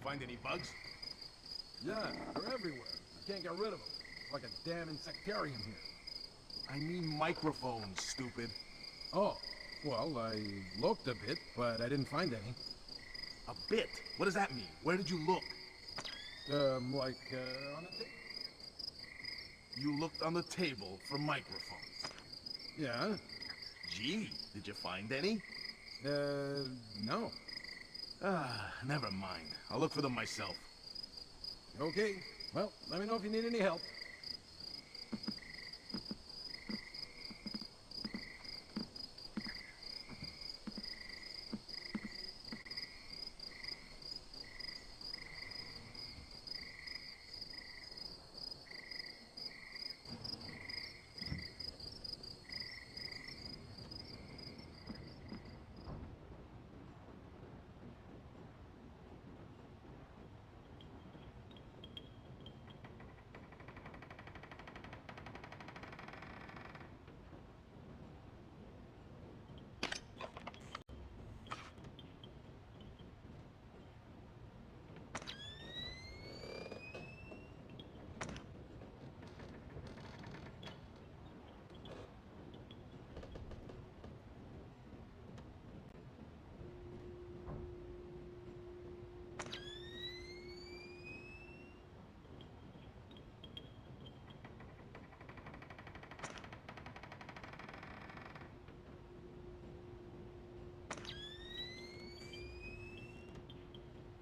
Speaker 7: Find any bugs?
Speaker 21: Yeah, they're everywhere. I can't get rid of them. It's like a damn insectarium here.
Speaker 7: I mean microphones, stupid.
Speaker 21: Oh, well, I looked a bit, but I didn't find any.
Speaker 7: A bit? What does that mean? Where did you look?
Speaker 21: On the table.
Speaker 7: You looked on the table for microphones.
Speaker 21: Yeah.
Speaker 7: Gee, did you find any?
Speaker 21: No.
Speaker 7: Never mind. I'll look for them myself.
Speaker 21: Okay. Well, let me know if you need any help.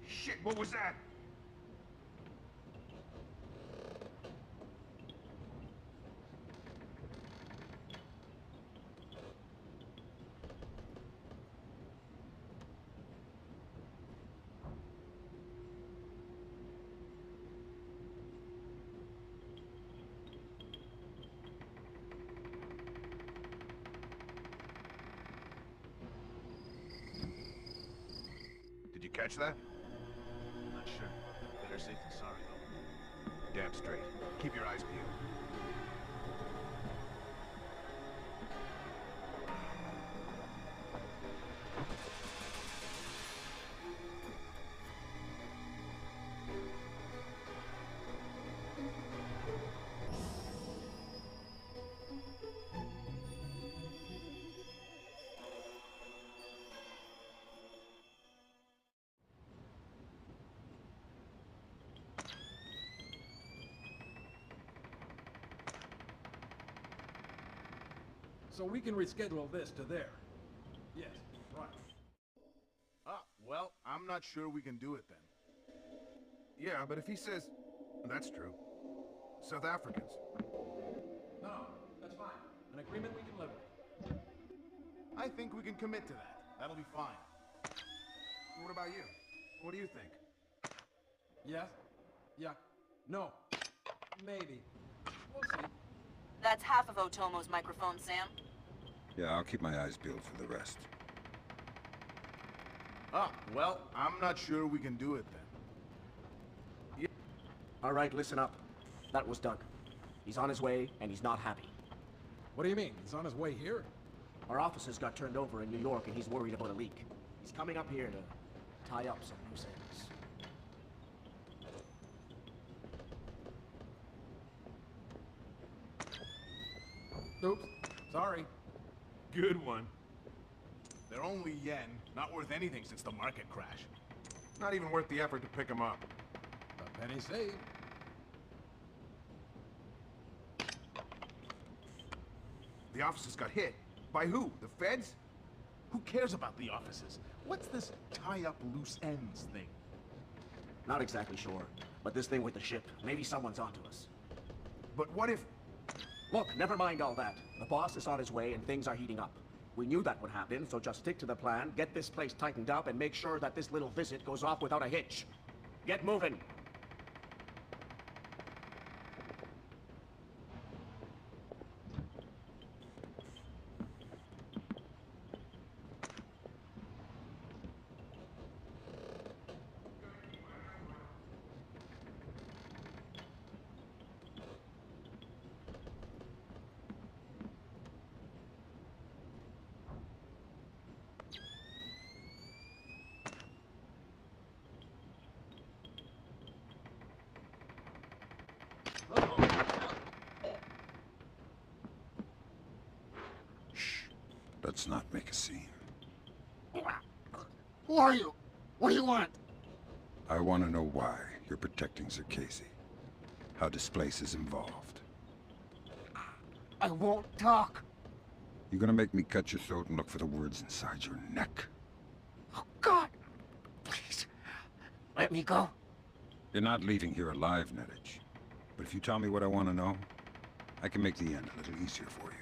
Speaker 8: Shit, what was that? Did you catch that? Not sure. Better safe than sorry, though. Damn straight. Keep your eyes peeled.
Speaker 21: So we can reschedule this to there. Yes, right.
Speaker 7: Well, I'm not sure we can do it then.
Speaker 8: Yeah, but if he says... That's true. South Africans.
Speaker 21: No, that's fine. An agreement we can live with.
Speaker 7: I think we can commit to that. That'll be fine.
Speaker 8: What about you? What do you think?
Speaker 21: Yes? Yeah. No. Maybe. We'll see.
Speaker 6: That's half of Otomo's microphone, Sam.
Speaker 2: Yeah, I'll keep my eyes peeled for the rest.
Speaker 7: Well, I'm not sure we can do it then.
Speaker 17: All right, listen up. That was Doug. He's on his way, and he's not happy.
Speaker 21: What do you mean? He's on his way here?
Speaker 17: Our offices got turned over in New York, and he's worried about a leak. He's coming up here to tie up some loose ends.
Speaker 21: Oops. Sorry.
Speaker 8: Good one.
Speaker 7: They're only yen, not worth anything since the market crash.
Speaker 8: Not even worth the effort to pick them up.
Speaker 21: A penny saved.
Speaker 8: The offices got hit. By who? The feds?
Speaker 7: Who cares about the offices? What's this tie up loose ends thing?
Speaker 17: Not exactly sure, but this thing with the ship, maybe someone's onto us.
Speaker 8: But what if...
Speaker 17: Look, never mind all that. The boss is on his way and things are heating up. We knew that would happen, so just stick to the plan, get this place tightened up, and make sure that this little visit goes off without a hitch. Get moving!
Speaker 2: Let's not make a scene.
Speaker 3: Who are you? What do you want?
Speaker 2: I want to know why you're protecting Circassian. How Displace is involved.
Speaker 3: I won't talk.
Speaker 2: You gonna make me cut your throat and look for the words inside your neck?
Speaker 3: Oh, God! Please, let me go.
Speaker 2: You're not leaving here alive, Nedich. But if you tell me what I want to know, I can make the end a little easier for you.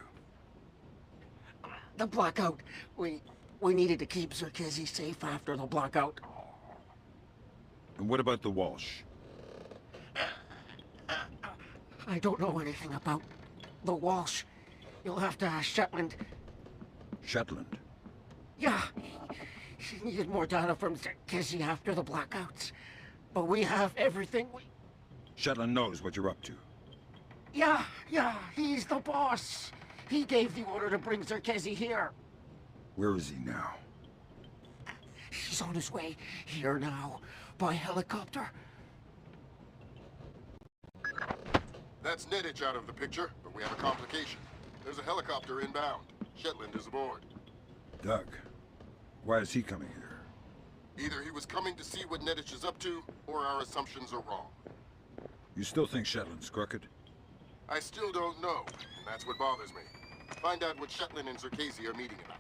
Speaker 3: The blackout. We needed to keep Circassian safe after the blackout.
Speaker 2: And what about the Walsh?
Speaker 3: I don't know anything about the Walsh. You'll have to ask Shetland.
Speaker 2: Shetland?
Speaker 3: Yeah. She needed more data from Circassian after the blackouts. But we have everything we...
Speaker 2: Shetland knows what you're up to.
Speaker 3: Yeah, he's the boss. He gave the order to bring Circassian here.
Speaker 2: Where is he now?
Speaker 3: He's on his way here now, by helicopter.
Speaker 1: That's Nedich out of the picture, but we have a complication. There's a helicopter inbound. Shetland is aboard.
Speaker 2: Doug, why is he coming here?
Speaker 1: Either he was coming to see what Nedich is up to, or our assumptions are wrong.
Speaker 2: You still think Shetland's crooked?
Speaker 1: I still don't know, and that's what bothers me. Find out what Shetland and Circassian are meeting about.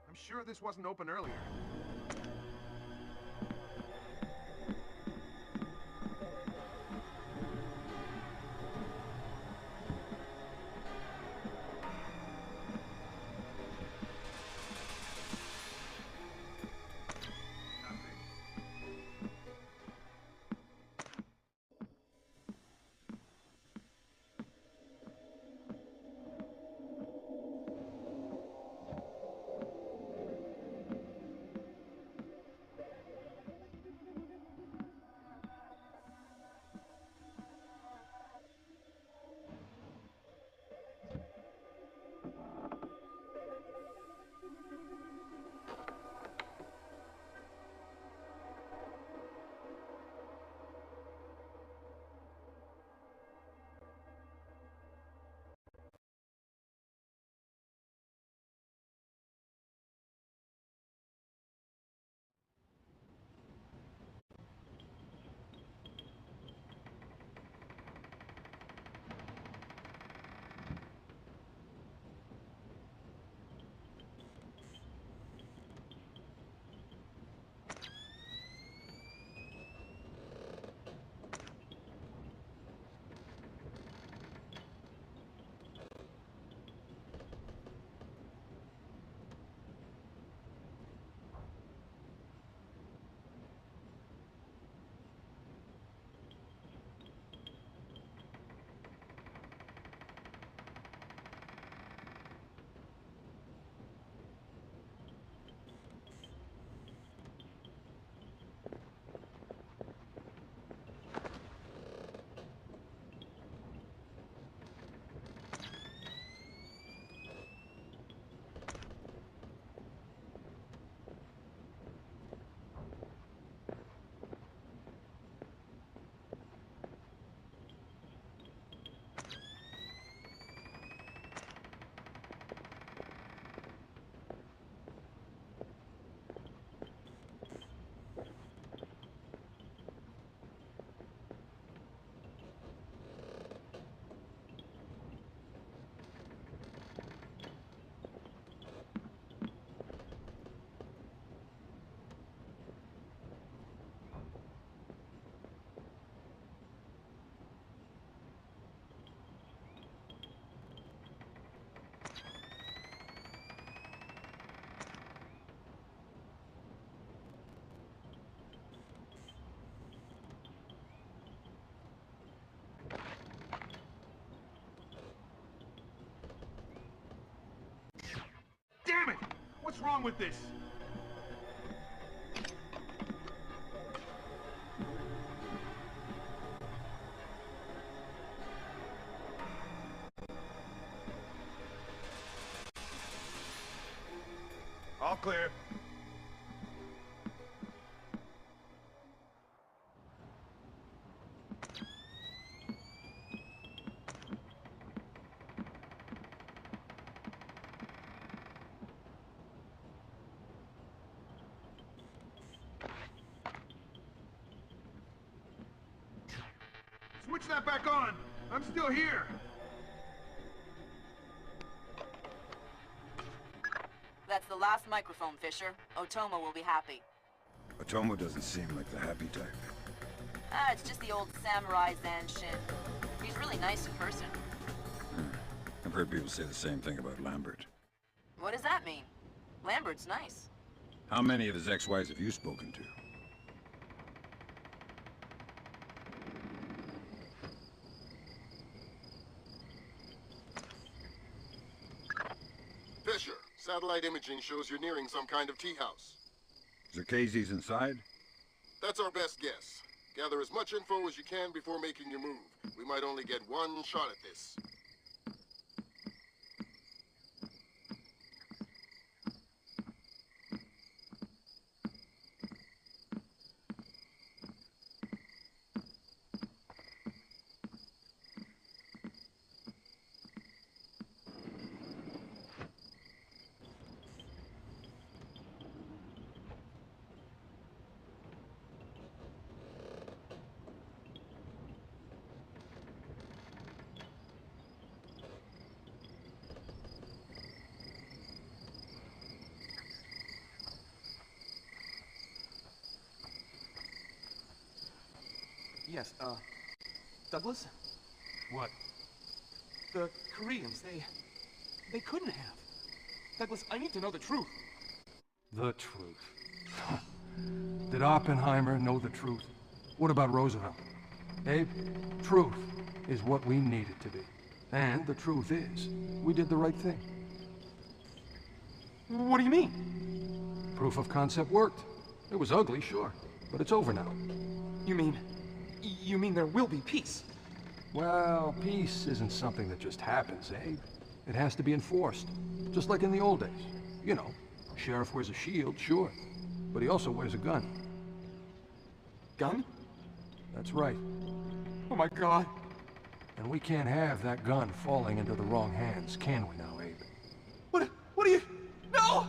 Speaker 8: I'm sure this wasn't open earlier. What's wrong with this? All clear. Switch that back on! I'm still here!
Speaker 6: That's the last microphone, Fisher. Otomo will be happy.
Speaker 2: Otomo doesn't seem like the happy type.
Speaker 6: Ah, it's just the old samurai Zan shit. He's really nice in person.
Speaker 2: I've heard people say the same thing about Lambert.
Speaker 6: What does that mean? Lambert's nice.
Speaker 2: How many of his ex-wives have you spoken to?
Speaker 1: Fisher, satellite imaging shows you're nearing some kind of tea house.
Speaker 2: Zerkezes inside?
Speaker 1: That's our best guess. Gather as much info as you can before making your move. We might only get one shot at this.
Speaker 9: Yes, Douglas?
Speaker 20: What?
Speaker 9: The Koreans, they couldn't have. Douglas, I need to know the truth.
Speaker 20: The truth. Did Oppenheimer know the truth? What about Roosevelt? Abe, truth is what we need it to be. And the truth is, we did the right thing.
Speaker 9: What do you mean?
Speaker 20: Proof of concept worked. It was ugly, sure, but it's over now.
Speaker 9: You mean there will be peace?
Speaker 20: Well, peace isn't something that just happens, Abe. It has to be enforced, just like in the old days. You know, sheriff wears a shield, sure, but he also wears a gun.
Speaker 9: Gun?
Speaker 20: That's right.
Speaker 9: Oh my God.
Speaker 20: And we can't have that gun falling into the wrong hands, can we now, Abe?
Speaker 9: What do you... No!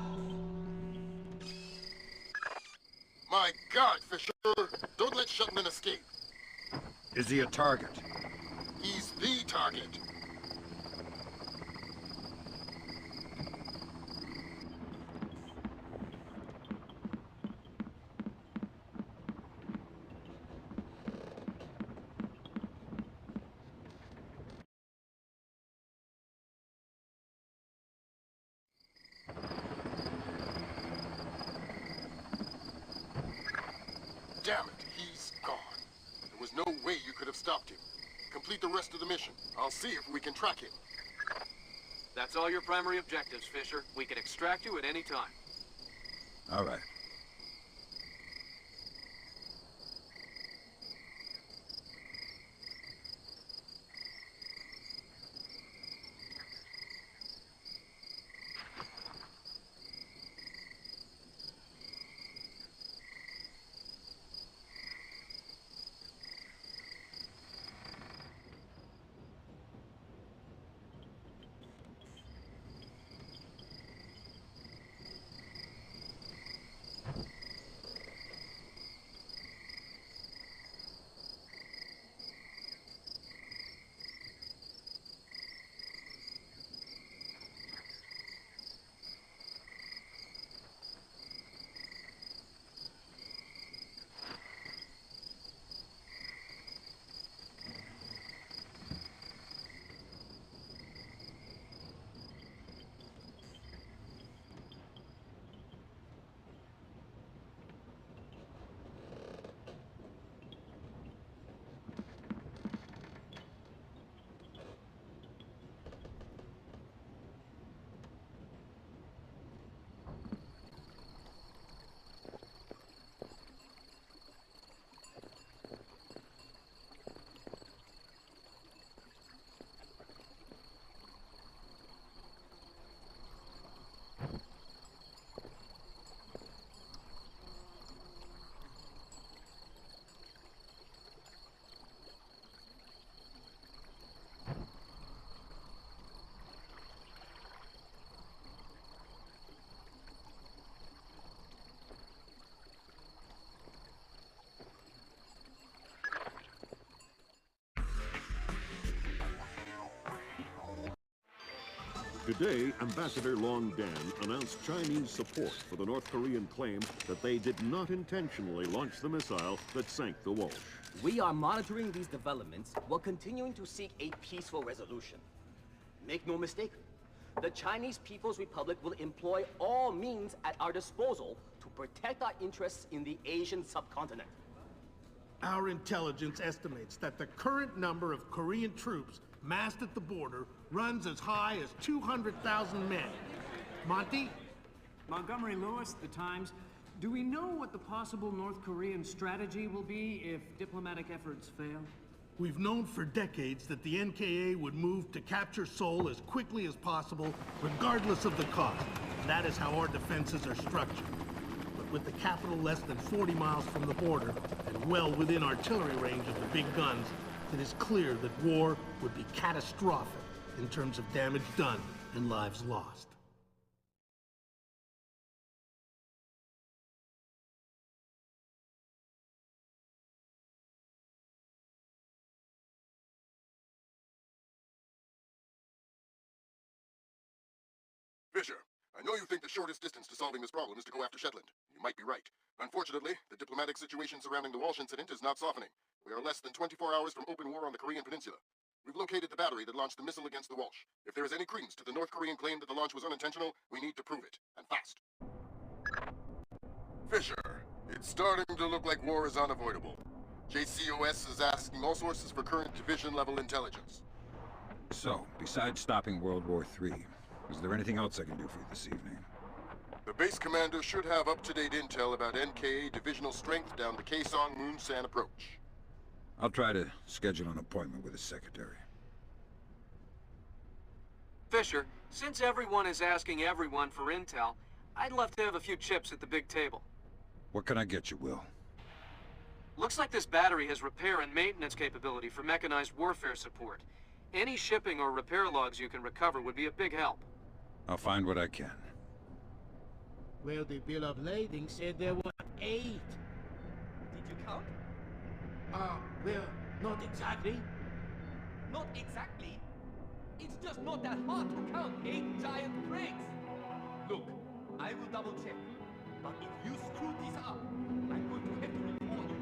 Speaker 1: My God, Fisher! Don't let Shelton escape!
Speaker 2: Is he a target?
Speaker 1: He's the target! Damn it, he's gone. There was no way you could have stopped him. Complete the rest of the mission. I'll see if we can track him.
Speaker 13: That's all your primary objectives, Fisher. We can extract you at any time.
Speaker 2: All right.
Speaker 11: Today, Ambassador Long Dan announced Chinese support for the North Korean claim that they did not intentionally launch the missile that sank the Walsh.
Speaker 10: We are monitoring these developments while continuing to seek a peaceful resolution. Make no mistake, the Chinese People's Republic will employ all means at our disposal to protect our interests in the Asian subcontinent.
Speaker 18: Our intelligence estimates that the current number of Korean troops massed at the border runs as high as 200,000 men. Monty?
Speaker 16: Montgomery Lewis, The Times. Do we know what the possible North Korean strategy will be if diplomatic efforts fail?
Speaker 18: We've known for decades that the NKA would move to capture Seoul as quickly as possible, regardless of the cost. That is how our defenses are structured. But with the capital less than 40 miles from the border, and well within artillery range of the big guns, it is clear that war would be catastrophic in terms of damage done and lives lost.
Speaker 1: Fisher, I know you think the shortest distance to solving this problem is to go after Shetland. You might be right. Unfortunately, the diplomatic situation surrounding the Walsh incident is not softening. We are less than 24 hours from open war on the Korean Peninsula. We've located the battery that launched the missile against the Walsh. If there is any credence to the North Korean claim that the launch was unintentional, we need to prove it, and fast. Fisher, it's starting to look like war is unavoidable. JCOS is asking all sources for current division-level intelligence.
Speaker 2: So, besides stopping World War III, is there anything else I can do for you this evening?
Speaker 1: The base commander should have up-to-date intel about NKA divisional strength down the Kaesong-Moonsan approach.
Speaker 2: I'll try to schedule an appointment with his secretary.
Speaker 13: Fisher, since everyone is asking everyone for intel, I'd love to have a few chips at the big table.
Speaker 2: What can I get you, Will?
Speaker 13: Looks like this battery has repair and maintenance capability for mechanized warfare support. Any shipping or repair logs you can recover would be a big help.
Speaker 2: I'll find what I can.
Speaker 3: Well, the bill of lading said there were 8.
Speaker 10: Did you count?
Speaker 3: Well, not exactly.
Speaker 4: Not exactly. It's just not that hard to count 8 giant crates. Look, I will double check. But if you screw this up, I'm going to have to report you.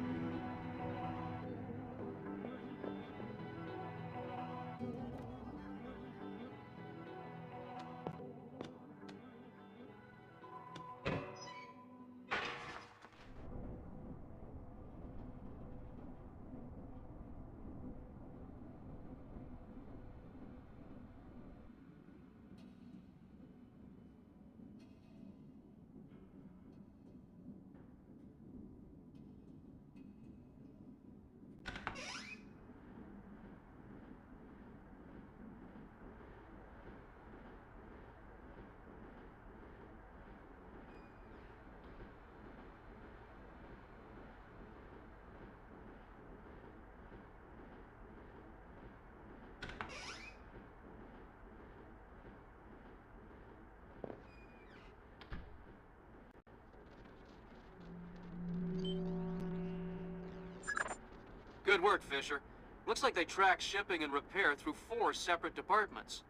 Speaker 13: Good work, Fisher. Looks like they track shipping and repair through 4 separate departments.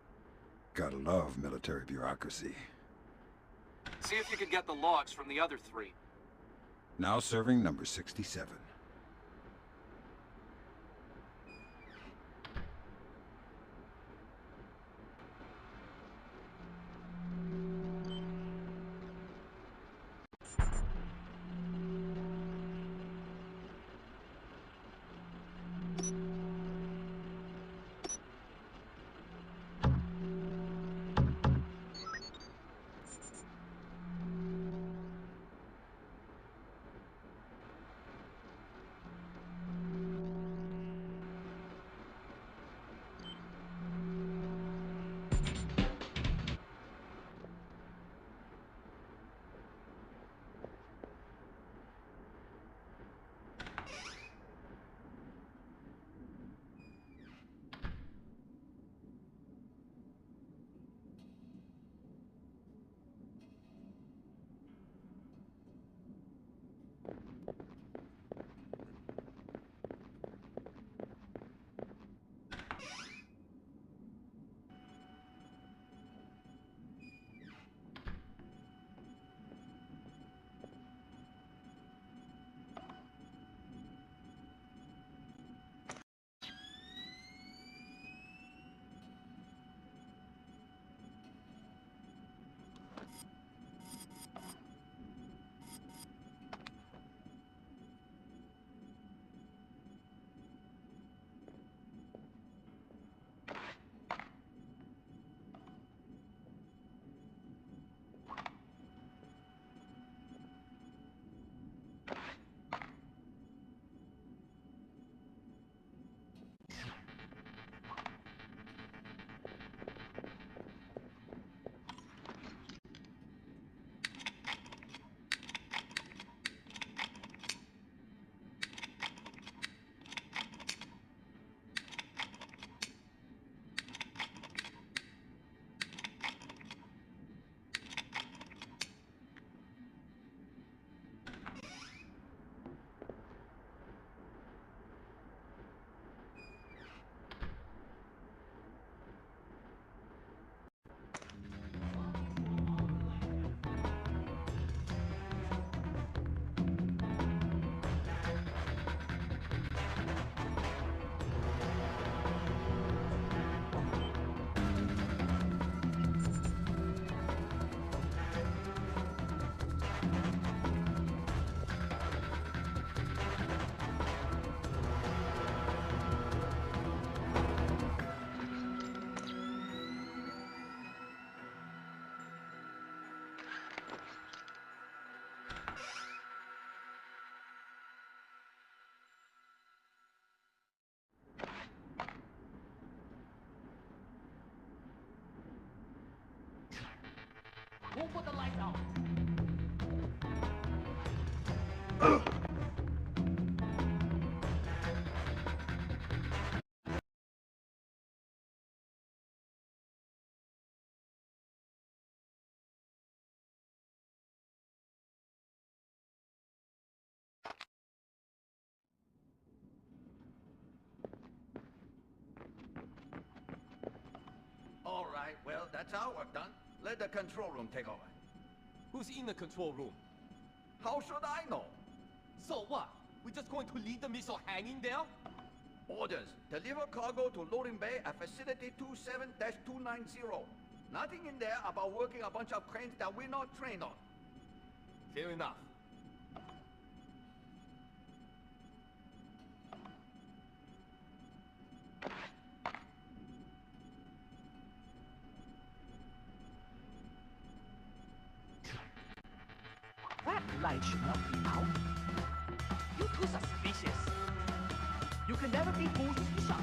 Speaker 2: Gotta love military bureaucracy.
Speaker 13: See if you could get the logs from the other 3.
Speaker 2: Now serving number 67.
Speaker 4: now.
Speaker 5: All right, well, that's our work done. Let the control room take over.
Speaker 10: Who's in the control room?
Speaker 5: How should I know?
Speaker 10: So what? We're just going to leave the missile hanging there?
Speaker 5: Orders. Deliver cargo to loading bay at facility 27-290. Nothing in there about working a bunch of cranes that we're not trained on.
Speaker 10: Fair enough.
Speaker 3: That light should not be out.
Speaker 10: You're too suspicious.
Speaker 3: You can never be fooled, Ubisoft.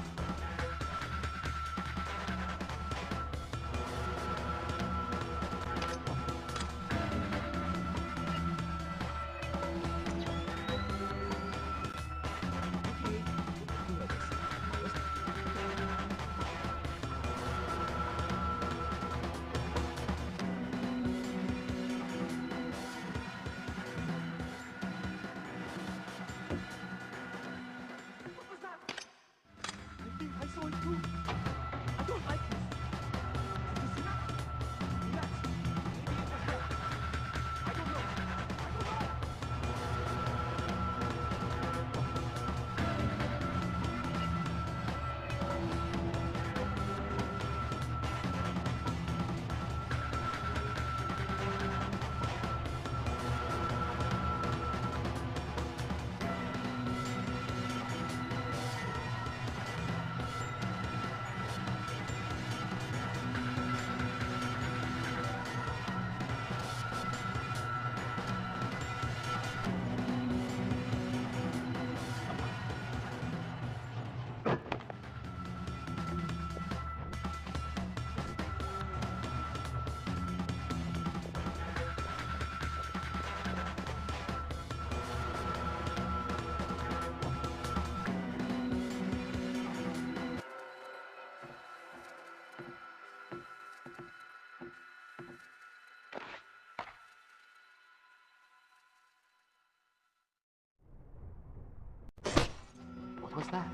Speaker 3: What was that?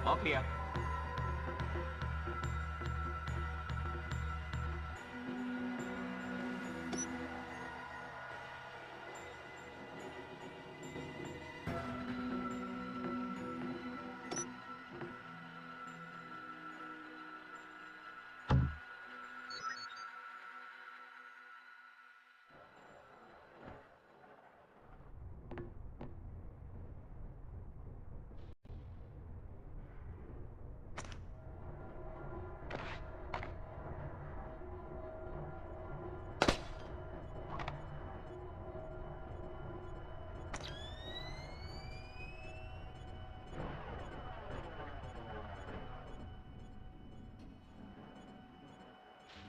Speaker 10: All clear.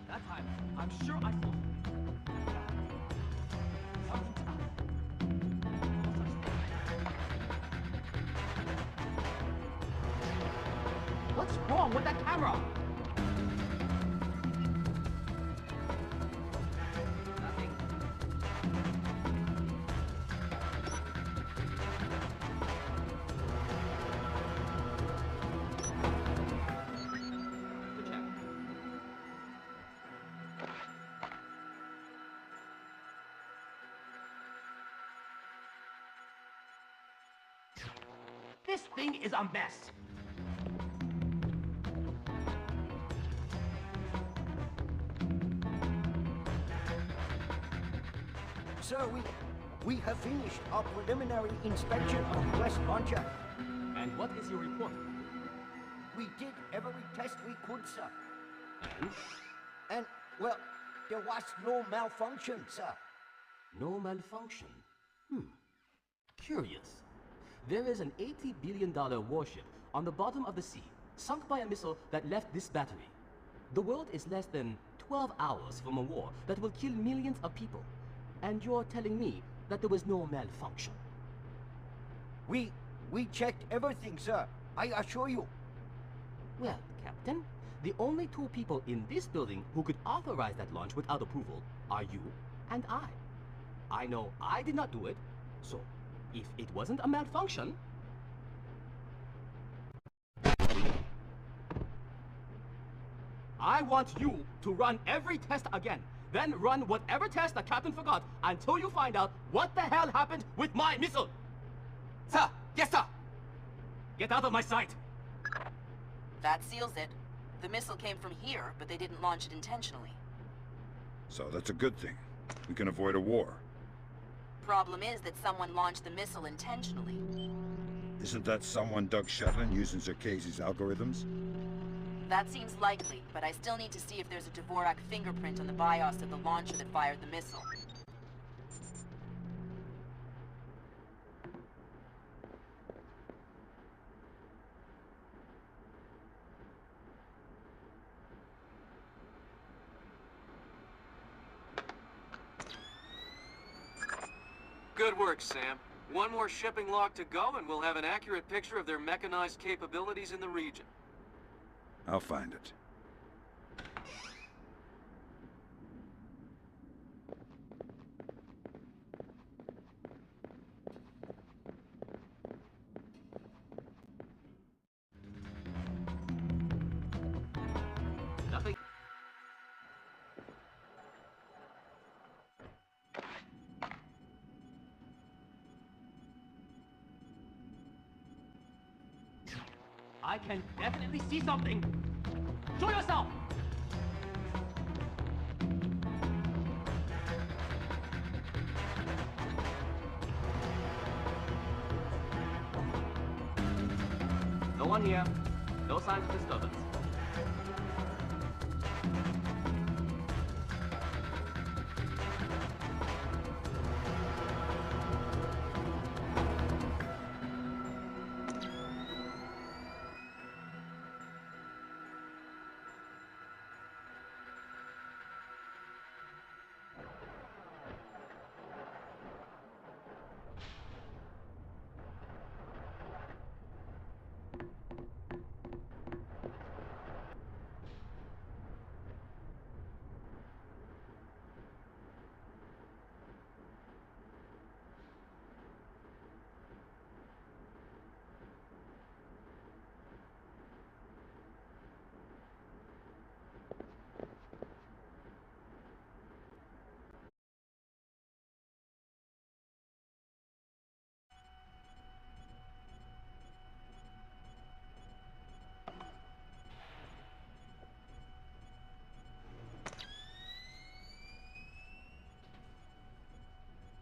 Speaker 5: That time, I'm sure I saw something's up.
Speaker 3: What's wrong with that camera?
Speaker 5: Nothing.
Speaker 10: Good check.
Speaker 3: This thing is a mess.
Speaker 19: Sir, we have finished our preliminary inspection of the West Launcher.
Speaker 10: And what is your report?
Speaker 19: We did every test we could, sir. And, well, there was no malfunction, sir.
Speaker 10: No malfunction. Curious. There is an $80 billion warship on the bottom of the sea, sunk by a missile that left this battery. The world is less than 12 hours from a war that will kill millions of people. And you're telling me that there was no malfunction?
Speaker 19: We checked everything, sir. I assure you.
Speaker 10: Well, Captain, the only two people in this building who could authorize that launch without approval are you and I. I know I did not do it, so if it wasn't a malfunction... I want you to run every test again, then run whatever test the captain forgot until you find out what the hell happened with my missile! Sir! Yes, sir! Get out of my sight!
Speaker 6: That seals it. The missile came from here, but they didn't launch it intentionally.
Speaker 2: So that's a good thing. We can avoid a war.
Speaker 6: Problem is that someone launched the missile intentionally.
Speaker 2: Isn't that someone Doug Shetland using Zerkezi's algorithms?
Speaker 6: That seems likely, but I still need to see if there's a Dvorak fingerprint on the BIOS of the launcher that fired the missile.
Speaker 13: Good work, Sam. One more shipping log to go, and we'll have an accurate picture of their mechanized capabilities in the region.
Speaker 2: I'll find it.
Speaker 10: Nothing. I can definitely see something! Show yourself! No one here. No signs of disturbance.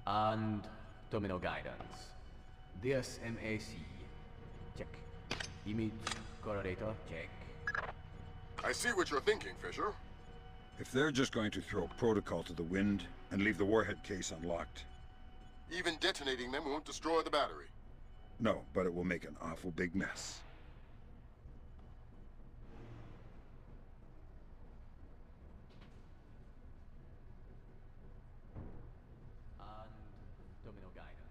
Speaker 10: And terminal guidance. DSMAC. Check. Image correlator. Check.
Speaker 1: I see what you're thinking, Fisher.
Speaker 2: If they're just going to throw protocol to the wind and leave the warhead case unlocked...
Speaker 1: Even detonating them won't destroy the battery.
Speaker 2: No, but it will make an awful big mess.
Speaker 10: Terminal guidance.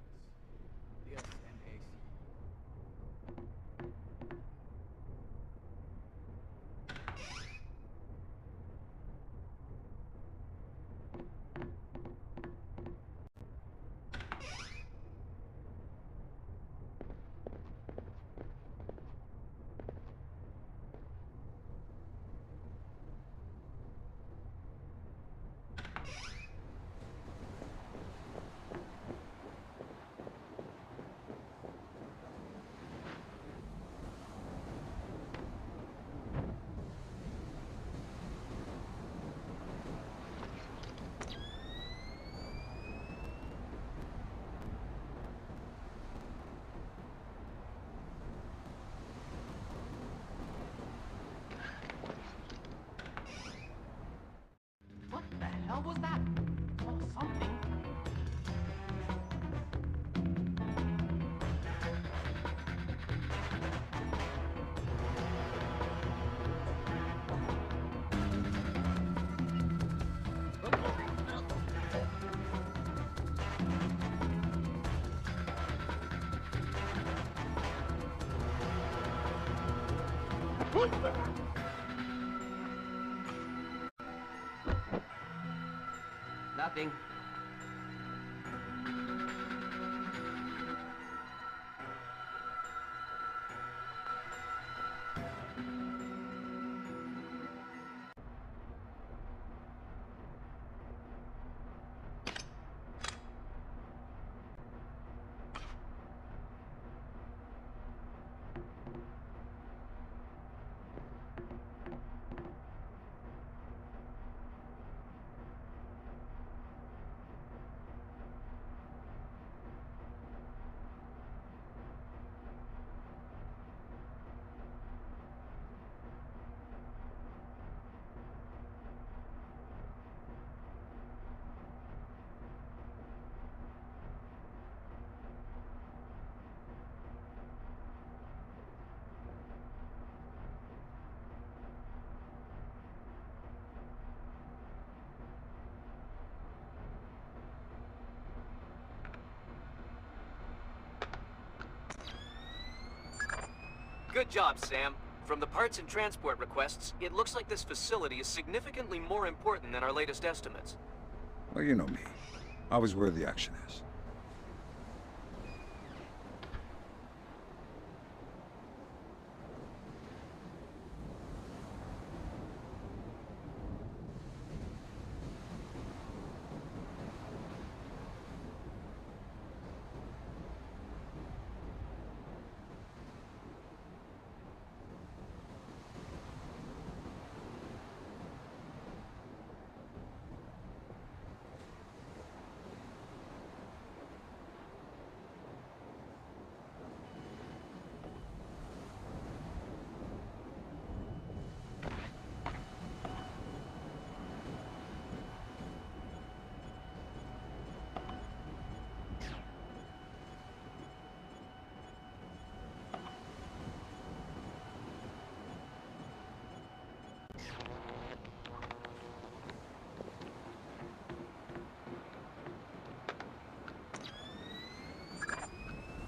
Speaker 10: DSMAC. Nothing.
Speaker 13: Good job, Sam. From the parts and transport requests, it looks like this facility is significantly more important than our latest estimates.
Speaker 2: Well, you know me. Always where the action is.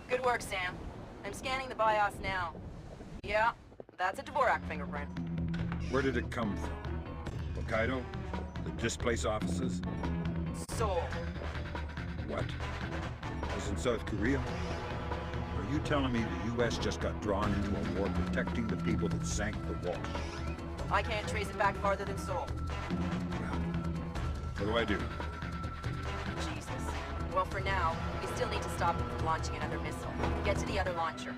Speaker 6: Good work, Sam. I'm scanning the BIOS now. Yeah, that's a Dvorak fingerprint.
Speaker 2: Where did it come from? Hokkaido? The displaced offices?
Speaker 6: Seoul.
Speaker 2: What? Was in South Korea? Are you telling me the U.S. just got drawn into a war protecting the people that sank the wall?
Speaker 6: I can't trace it back farther than Seoul.
Speaker 2: What do I do?
Speaker 6: Jesus. Well, for now, we still need to stop them from launching another missile. Get to the other launcher.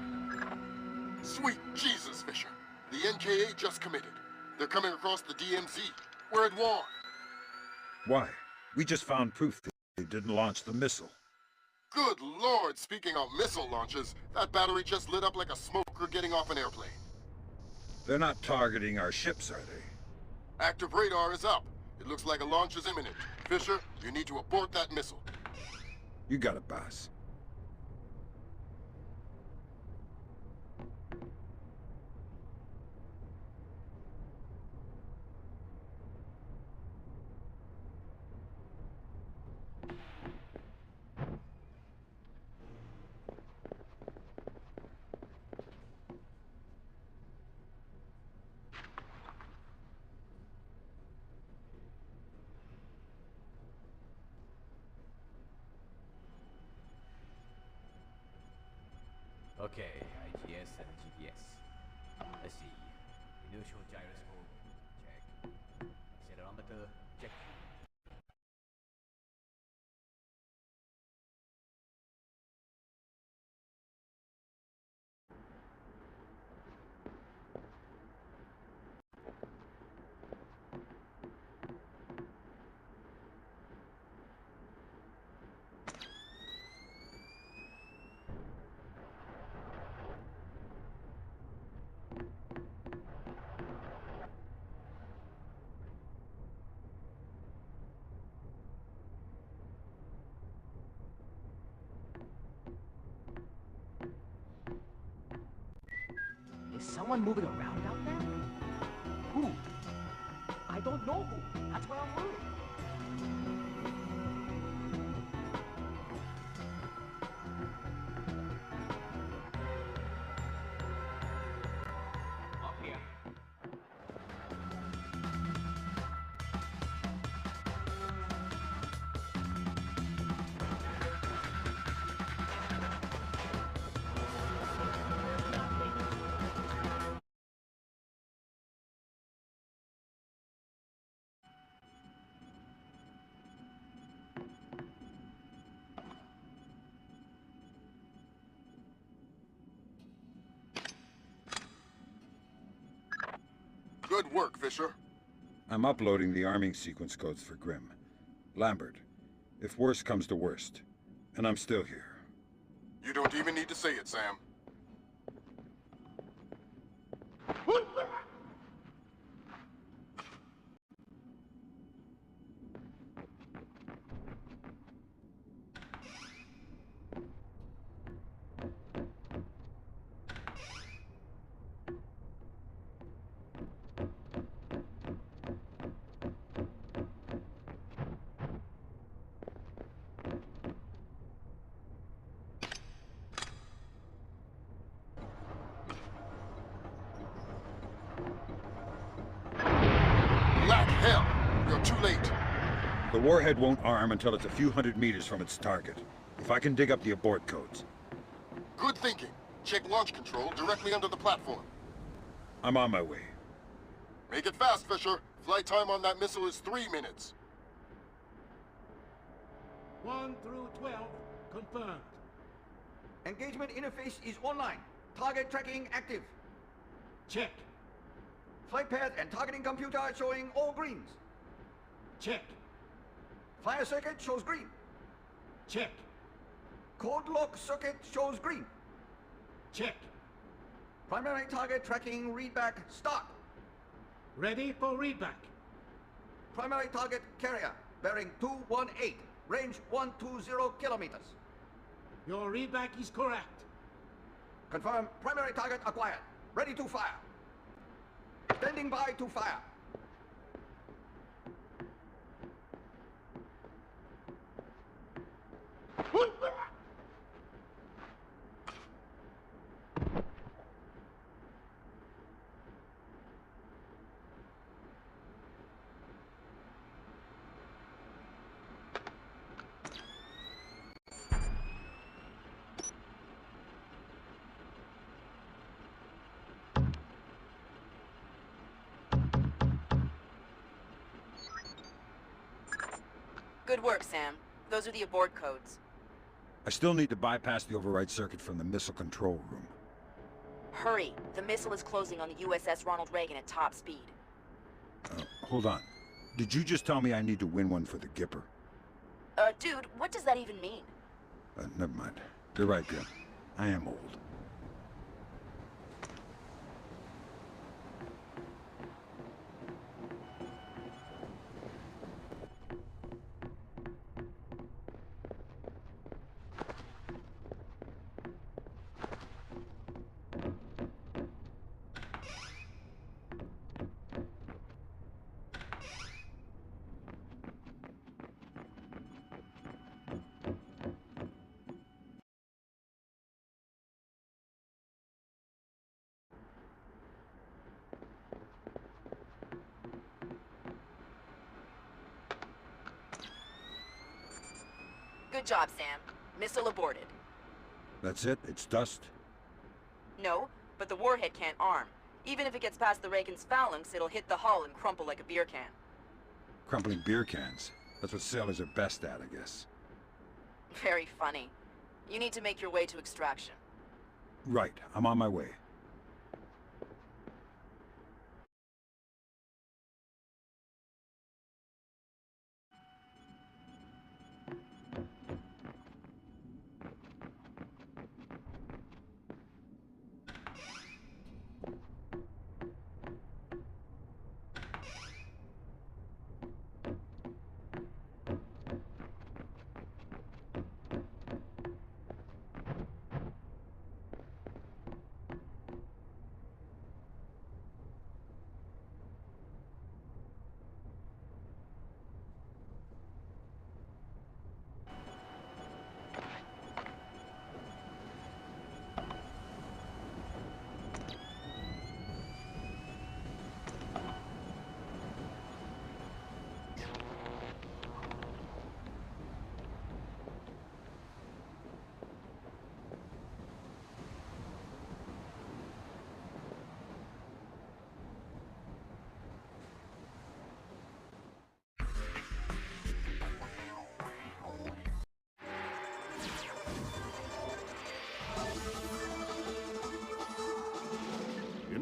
Speaker 1: Sweet Jesus, Fisher. The NKA just committed. They're coming across the DMZ. We're at war.
Speaker 2: Why? We just found proof that they didn't launch the missile.
Speaker 1: Good Lord, speaking of missile launches, that battery just lit up like a smoker getting off an airplane.
Speaker 2: They're not targeting our ships, are they?
Speaker 1: Active radar is up. It looks like a launch is imminent. Fisher, you need to abort that missile.
Speaker 2: You got it, boss.
Speaker 14: Okay, IGS and GPS. Let's see. Inertial gyroscope, check. Accelerometer, check.
Speaker 17: Is someone moving around out there? Who? I don't know who. That's why I'm worried.
Speaker 14: Up here.
Speaker 1: Good work, Fisher.
Speaker 2: I'm uploading the arming sequence codes for Grimm. Lambert, if worst comes to worst, and I'm still here.
Speaker 1: You don't even need to say it, Sam. Black hell! You're too late.
Speaker 2: The warhead won't arm until it's a few hundred meters from its target. If I can dig up the abort codes.
Speaker 1: Good thinking. Check launch control directly under the platform.
Speaker 2: I'm on my way.
Speaker 1: Make it fast, Fisher. Flight time on that missile is 3 minutes.
Speaker 12: 1 through 12, confirmed.
Speaker 5: Engagement interface is online. Target tracking active.
Speaker 12: Check.
Speaker 5: Flight path and targeting computer showing all greens.
Speaker 12: Check.
Speaker 5: Fire circuit shows green.
Speaker 12: Check.
Speaker 5: Code lock circuit shows green.
Speaker 12: Check.
Speaker 5: Primary target tracking readback start.
Speaker 12: Ready for readback.
Speaker 5: Primary target carrier bearing 218, range 120 kilometers.
Speaker 12: Your readback is correct.
Speaker 5: Confirm primary target acquired. Ready to fire. Standing by to fire.
Speaker 6: Good work, Sam. Those are the abort codes.
Speaker 2: I still need to bypass the override circuit from the missile control room.
Speaker 6: Hurry. The missile is closing on the USS Ronald Reagan at top speed.
Speaker 2: Hold on. Did you just tell me I need to win one for the Gipper?
Speaker 6: Dude, what does that even mean?
Speaker 2: Never mind. You're right, Grim. I am old.
Speaker 6: Good job, Sam. Missile aborted.
Speaker 2: That's it? It's dust?
Speaker 6: No, but the warhead can't arm. Even if it gets past the Reagan's phalanx, it'll hit the hull and crumple like a beer can.
Speaker 2: Crumpling beer cans. That's what sailors are best at, I guess.
Speaker 6: Very funny. You need to make your way to extraction.
Speaker 2: Right. I'm on my way.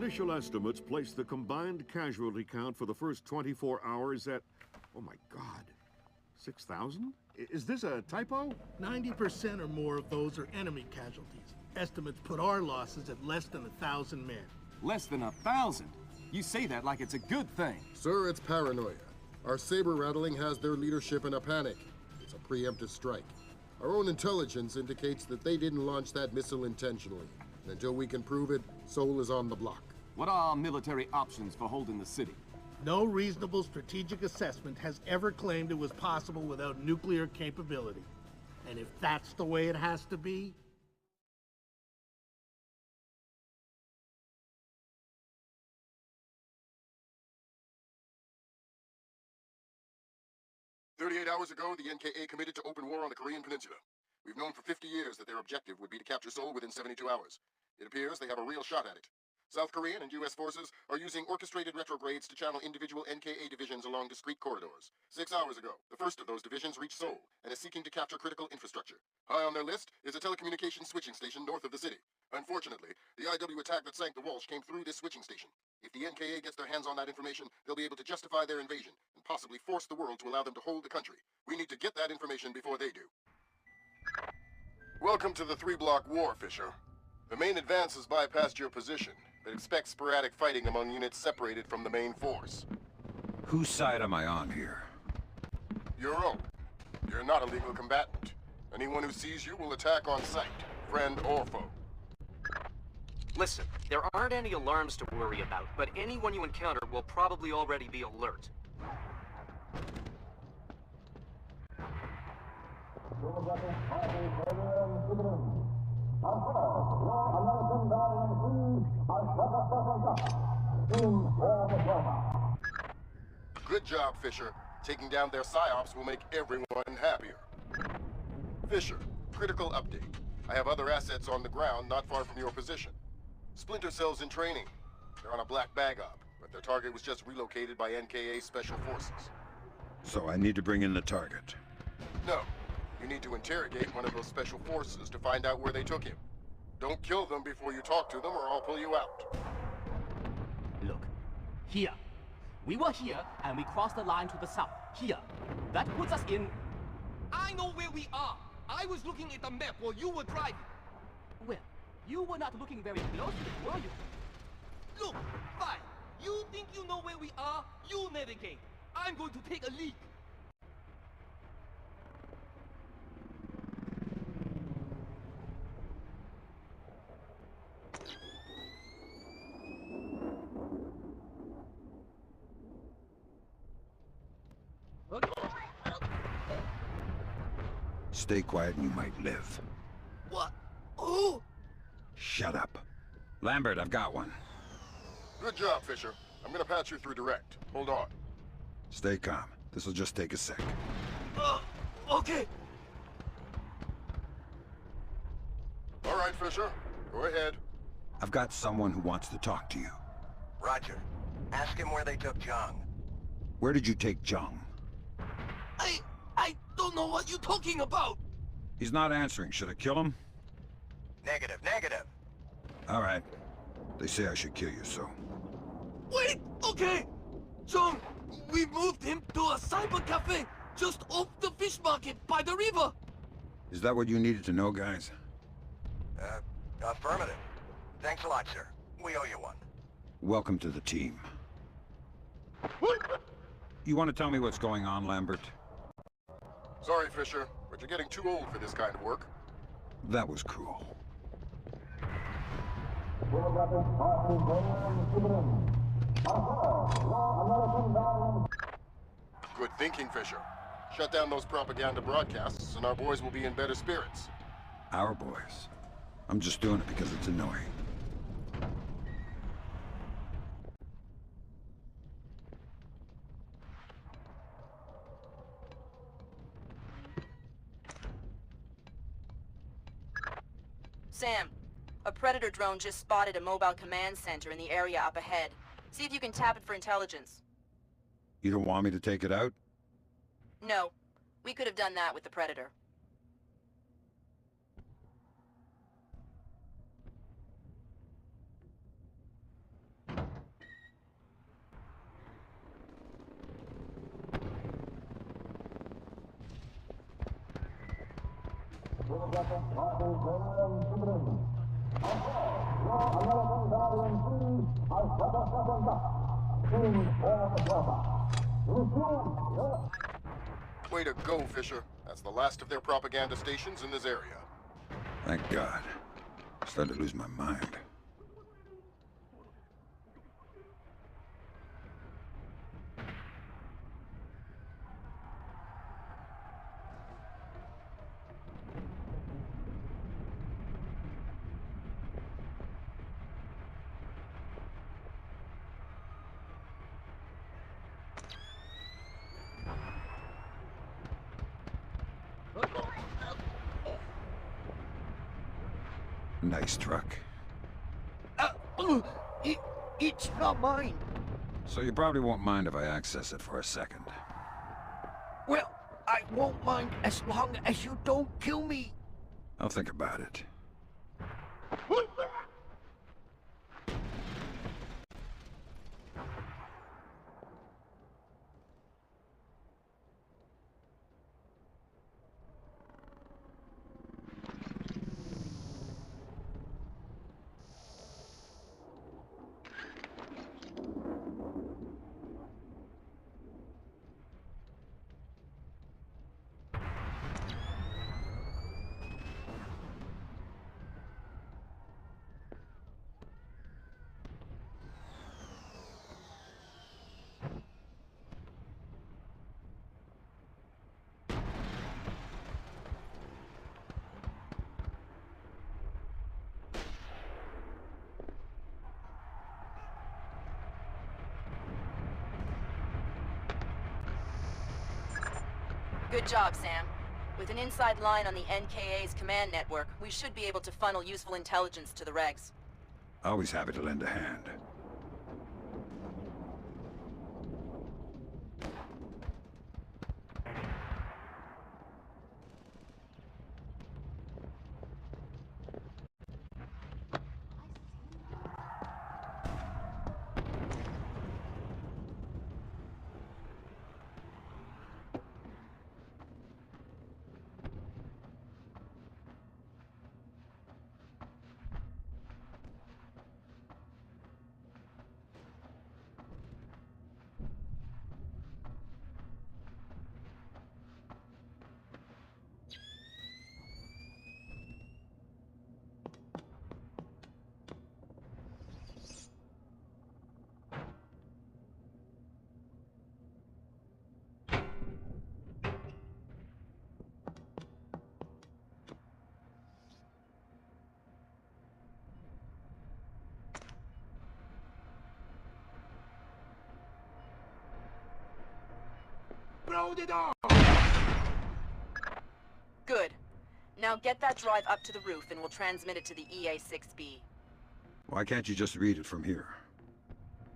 Speaker 11: Official estimates place the combined casualty count for the first 24 hours at, oh my God, 6,000? Is this a typo?
Speaker 18: 90% or more of those are enemy casualties. Estimates put our losses at less than 1,000 men.
Speaker 9: Less than 1,000? You say that like it's a good thing.
Speaker 1: Sir, it's paranoia. Our saber rattling has their leadership in a panic. It's a preemptive strike. Our own intelligence indicates that they didn't launch that missile intentionally. And until we can prove it, Seoul is on the block.
Speaker 9: What are our military options for holding the city?
Speaker 18: No reasonable strategic assessment has ever claimed it was possible without nuclear capability. And if that's the way it has to be,
Speaker 1: 38 hours ago, the NKA committed to open war on the Korean Peninsula. We've known for 50 years that their objective would be to capture Seoul within 72 hours. It appears they have a real shot at it. South Korean and U.S. forces are using orchestrated retrogrades to channel individual NKA divisions along discrete corridors. 6 hours ago, the first of those divisions reached Seoul and is seeking to capture critical infrastructure. High on their list is a telecommunications switching station north of the city. Unfortunately, the IW attack that sank the Walsh came through this switching station. If the NKA gets their hands on that information, they'll be able to justify their invasion and possibly force the world to allow them to hold the country. We need to get that information before they do. Welcome to the 3-block war, Fisher. The main advance has bypassed your position, but expect sporadic fighting among units separated from the main force.
Speaker 2: Whose side am I on here?
Speaker 1: Your own. You're not a legal combatant. Anyone who sees you will attack on sight, friend or foe.
Speaker 13: Listen, there aren't any alarms to worry about, but anyone you encounter will probably already be alert.
Speaker 1: Good job, Fisher. Taking down their psyops will make everyone happier. Fisher, critical update. I have other assets on the ground not far from your position. Splinter Cell's in training. They're on a black bag op, but their target was just relocated by NKA Special Forces.
Speaker 2: So I need to bring in the target.
Speaker 1: No. You need to interrogate one of those special forces to find out where they took him. Don't kill them before you talk to them or I'll pull you out.
Speaker 10: Look, here. We were here, and we crossed the line to the south. Here. That puts us in...
Speaker 4: I know where we are. I was looking at the map while you were driving.
Speaker 10: Well, you were not looking very closely, were you?
Speaker 4: Look, fine. You think you know where we are? You navigate. I'm going to take a leak.
Speaker 2: Stay quiet and you might live.
Speaker 4: What? Who?
Speaker 2: Shut up. Lambert, I've got one.
Speaker 1: Good job, Fisher. I'm gonna patch you through direct. Hold on.
Speaker 2: Stay calm. This'll just take a sec.
Speaker 4: Okay.
Speaker 1: All right, Fisher. Go ahead.
Speaker 2: I've got someone who wants to talk to you.
Speaker 15: Roger. Ask him where they took Jung.
Speaker 2: Where did you take Jung?
Speaker 4: I don't know what you're talking about.
Speaker 2: He's not answering. Should I kill him?
Speaker 15: Negative, negative.
Speaker 2: All right. They say I should kill you, so...
Speaker 4: Wait, okay. Jung, we moved him to a cyber cafe just off the fish market by the river.
Speaker 2: Is that what you needed to know, guys?
Speaker 15: Affirmative. Thanks a lot, sir. We owe you one.
Speaker 2: Welcome to the team. You want to tell me what's going on, Lambert?
Speaker 1: Sorry, Fisher, but you're getting too old for this kind of work.
Speaker 2: That was cruel.
Speaker 1: Good thinking, Fisher. Shut down those propaganda broadcasts and our boys will be in better spirits.
Speaker 2: Our boys. I'm just doing it because it's annoying.
Speaker 6: Sam, a Predator drone just spotted a mobile command center in the area up ahead. See if you can tap it for intelligence.
Speaker 2: You don't want me to take it out?
Speaker 6: No. We could have done that with the Predator.
Speaker 1: Way to go, Fisher. That's the last of their propaganda stations in this area.
Speaker 2: Thank God. I'm starting to lose my mind. Nice truck.
Speaker 19: It's not mine.
Speaker 2: So you probably won't mind if I access it for a second.
Speaker 19: Well, I won't mind as long as you don't kill me.
Speaker 2: I'll think about it.
Speaker 6: Good job, Sam. With an inside line on the NKA's command network, we should be able to funnel useful intelligence to the regs.
Speaker 2: Always happy to lend a hand.
Speaker 12: Blow the door!
Speaker 6: Good. Now get that drive up to the roof and we'll transmit it to the EA-6B.
Speaker 2: Why can't you just read it from here?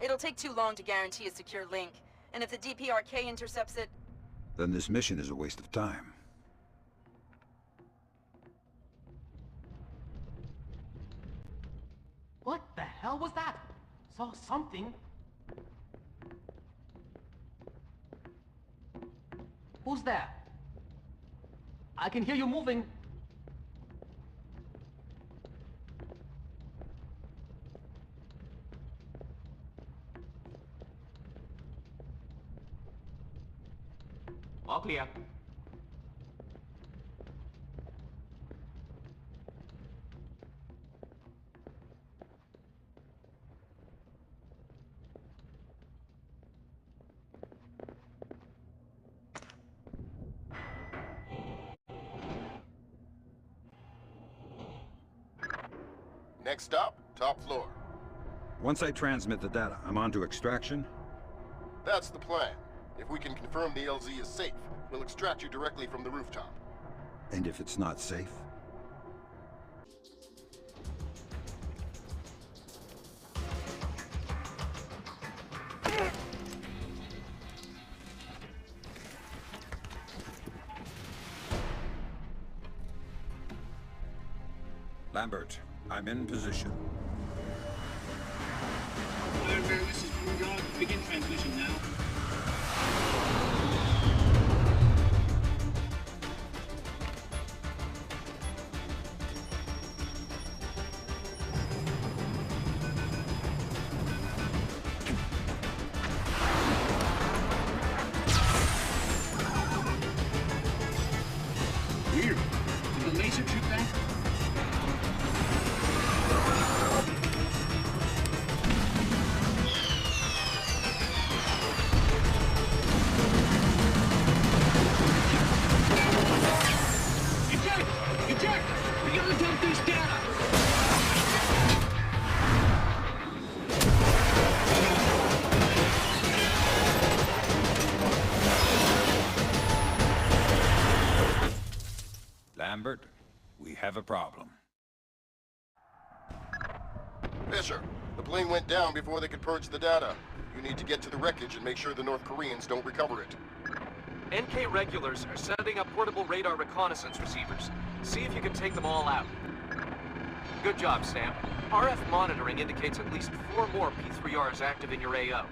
Speaker 6: It'll take too long to guarantee a secure link, and if the DPRK intercepts it...
Speaker 2: Then this mission is a waste of time.
Speaker 16: What the hell was that? Saw something. Who's there? I can hear you moving. All clear.
Speaker 1: Next stop, top floor.
Speaker 2: Once I transmit the data, I'm on to extraction?
Speaker 1: That's the plan. If we can confirm the LZ is safe, we'll extract you directly from the rooftop.
Speaker 2: And if it's not safe? Lambert, I'm in position.
Speaker 21: Lambert, this is Brewdog. Begin transmission now.
Speaker 2: have a problem.
Speaker 1: Fisher, the plane went down before they could purge the data. You need to get to the wreckage and make sure the North Koreans don't recover it.
Speaker 13: NK regulars are setting up portable radar reconnaissance receivers. See if you can take them all out. Good job, Sam. RF monitoring indicates at least 4 more P3Rs active in your AO.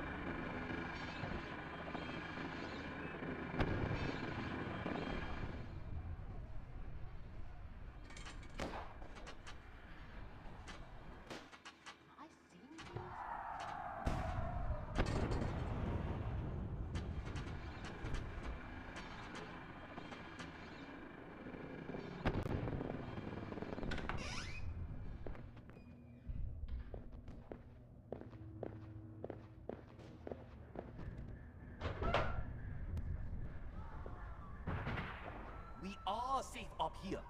Speaker 10: We are safe up here.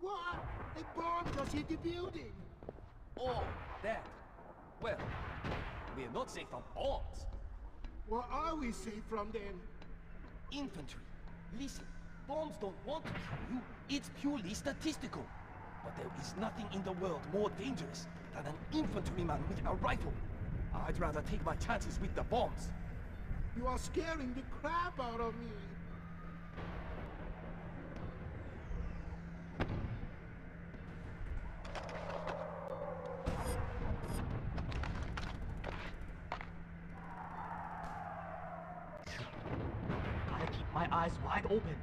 Speaker 12: What? A bomb just hit the building.
Speaker 10: Oh, that. Well, we're not safe from bombs.
Speaker 12: What are we safe from then?
Speaker 10: Infantry. Listen, bombs don't want to kill you. It's purely statistical. But there is nothing in the world more dangerous than an infantryman with a rifle. I'd rather take my chances with the bombs.
Speaker 12: You are scaring the crap out of me.
Speaker 10: Gotta keep my eyes wide open.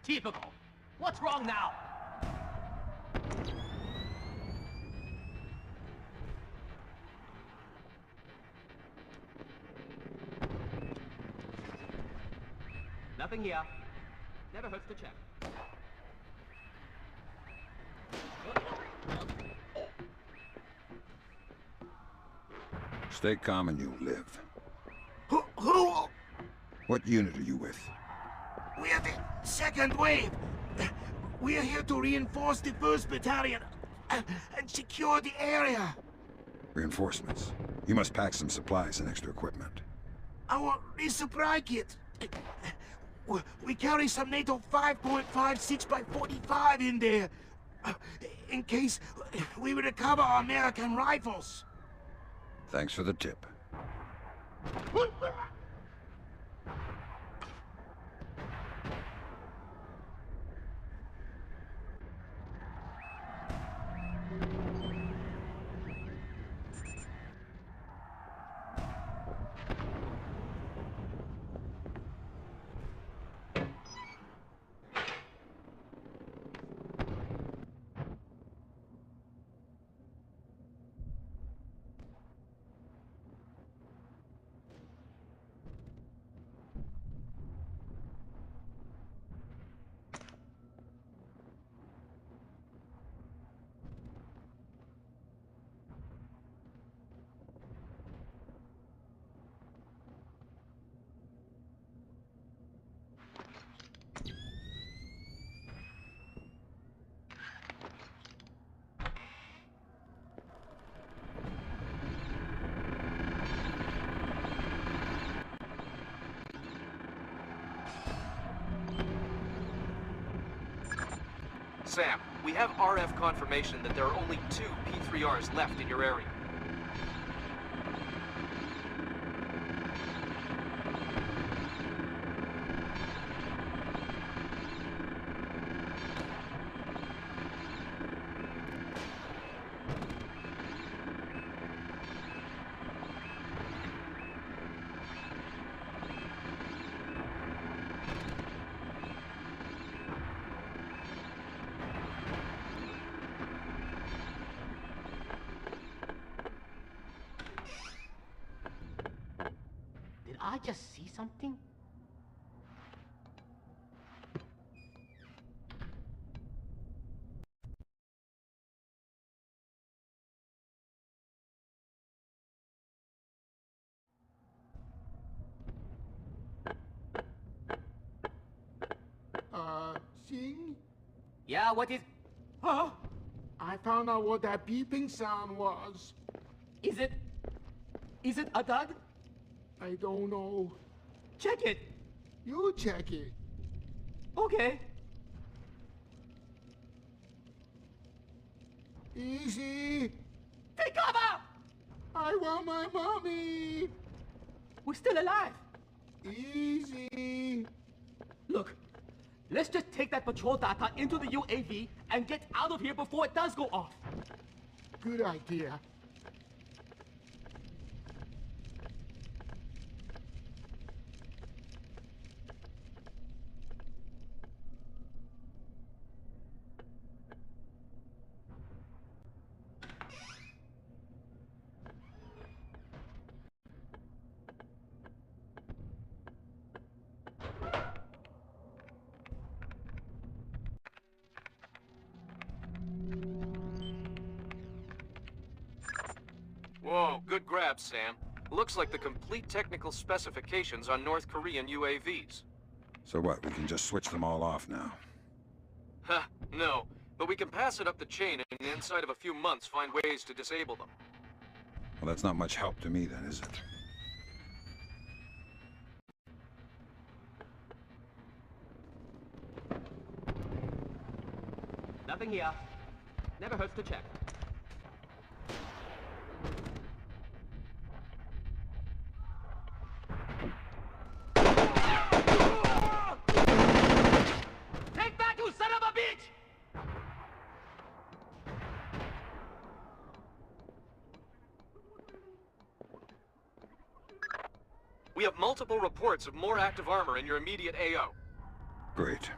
Speaker 10: Typical. What's wrong now? Nothing here. Never hurts to check.
Speaker 2: Stay calm and you'll live.
Speaker 3: Who?
Speaker 2: What unit are you with?
Speaker 3: We're the second wave. We're here to reinforce the 1st Battalion and secure the area.
Speaker 2: Reinforcements. You must pack some supplies and extra equipment.
Speaker 3: Our resupply kit. We carry some NATO 5.56 by 45 in there, in case we recover our American rifles.
Speaker 2: Thanks for the tip.
Speaker 13: Sam, we have RF confirmation that there are only 2 P3Rs left in your area.
Speaker 10: Did I just see something? Yeah, what is... Huh?
Speaker 12: I found out what that beeping sound was.
Speaker 10: Is it a dud?
Speaker 12: I don't know.
Speaker 10: Check it.
Speaker 12: You check it.
Speaker 10: Okay.
Speaker 12: Easy.
Speaker 10: Take cover!
Speaker 12: I want my mommy.
Speaker 10: We're still alive.
Speaker 12: Easy.
Speaker 10: Look, let's just take that patrol data into the UAV and get out of here before it does go off.
Speaker 12: Good idea.
Speaker 13: Whoa, good grab, Sam. Looks like the complete technical specifications on North Korean UAVs.
Speaker 2: So what, we can just switch them all off now?
Speaker 13: Huh, no. But we can pass it up the chain and inside of a few months find ways to disable them.
Speaker 2: Well, that's not much help to me then, is it?
Speaker 10: Nothing here. Never hurts to check. Take that, you son of a bitch!
Speaker 13: We have multiple reports of more active armor in your immediate AO.
Speaker 2: Great.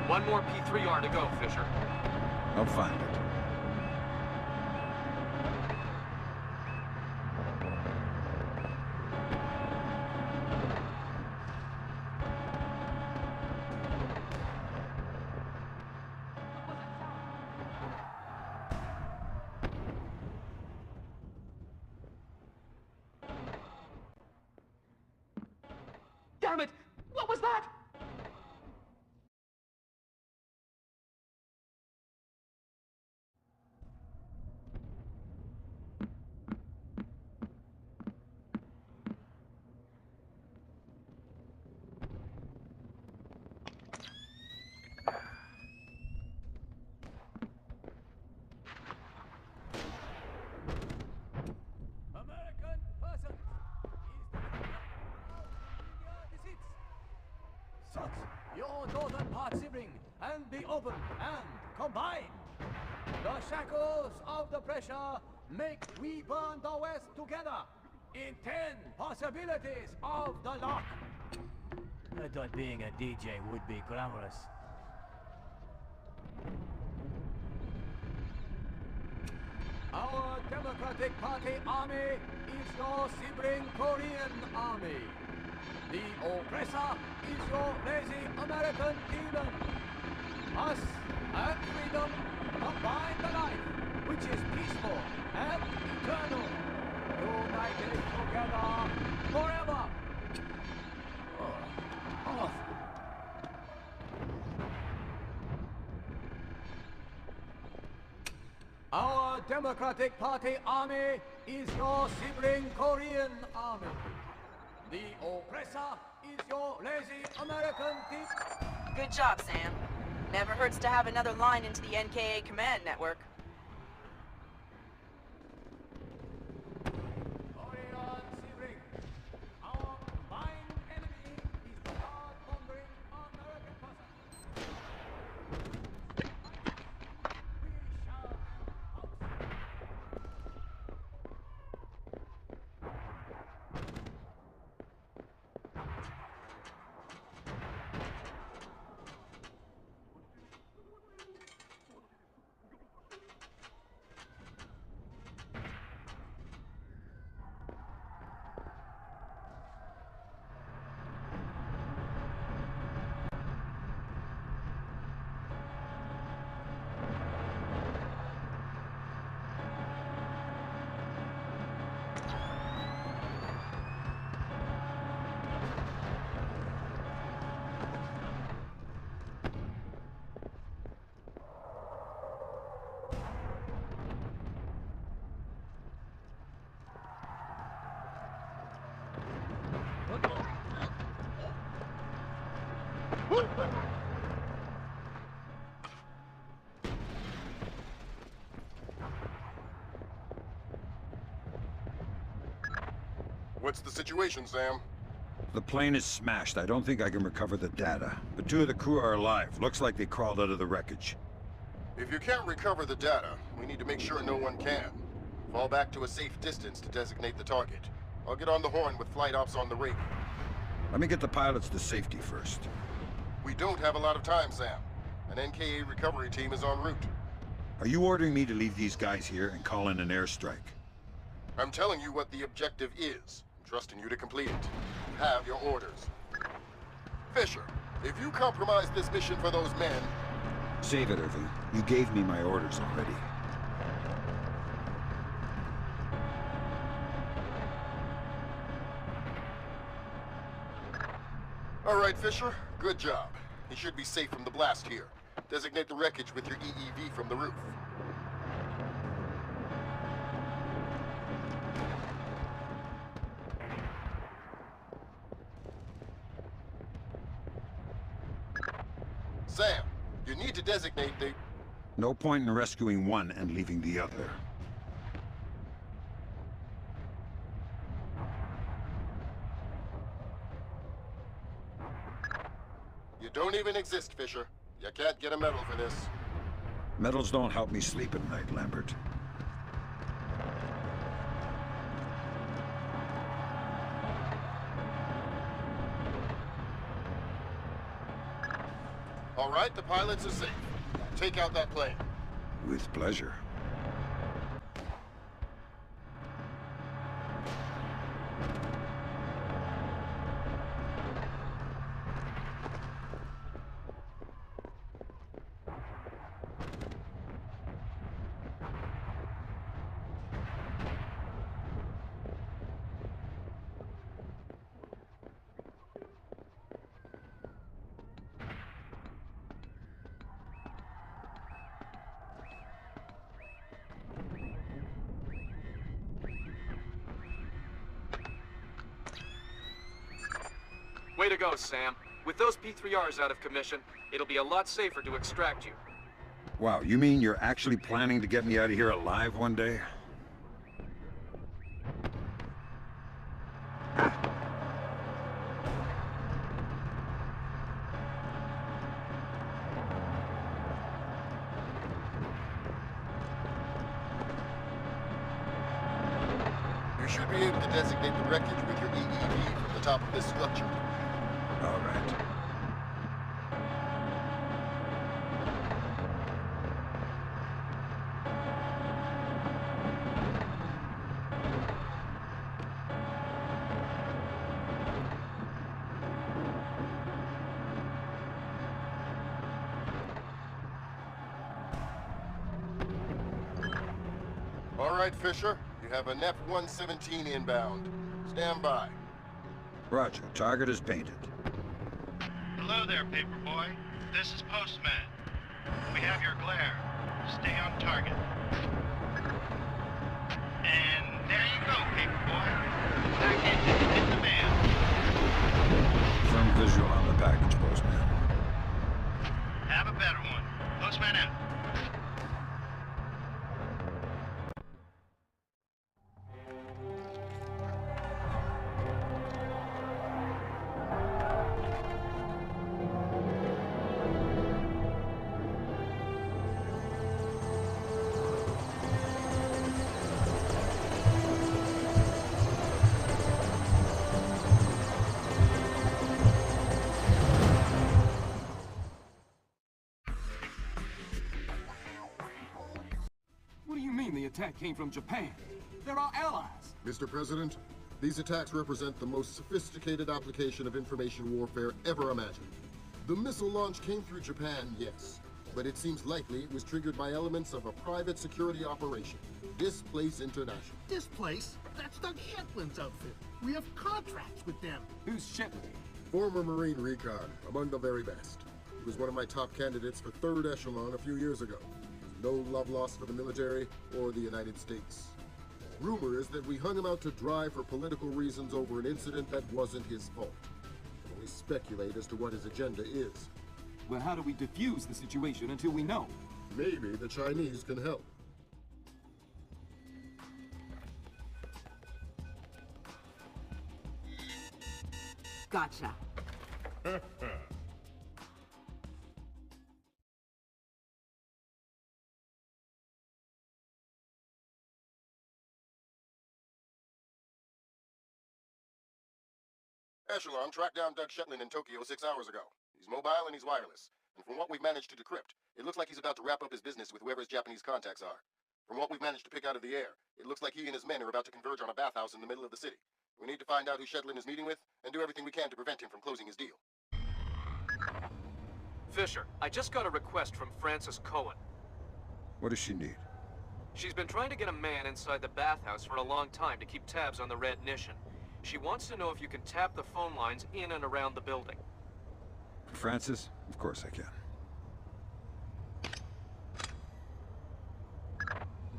Speaker 13: One more P3R to go, Fisher.
Speaker 2: I'll find it.
Speaker 10: Damn it! What was that?
Speaker 14: American persons Such your northern part sibling and be open and combine. The shackles of the pressure make we burn the West together in 10 possibilities of the lock. I thought being a DJ would be glamorous. Our Democratic Party army is your sibling Korean army. The oppressor is your lazy American demon. Us and freedom combine the life, which is peaceful and eternal, united together forever. Oh. Our Democratic Party army is your sibling Korean army. The oppressor is your lazy American team.
Speaker 6: Good job, Sam. Never hurts to have another line into the NKA command network.
Speaker 14: Korean sibling, our combined enemy is the hard-mongering American person.
Speaker 1: What's the situation, Sam?
Speaker 2: The plane is smashed. I don't think I can recover the data. But 2 of the crew are alive. Looks like they crawled out of the wreckage.
Speaker 1: If you can't recover the data, we need to make sure no one can. Fall back to a safe distance to designate the target. I'll get on the horn with flight ops on the radio.
Speaker 2: Let me get the pilots to safety first.
Speaker 1: We don't have a lot of time, Sam. An NKA recovery team is en route.
Speaker 2: Are you ordering me to leave these guys here and call in an airstrike?
Speaker 1: I'm telling you what the objective is. I'm trusting you to complete it. You have your orders. Fisher, if you compromise this mission for those men...
Speaker 2: Save it, Irving. You gave me my orders already.
Speaker 1: All right, Fisher. Good job. He should be safe from the blast here. Designate the wreckage with your EEV from the roof. Sam, you need to designate the...
Speaker 2: No point in rescuing one and leaving the other.
Speaker 1: You don't even exist, Fisher. You can't get a medal for this.
Speaker 2: Medals don't help me sleep at night, Lambert.
Speaker 1: All right, the pilots are safe. Take out that plane.
Speaker 2: With pleasure.
Speaker 13: Way to go, Sam. With those P3Rs out of commission, it'll be a lot safer to extract you.
Speaker 2: Wow, you mean you're actually planning to get me out of here alive one day?
Speaker 1: You should be able to designate the wreckage with your EEV from the top of this structure.
Speaker 2: All right.
Speaker 1: All right, Fisher. You have an F-117 inbound. Stand by.
Speaker 2: Roger. Target is painted.
Speaker 7: Hello there, Paperboy. This is Postman. We have your glare. Stay on target. And there you go, Paperboy. Package in the mail.
Speaker 2: Firm visual on the package, Postman.
Speaker 7: Have a better one. Postman out.
Speaker 20: What do you mean the attack came from Japan? They're our allies.
Speaker 1: Mr. President, these attacks represent the most sophisticated application of information warfare ever imagined. The missile launch came through Japan, yes, but it seems likely it was triggered by elements of a private security operation. Displace International.
Speaker 18: Displace? That's Doug Shetland's outfit. We have contracts with them.
Speaker 20: Who's Shetland?
Speaker 1: Former Marine recon, among the very best. He was one of my top candidates for 3rd Echelon a few years ago. No love lost for the military or the United States. Rumor is that we hung him out to dry for political reasons over an incident that wasn't his fault. We only speculate as to what his agenda is.
Speaker 20: Well, how do we defuse the situation until we know?
Speaker 1: Maybe the Chinese can help.
Speaker 22: Gotcha.
Speaker 1: Echelon tracked down Doug Shetland in Tokyo 6 hours ago. He's mobile and he's wireless. And from what we've managed to decrypt, it looks like he's about to wrap up his business with whoever his Japanese contacts are. From what we've managed to pick out of the air, it looks like he and his men are about to converge on a bathhouse in the middle of the city. We need to find out who Shetland is meeting with and do everything we can to prevent him from closing his deal.
Speaker 13: Fisher, I just got a request from Frances Cohen.
Speaker 2: What does she need?
Speaker 13: She's been trying to get a man inside the bathhouse for a long time to keep tabs on the Red Nation. She wants to know if you can tap the phone lines in and around the building.
Speaker 2: Francis? Of course I can.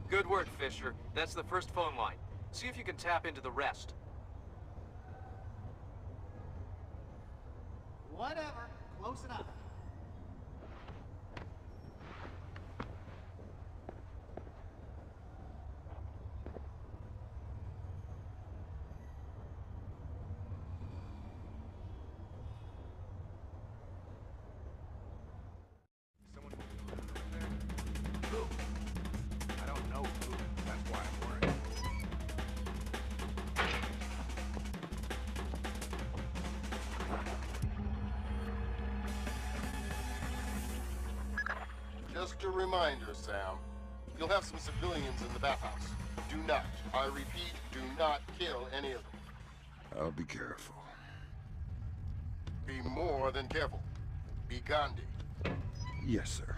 Speaker 13: Good work, Fisher. That's the first phone line. See if you can tap into the rest.
Speaker 12: Whatever. Close enough.
Speaker 9: I don't know who. That's why I'm worried.
Speaker 1: Just a reminder, Sam. You'll have some civilians in the bathhouse. Do not, I repeat, do not kill any of them.
Speaker 2: I'll be careful.
Speaker 1: Be more than careful. Be Gandhi.
Speaker 2: Yes, sir.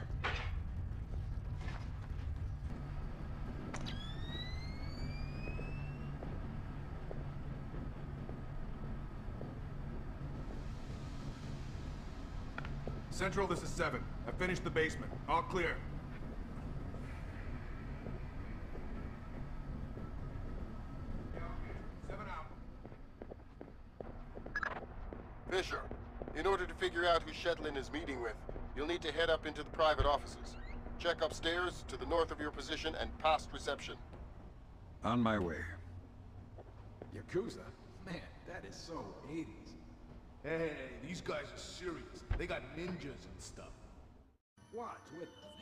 Speaker 8: Central, this is 7. I finished the basement. All clear.
Speaker 1: Fisher, in order to figure out who Shetland is meeting with, you'll need to head up into the private offices. Check upstairs, to the north of your position, and past reception.
Speaker 2: On my way.
Speaker 9: Yakuza? Man, that is so 80s.
Speaker 8: Hey, these guys are serious. They got ninjas and stuff.
Speaker 9: What with ninjas?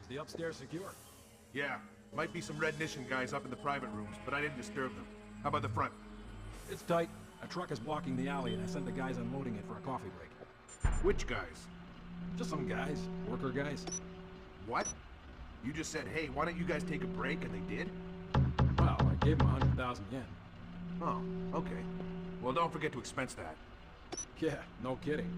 Speaker 9: Is the upstairs secure?
Speaker 8: Yeah, might be some Red Nation guys up in the private rooms, but I didn't disturb them. How about the front?
Speaker 9: It's tight. A truck is blocking the alley, and I sent the guys unloading it for a coffee break.
Speaker 8: Which guys?
Speaker 9: Just some guys. Worker guys.
Speaker 8: What? You just said, hey, why don't you guys take a break, and they did?
Speaker 9: Well, I gave them 100,000 yen.
Speaker 8: Oh, okay. Well, don't forget to expense that.
Speaker 9: Yeah, no kidding.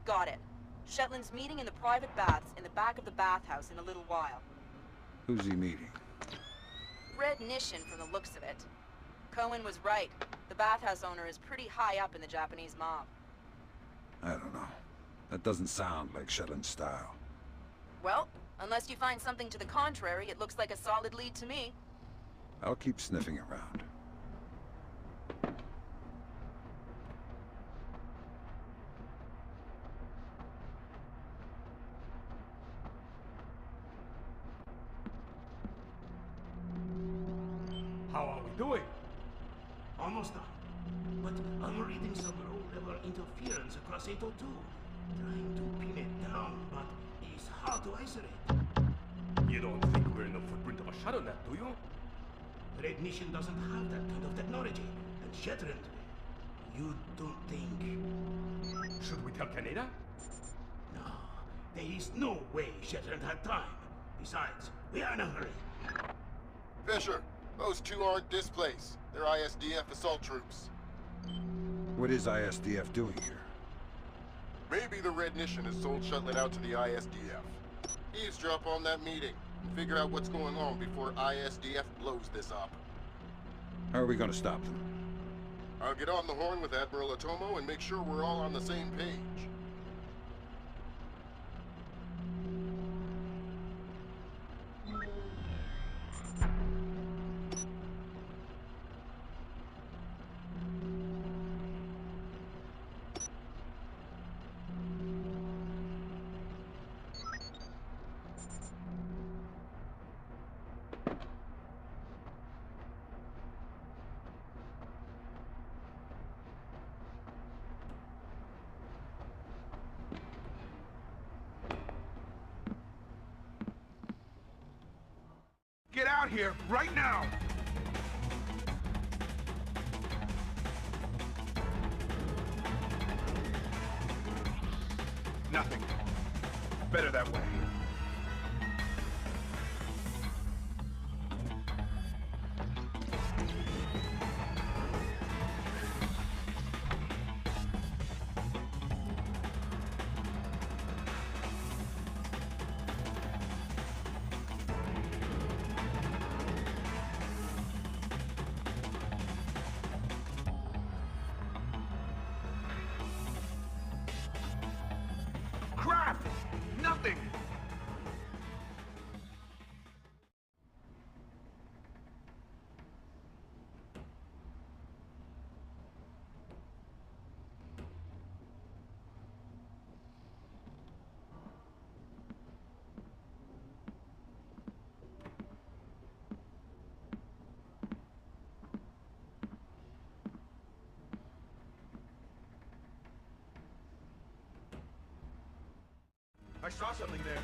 Speaker 6: Got it. Shetland's meeting in the private baths in the back of the bathhouse in a little while.
Speaker 2: Who's he meeting?
Speaker 6: Red Nishin from the looks of it. Cohen was right. The bathhouse owner is pretty high up in the Japanese mob.
Speaker 2: I don't know. That doesn't sound like Shetland style.
Speaker 6: Well, unless you find something to the contrary, it looks like a solid lead to me.
Speaker 2: I'll keep sniffing around.
Speaker 3: How are we doing? Almost done. But I'm reading some low-level interference across 802. Trying to pin it down, but it's hard to isolate.
Speaker 4: You don't think we're in the footprint of a shadow net, do you?
Speaker 3: Red Nishin doesn't have that kind of technology. And Shetland, you don't think...
Speaker 4: Should we tell Canada?
Speaker 3: No, there is no way Shetland had time. Besides, we are in a hurry.
Speaker 1: Fisher, those two aren't displaced. They're ISDF assault troops.
Speaker 2: What is ISDF doing here?
Speaker 1: Maybe the Red Nishin has sold Shetland out to the ISDF. Eavesdrop on that meeting and figure out what's going on before ISDF blows this up.
Speaker 2: How are we going to stop them?
Speaker 1: I'll get on the horn with Admiral Otomo and make sure we're all on the same page.
Speaker 8: out here, right now! Nothing. Better that way. Crap! Nothing! I saw something there.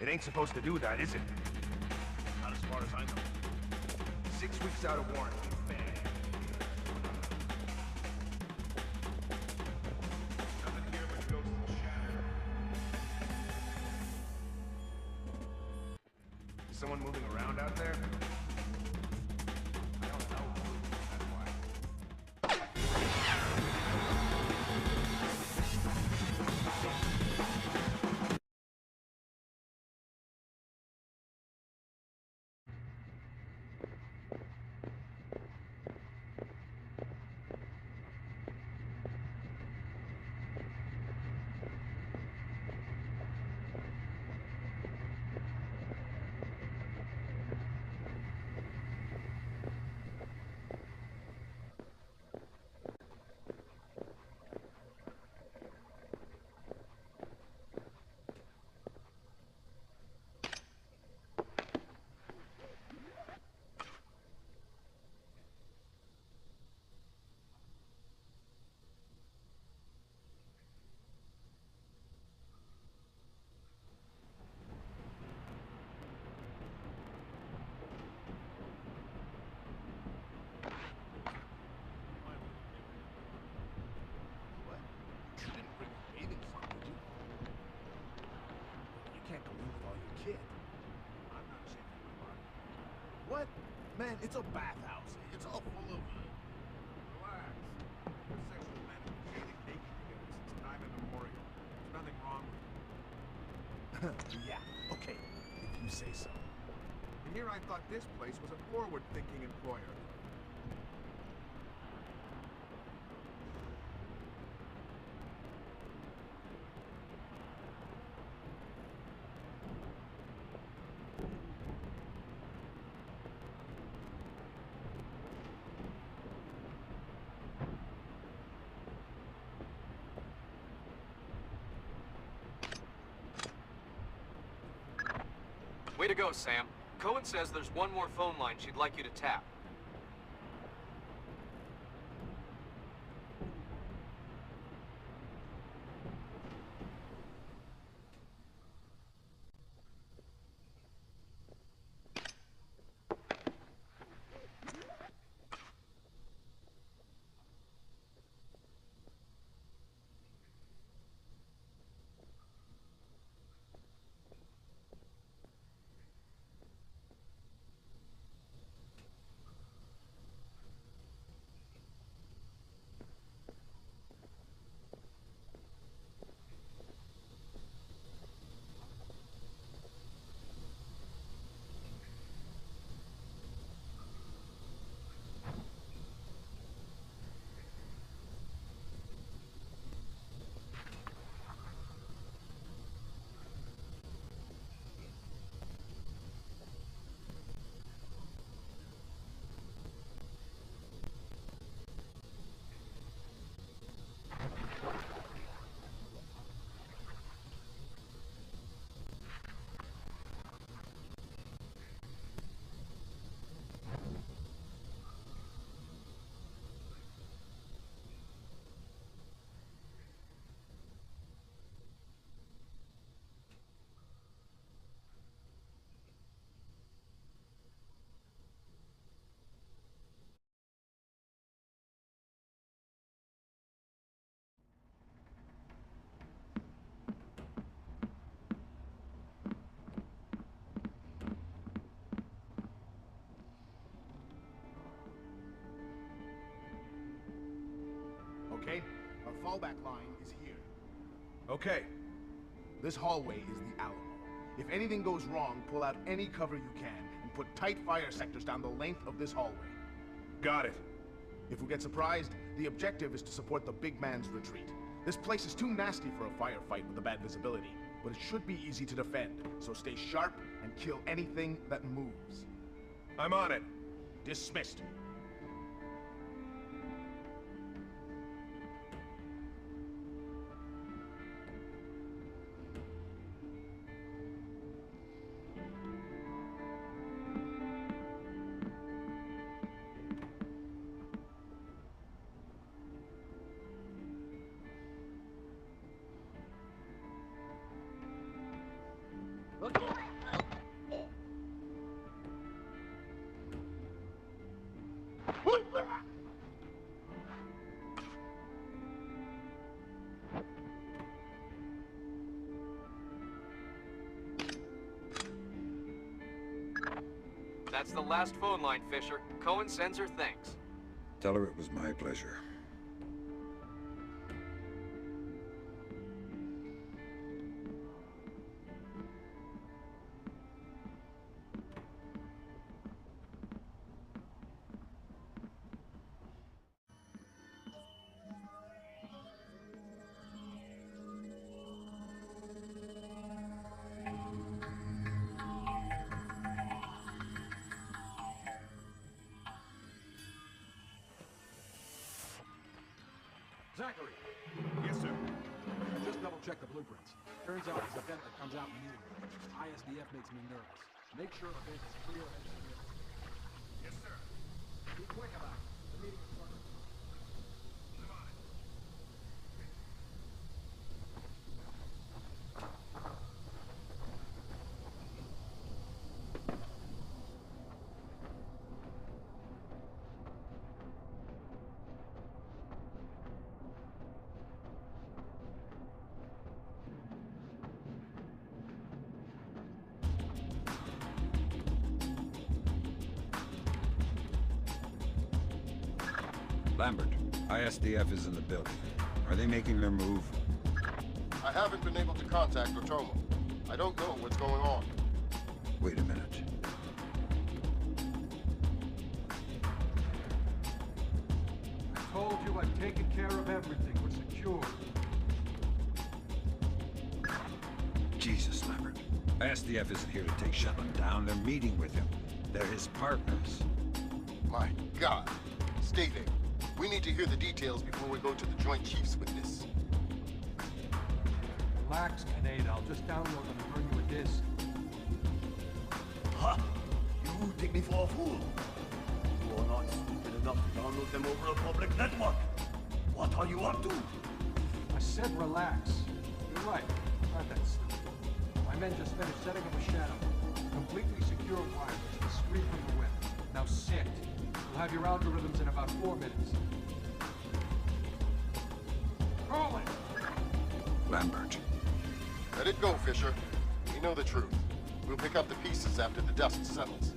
Speaker 8: It ain't supposed to do that, is it? Not as far as I know. 6 weeks out of warranty. Nothing here but ghosts and shadow. Is someone moving around out there? I don't know. That's why. What? Man, it's a bathhouse. It's all full of... Relax. Sexual men have been naked together since time immemorial. There's nothing wrong with it. Yeah, okay. If you say so. And here I thought this place was a forward-thinking employer.
Speaker 13: Way to go, Sam. Cohen says there's one more phone line she'd like you to tap.
Speaker 8: fallback line is here. Okay. This hallway is the Alamo. If anything goes wrong, pull out any cover you can and put tight fire sectors down the length of this hallway. Got it. If we get surprised, the objective is to support the big man's retreat. This place is too nasty for a firefight with the bad visibility, but it should be easy to defend, so stay sharp and kill anything that moves. I'm on it. Dismissed.
Speaker 13: That's the last phone line, Fisher. Cohen sends her thanks.
Speaker 2: Tell her it was my pleasure.
Speaker 9: Zachary!
Speaker 8: Yes, sir.
Speaker 9: I just double-checked the blueprints. Turns out there's a vent that comes out in the room. ISDF makes me nervous. Make sure the vent is clear and clear.
Speaker 8: Yes, sir.
Speaker 9: Be quick about it. The meeting is starting.
Speaker 2: Lambert, ISDF is in the building. Are they making their move?
Speaker 1: I haven't been able to contact Otomo. I don't know what's going on.
Speaker 2: Wait a minute.
Speaker 20: I told you I've taken care of everything. We're secure.
Speaker 2: Jesus, Lambert. ISDF isn't here to take Shetland down. They're meeting with him. They're his partners.
Speaker 1: My God. Stay there. We need to hear the details before we go to the Joint Chiefs with this.
Speaker 20: Relax, Canada. I'll just download them and bring you a disc.
Speaker 3: Ha! You take me for a fool. You are not stupid enough to download them over a public network. What are you up to?
Speaker 20: I said relax. You're right. Not that stupid. My men just finished setting up a shadow. Completely secure wireless, discreet from the web. Now sit. You'll have your algorithms in about 4 minutes. Roll it!
Speaker 2: Lambert.
Speaker 1: Let it go, Fisher. We know the truth. We'll pick up the pieces after the dust settles.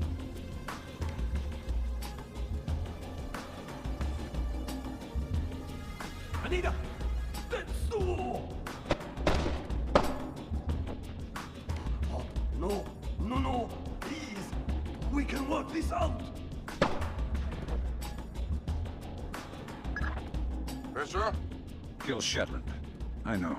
Speaker 3: Anita! Tetsuo! Oh, no, no, no! Please! We can work this out!
Speaker 1: Fisher?
Speaker 2: Kill Shetland. I know.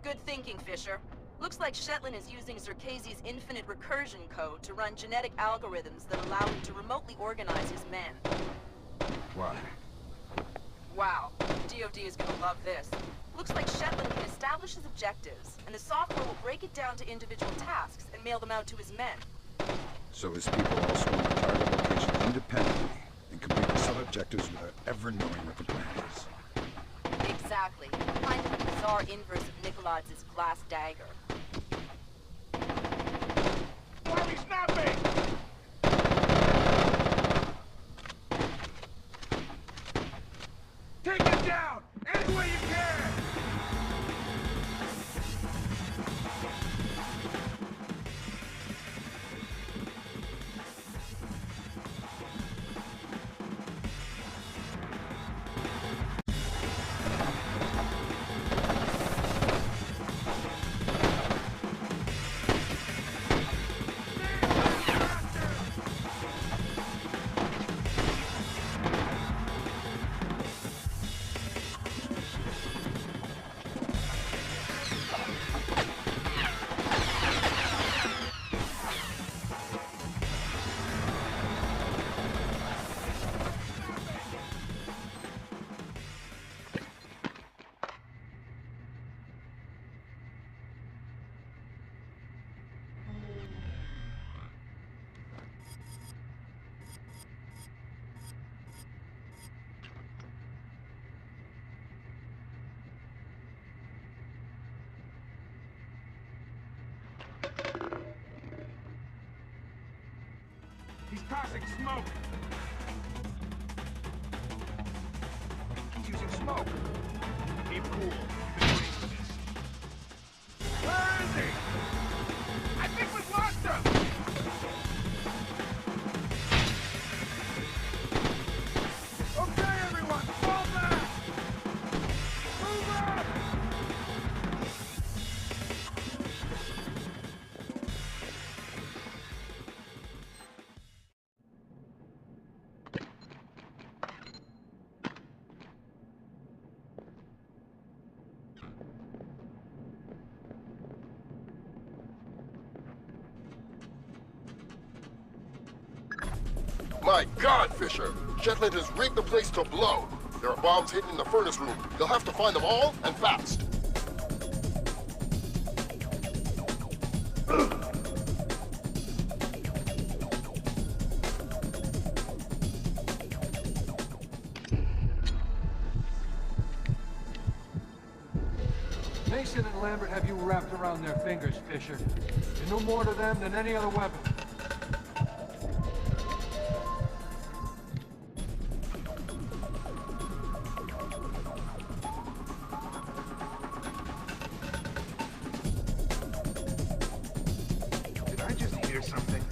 Speaker 6: Good thinking, Fisher. Looks like Shetland is using Zerkazy's infinite recursion code to run genetic algorithms that allow him to remotely organize his men.
Speaker 2: Why?
Speaker 6: Wow, DoD is gonna love this. Looks like Shetland can establish his objectives, and the software will break it down to individual tasks and mail them out to his men.
Speaker 2: So his people also on the target location independently and complete the sub-objectives without ever knowing what the plan is.
Speaker 6: Exactly. Kind of a bizarre inverse of Nikolai's glass dagger.
Speaker 8: He's passing smoke.
Speaker 9: He's using smoke.
Speaker 8: Keep cool. We've been waiting for this. Where is he? I think we've lost him! Okay, everyone, fall back! Move up!
Speaker 1: My God, Fisher! Shetland has rigged the place to blow. There are bombs hidden in the furnace room. You'll have to find them all, and fast.
Speaker 20: Mason and Lambert have you wrapped around their fingers, Fisher. You know more to them than any other weapon.
Speaker 8: Did I just hear something?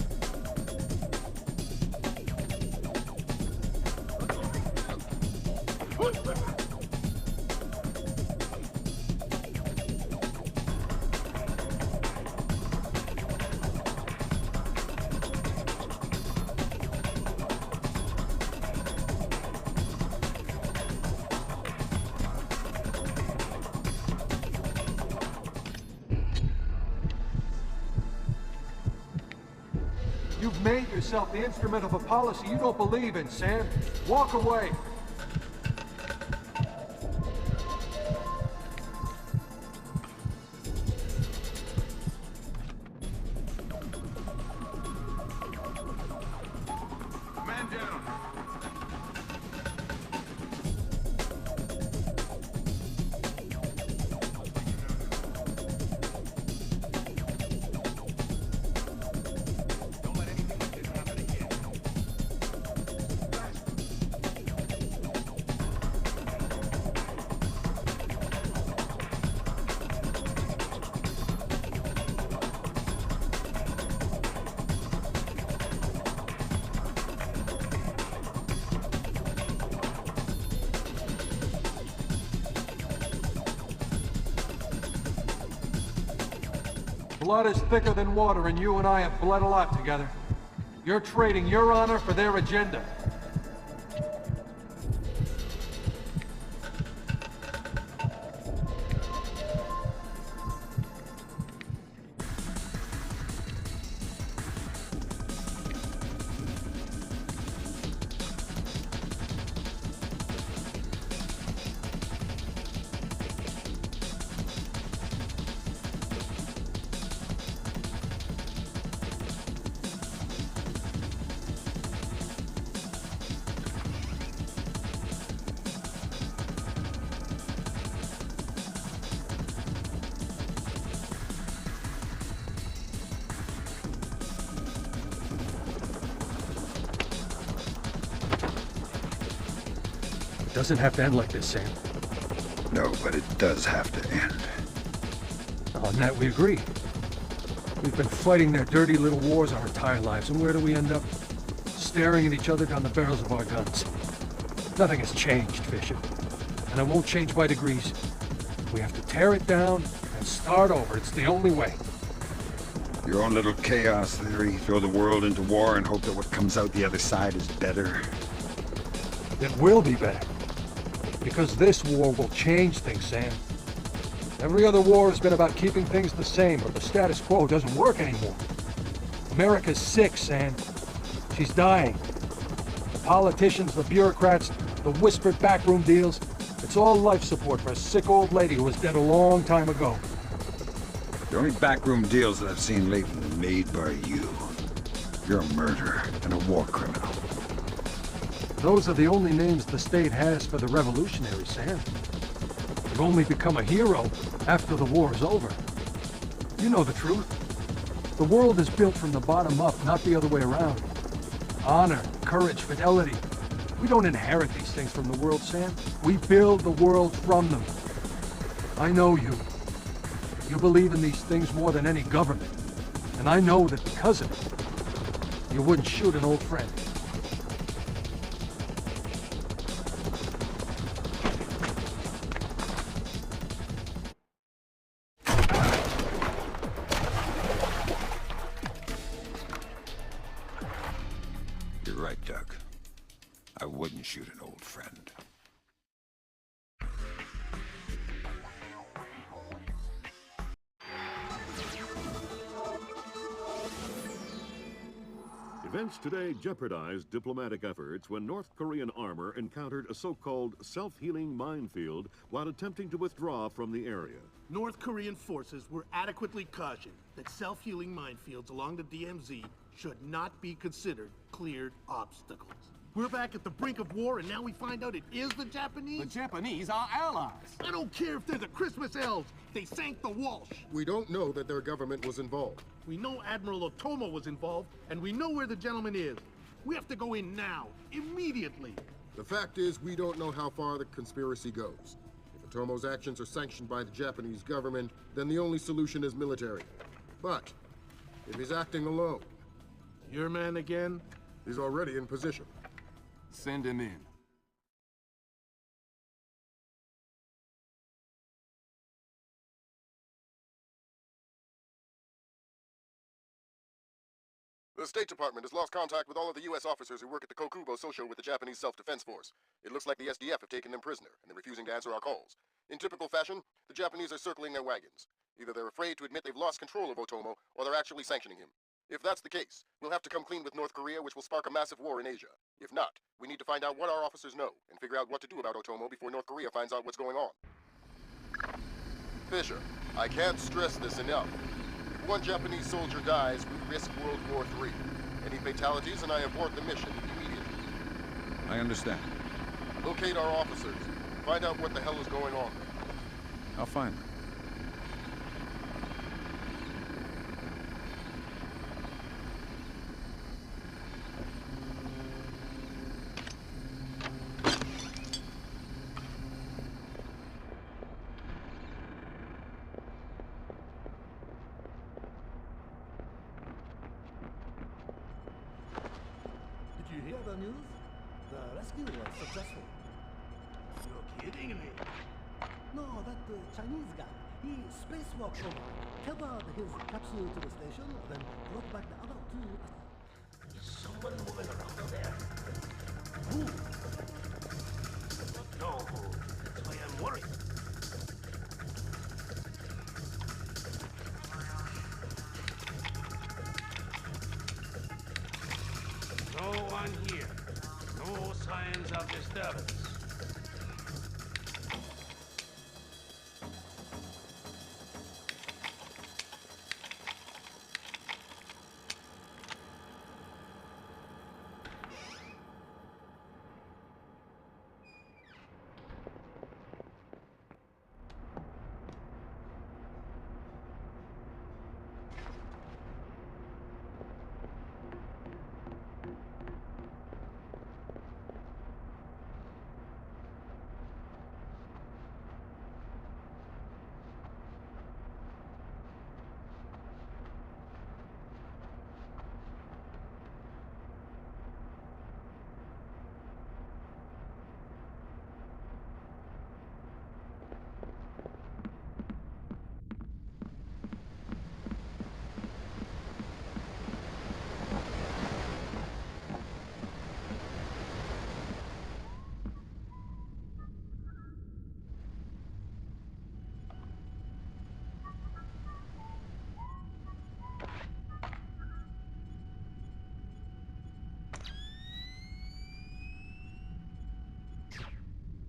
Speaker 20: You've made yourself the instrument of a policy you don't believe in, Sam. Walk away.
Speaker 8: Man down. Don't let anything like this happen again.
Speaker 20: Blood is thicker than water, and you and I have bled a lot together. You're trading your honor for their agenda. It doesn't have to end like this, Sam.
Speaker 2: No, but it does have to end.
Speaker 20: On that we agree. We've been fighting their dirty little wars our entire lives, and where do we end up? Staring at each other down the barrels of our guns. Nothing has changed, Fisher. And it won't change by degrees. We have to tear it down and start over. It's the only way.
Speaker 2: Your own little chaos theory, throw the world into war and hope that what comes out the other side is better.
Speaker 20: It will be better. Because this war will change things, Sam. Every other war has been about keeping things the same, but the status quo doesn't work anymore. America's sick, Sam. She's dying. The politicians, the bureaucrats, the whispered backroom deals, it's all life support for a sick old lady who was dead a long time ago.
Speaker 2: The only backroom deals that I've seen lately were made by you. You're a murderer and a war criminal.
Speaker 20: Those are the only names the state has for the revolutionaries, Sam. You've only become a hero after the war is over. You know the truth. The world is built from the bottom up, not the other way around. Honor, courage, fidelity. We don't inherit these things from the world, Sam. We build the world from them. I know you. You believe in these things more than any government. And I know that because of it, you wouldn't shoot an old friend.
Speaker 2: You're right, Doug. I wouldn't shoot an old friend.
Speaker 11: Events today jeopardized diplomatic efforts when North Korean armor encountered a so-called self-healing minefield while attempting to withdraw from the area.
Speaker 18: North Korean forces were adequately cautioned that self-healing minefields along the DMZ should not be considered cleared obstacles. We're back at the brink of war, and now we find out it is the Japanese?
Speaker 8: The Japanese are allies.
Speaker 18: I don't care if they're the Christmas elves. They sank the Walsh.
Speaker 1: We don't know that their government was involved.
Speaker 18: We know Admiral Otomo was involved, and we know where the gentleman is. We have to go in now, immediately.
Speaker 1: The fact is, we don't know how far the conspiracy goes. If Otomo's actions are sanctioned by the Japanese government, then the only solution is military. But if he's acting alone...
Speaker 18: Your man again?
Speaker 1: He's already in position.
Speaker 8: Send him in.
Speaker 1: The State Department has lost contact with all of the U.S. officers who work at the Kokubo Sosho with the Japanese Self-Defense Force. It looks like the SDF have taken them prisoner, and they're refusing to answer our calls. In typical fashion, the Japanese are circling their wagons. Either they're afraid to admit they've lost control of Otomo, or they're actually sanctioning him. If that's the case, we'll have to come clean with North Korea, which will spark a massive war in Asia. If not, we need to find out what our officers know, and figure out what to do about Otomo before North Korea finds out what's going on. Fisher, I can't stress this enough. If one Japanese soldier dies, we risk World War III. Any fatalities, and I abort the mission immediately.
Speaker 2: I understand.
Speaker 1: Locate our officers. Find out what the hell is going on there.
Speaker 2: I'll find them.
Speaker 3: Did you hear the news? The rescue was successful. You're kidding me. No, that Chinese guy. He spacewalked over, tethered his capsule to the station, then brought back the other two. Is someone moving around there? Who? No, that's why I'm worried.
Speaker 5: No one here. No signs of disturbance.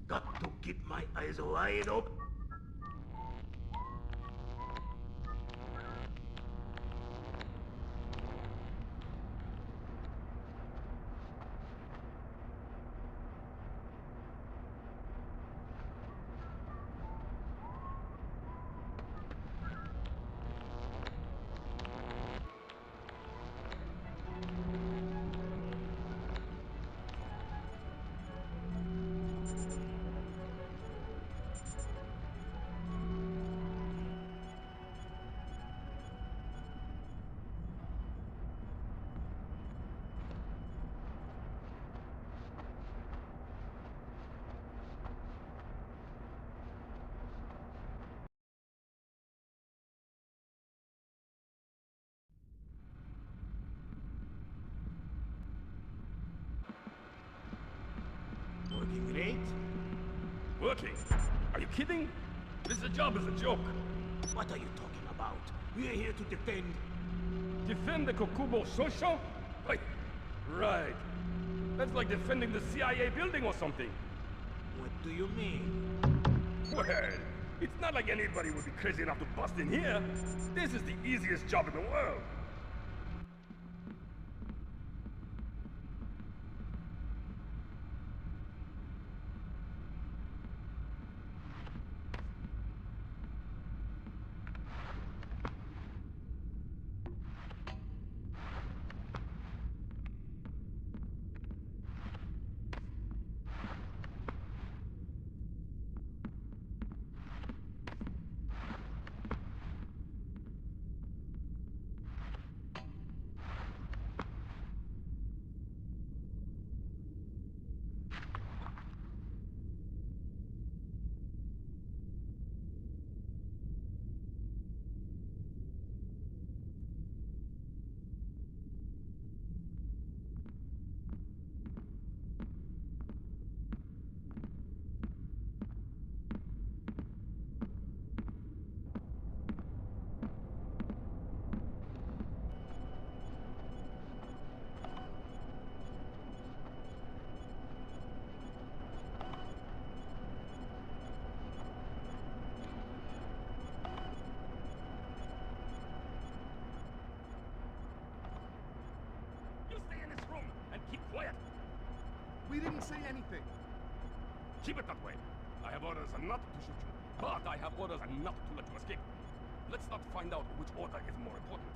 Speaker 5: Got to keep my eyes wide open.
Speaker 15: working. Are you kidding? This job is a joke.
Speaker 3: What are you talking about? We're here to defend...
Speaker 15: Defend the Kokubo Shosho? Right. That's like defending the CIA building or something.
Speaker 3: What do you mean?
Speaker 15: Well, it's not like anybody would be crazy enough to bust in here. This is the easiest job in the world.
Speaker 8: We didn't say anything.
Speaker 15: Keep it that way. I have orders not to shoot you, but I have orders not to let you escape. Let's not find out which order is more important.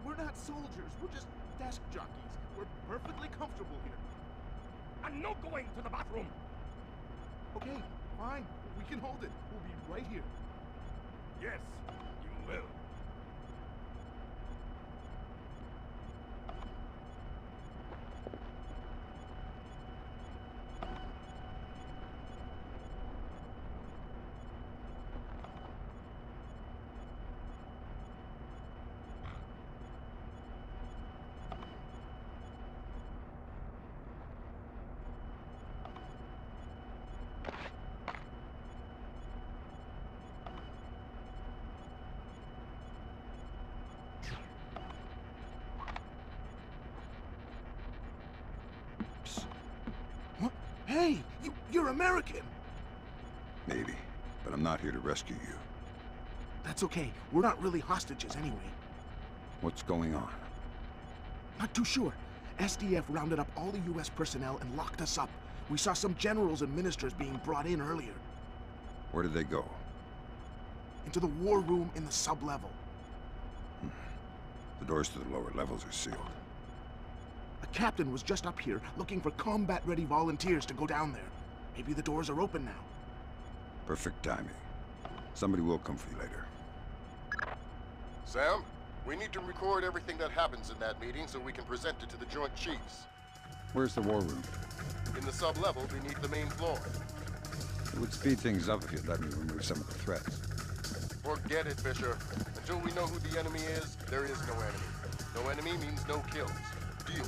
Speaker 8: We're not soldiers. We're just desk jockeys. We're perfectly comfortable here.
Speaker 15: I'm not going to the bathroom.
Speaker 8: Okay, fine. We can hold it. We'll be right here.
Speaker 15: Yes, you will.
Speaker 3: Hey, you're American!
Speaker 2: Maybe, but I'm not here to rescue you.
Speaker 3: That's okay. We're not really hostages anyway.
Speaker 2: What's going on?
Speaker 3: Not too sure. SDF rounded up all the US personnel and locked us up. We saw some generals and ministers being brought in earlier.
Speaker 2: Where did they go?
Speaker 3: Into the war room in the sub-level.
Speaker 2: The doors to the lower levels are sealed.
Speaker 3: A captain was just up here looking for combat-ready volunteers to go down there. Maybe the doors are open now.
Speaker 2: Perfect timing. Somebody will come for you later.
Speaker 1: Sam, we need to record everything that happens in that meeting so we can present it to the Joint Chiefs.
Speaker 2: Where's the war room?
Speaker 1: In the sub-level beneath the main floor.
Speaker 2: It would speed things up if you'd let me remove some of the threats.
Speaker 1: Forget it, Fisher. Until we know who the enemy is, there is no enemy. No enemy means no kills. Deal.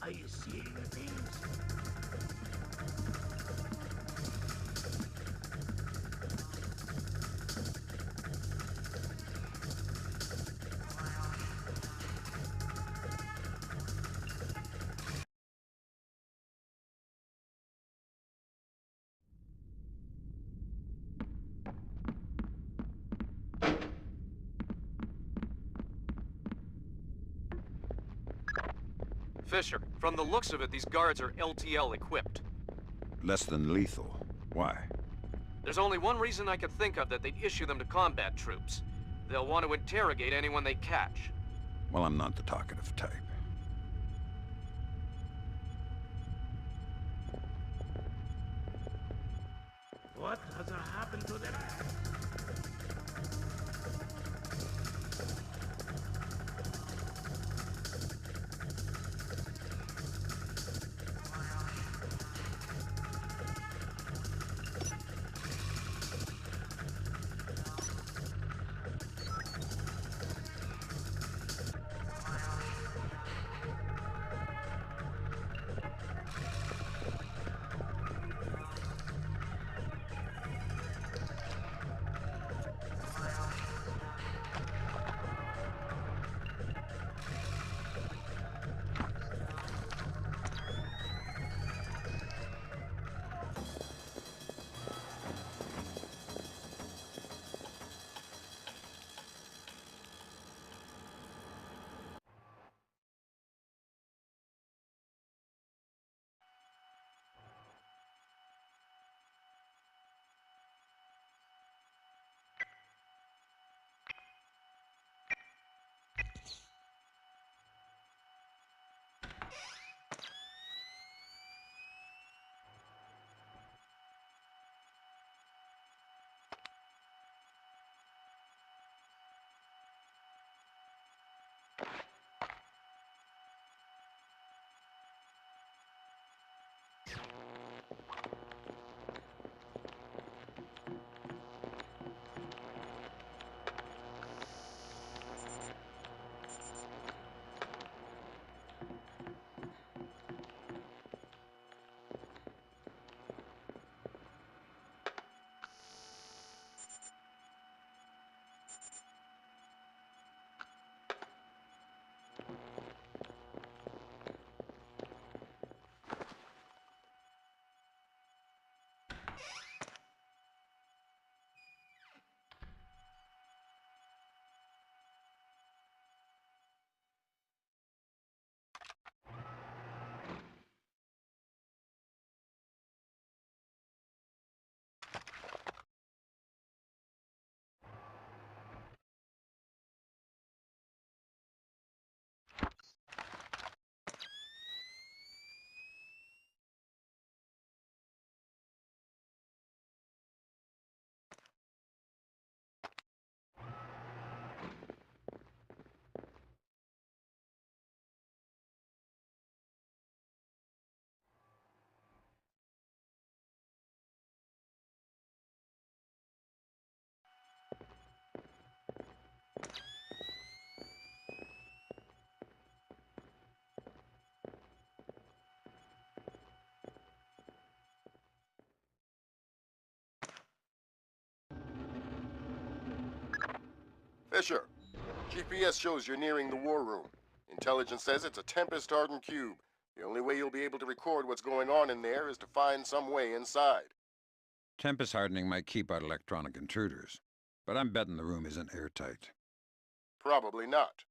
Speaker 3: Are you seeing the things?
Speaker 13: Fisher, from the looks of it, these guards are LTL equipped.
Speaker 2: Less than lethal. Why?
Speaker 13: There's only one reason I could think of that they'd issue them to combat troops. They'll want to interrogate anyone they catch.
Speaker 2: Well, I'm not the talkative type.
Speaker 3: What has happened to them?
Speaker 1: Fisher, GPS shows you're nearing the war room. Intelligence says it's a Tempest-hardened cube. The only way you'll be able to record what's going on in there is to find some way inside.
Speaker 2: Tempest hardening might keep out electronic intruders, but I'm betting the room isn't airtight.
Speaker 1: Probably not.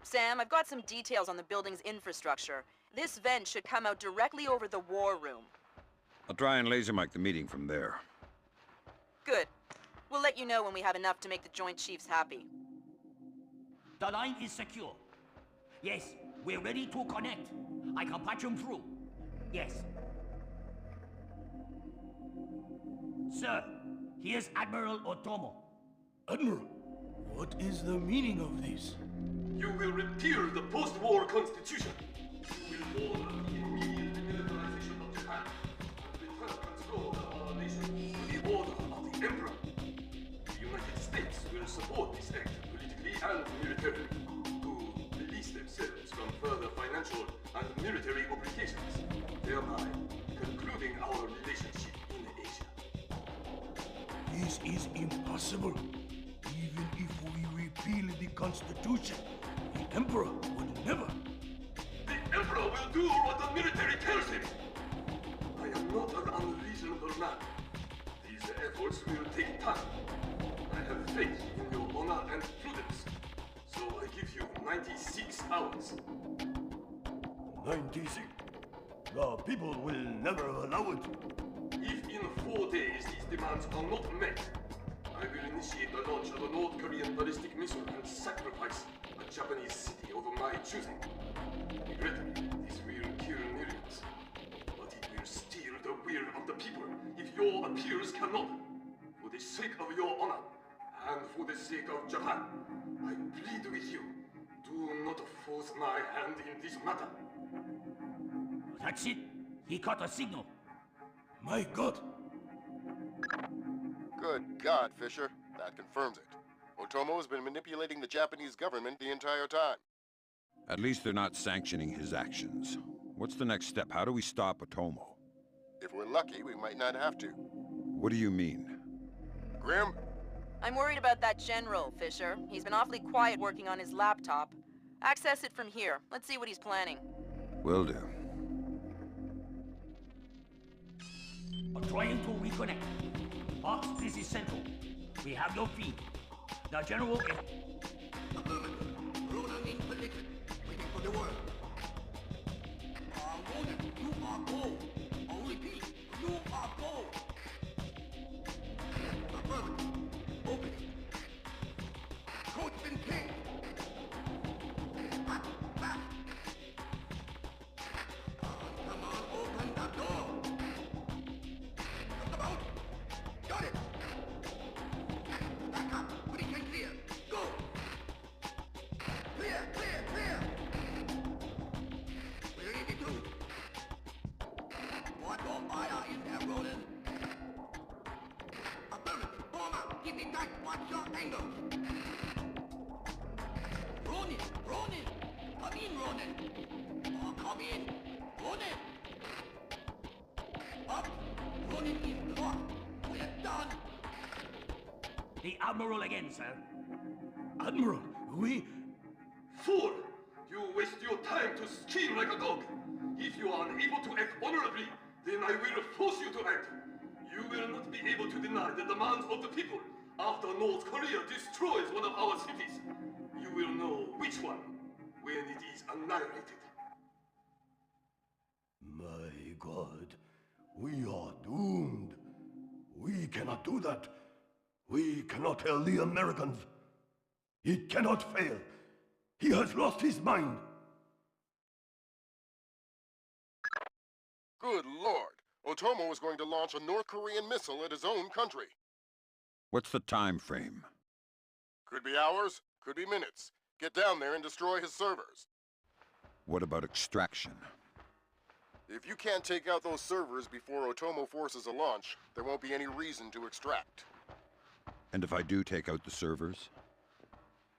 Speaker 6: Sam, I've got some details on the building's infrastructure. This vent should come out directly over the war room.
Speaker 2: I'll try and laser mic the meeting from there.
Speaker 6: Good. We'll let you know when we have enough to make the Joint Chiefs happy.
Speaker 17: The line is secure. Yes, we're ready to connect. I can patch them through. Yes. Sir, here's Admiral Otomo.
Speaker 3: Admiral, what is the meaning of this?
Speaker 15: You will repeal the post-war constitution. You will order the immediate demilitarization of Japan and return control of our nation to the order of the Emperor. The United States will support this act politically and militarily to release themselves from further financial and military obligations, thereby concluding our relationship in Asia.
Speaker 3: This is impossible. Even if we repeal the Constitution, the Emperor would never.
Speaker 15: The Emperor will do what the military tells him. I am not an unreasonable man. These efforts will take time. I have faith in your honor and prudence. So I give you 96 hours.
Speaker 3: 96? The people will never allow it.
Speaker 15: If in 4 days these demands are not met, I will initiate the launch of a North Korean ballistic missile and sacrifice a Japanese city over my choosing. Regrettably, this will kill millions, but it will steal the will of the people if your appeals cannot. For the sake of your honor, and for the sake of Japan, I plead with you, do not force my hand in this matter.
Speaker 17: That's it. He caught a signal.
Speaker 3: My God.
Speaker 1: Good God, Fisher. That confirms it. Otomo has been manipulating the Japanese government the entire time.
Speaker 2: At least they're not sanctioning his actions. What's the next step? How do we stop Otomo?
Speaker 1: If we're lucky, we might not have to.
Speaker 2: What do you mean?
Speaker 1: Grim?
Speaker 6: I'm worried about that general, Fisher. He's been awfully quiet working on his laptop. Access it from here. Let's see what he's planning.
Speaker 2: Will do.
Speaker 17: I'm trying to reconnect. Box, this is Central. We have your feed. The General is...
Speaker 3: Ronan in position, waiting for the word. Ronan, you are go. I'll repeat, you are go. Affirmative. Open. Code's been changed. Back. Come on, open that door. Just about. Got it. Back up. Position clear. Go. Clear. Where did it do? What on fire is there, Ronan? Affirmative. Form up. Keep it tight. Watch your angle. Ronan. Come in, Ronan. Oh, come in. Ronan. Up. Ronan is locked. We're done.
Speaker 17: The Admiral again, sir.
Speaker 3: Admiral, we...
Speaker 15: Fool! You waste your time to scheme like a dog. If you are unable to act honorably, then I will force you to act. You will not be able to deny the demands of the people after North Korea destroys one of our cities. You will know which one when it is annihilated.
Speaker 3: My God, we are doomed. We cannot do that. We cannot tell the Americans. It cannot fail. He has lost his mind.
Speaker 1: Good Lord! Otomo is going to launch a North Korean missile at his own country.
Speaker 2: What's the time frame?
Speaker 1: Could be hours, could be minutes. Get down there and destroy his servers.
Speaker 2: What about extraction?
Speaker 1: If you can't take out those servers before Otomo forces a launch, there won't be any reason to extract.
Speaker 2: And if I do take out the servers?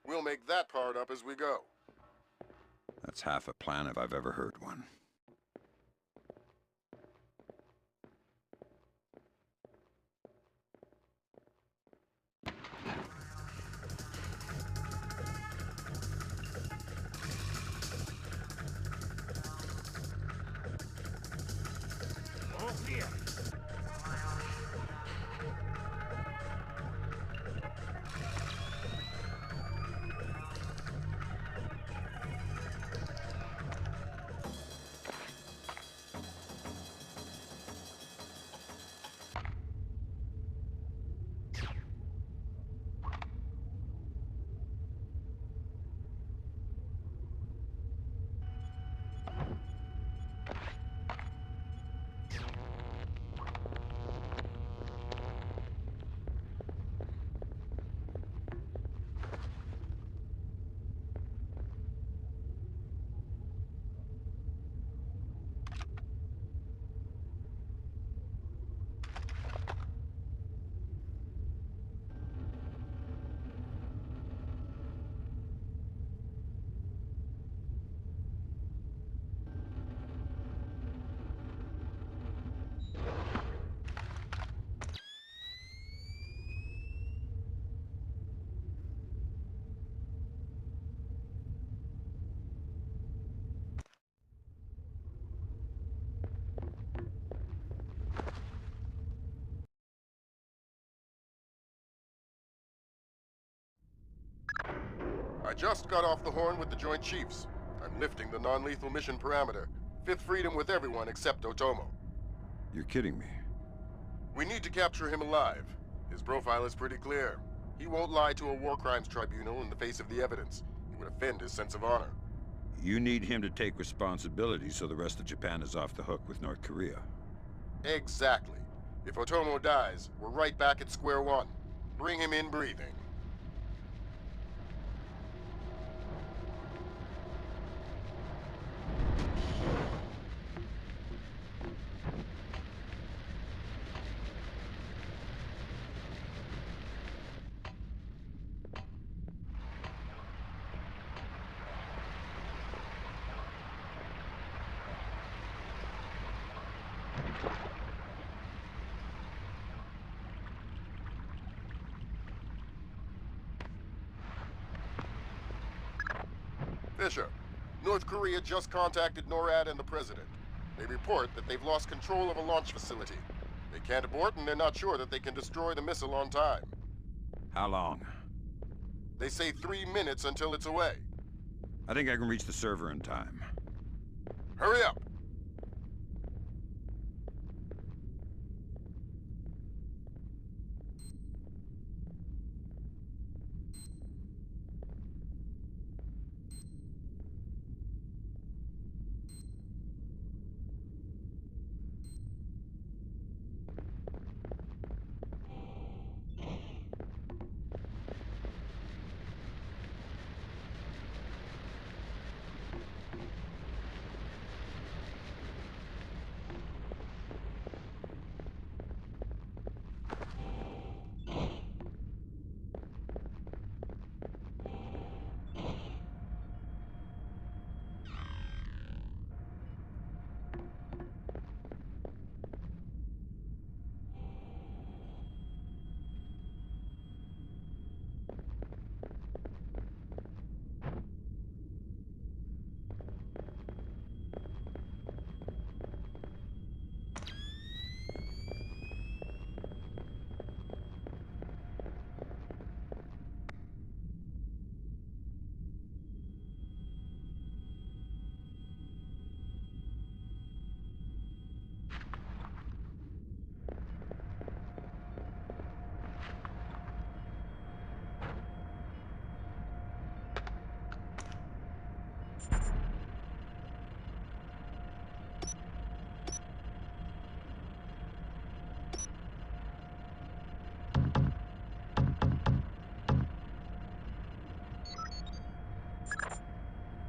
Speaker 1: We'll make that part up as we go.
Speaker 2: That's half a plan if I've ever heard one.
Speaker 17: All clear.
Speaker 1: I just got off the horn with the Joint Chiefs. I'm lifting the non-lethal mission parameter. Fifth freedom with everyone except Otomo.
Speaker 2: You're kidding me.
Speaker 1: We need to capture him alive. His profile is pretty clear. He won't lie to a war crimes tribunal in the face of the evidence. It would offend his sense of honor.
Speaker 2: You need him to take responsibility so the rest of Japan is off the hook with North Korea.
Speaker 1: Exactly. If Otomo dies, we're right back at square one. Bring him in breathing. Fisher, North Korea just contacted NORAD and the President. They report that they've lost control of a launch facility. They can't abort, and they're not sure that they can destroy the missile on time.
Speaker 2: How long?
Speaker 1: They say 3 minutes until it's away.
Speaker 2: I think I can reach the server in time.
Speaker 1: Hurry up!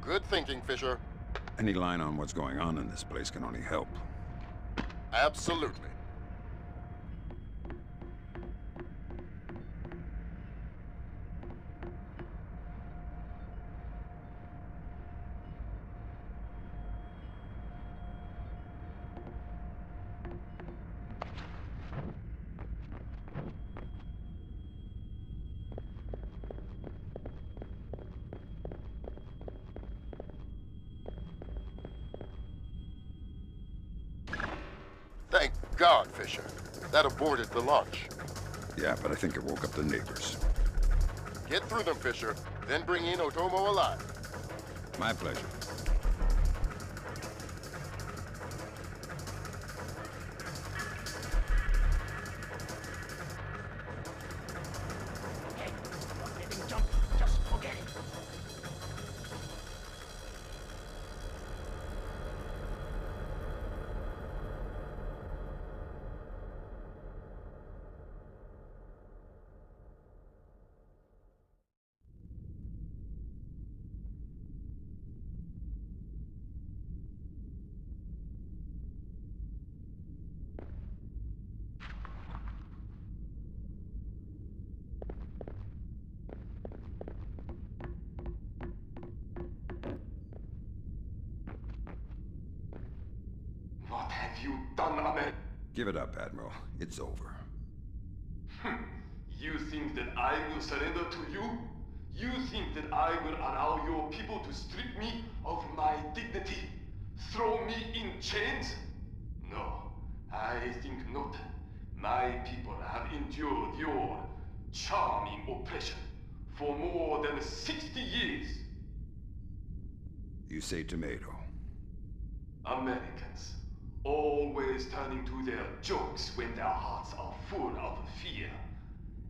Speaker 1: Good thinking, Fisher.
Speaker 2: Any line on what's going on in this place can only help.
Speaker 1: Absolutely. Thank God, Fisher. That aborted the launch.
Speaker 2: Yeah, but I think it woke up the neighbors.
Speaker 1: Get through them, Fisher, then bring in Otomo alive.
Speaker 2: My pleasure.
Speaker 15: What have you done, Ahmed?
Speaker 2: Give it up, Admiral. It's over.
Speaker 15: You think that I will surrender to you? You think that I will allow your people to strip me of my dignity? Throw me in chains? No, I think not. My people have endured your charming oppression for more than 60 years.
Speaker 2: You say tomato.
Speaker 15: Americans, always turning to their jokes when their hearts are full of fear.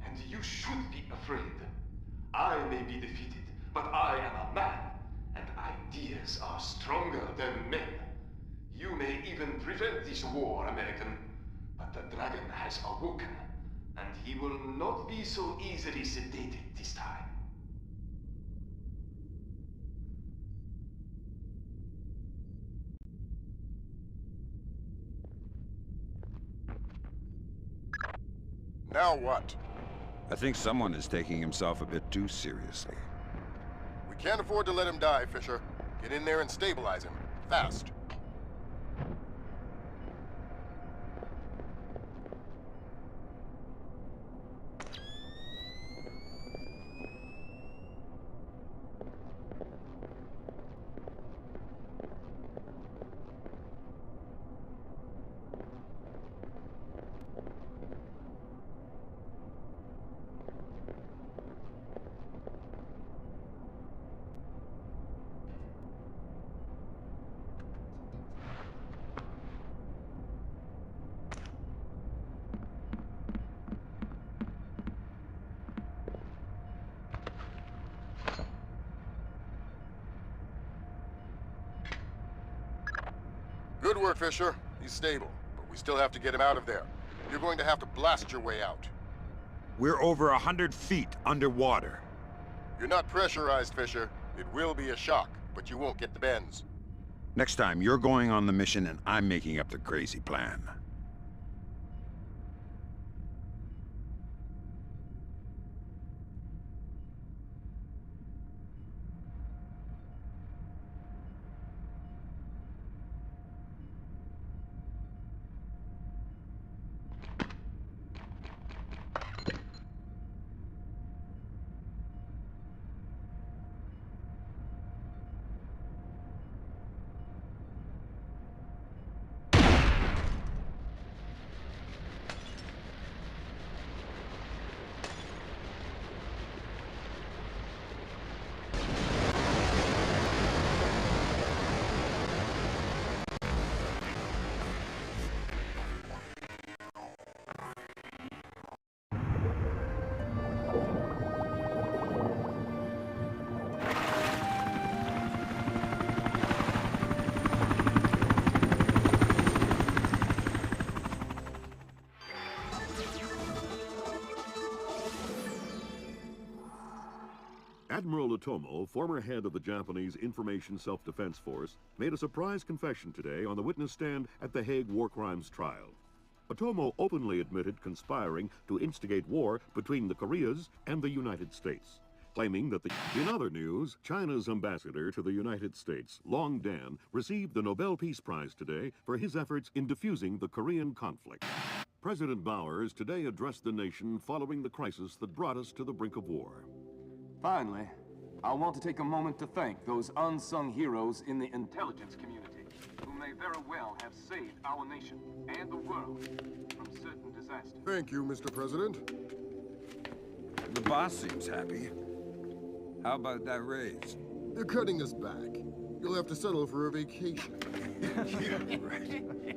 Speaker 15: And you should be afraid. I may be defeated, but I am a man, and ideas are stronger than men. You may even prevent this war, American, but the dragon has awoken, and he will not be so easily sedated this time.
Speaker 1: Now what?
Speaker 2: I think someone is taking himself a bit too seriously.
Speaker 1: We can't afford to let him die, Fisher. Get in there and stabilize him. Fast. Good work, Fisher. He's stable, but we still have to get him out of there. You're going to have to blast your way out.
Speaker 2: We're over 100 feet underwater.
Speaker 1: You're not pressurized, Fisher. It will be a shock, but you won't get the bends.
Speaker 2: Next time, you're going on the mission and I'm making up the crazy plan.
Speaker 11: Admiral Otomo, former head of the Japanese Information Self-Defense Force, made a surprise confession today on the witness stand at the Hague War Crimes trial. Otomo openly admitted conspiring to instigate war between the Koreas and the United States, claiming that In other news, China's ambassador to the United States, Long Dan, received the Nobel Peace Prize today for his efforts in defusing the Korean conflict. President Bowers today addressed the nation following the crisis that brought us to the brink of war.
Speaker 16: Finally, I want to take a moment to thank those unsung heroes in the intelligence community, who may very well have saved our nation and the world from certain disasters.
Speaker 1: Thank you, Mr. President.
Speaker 2: The boss seems happy. How about that raise?
Speaker 1: They're cutting us back. You'll have to settle for a vacation.
Speaker 2: Yeah, right.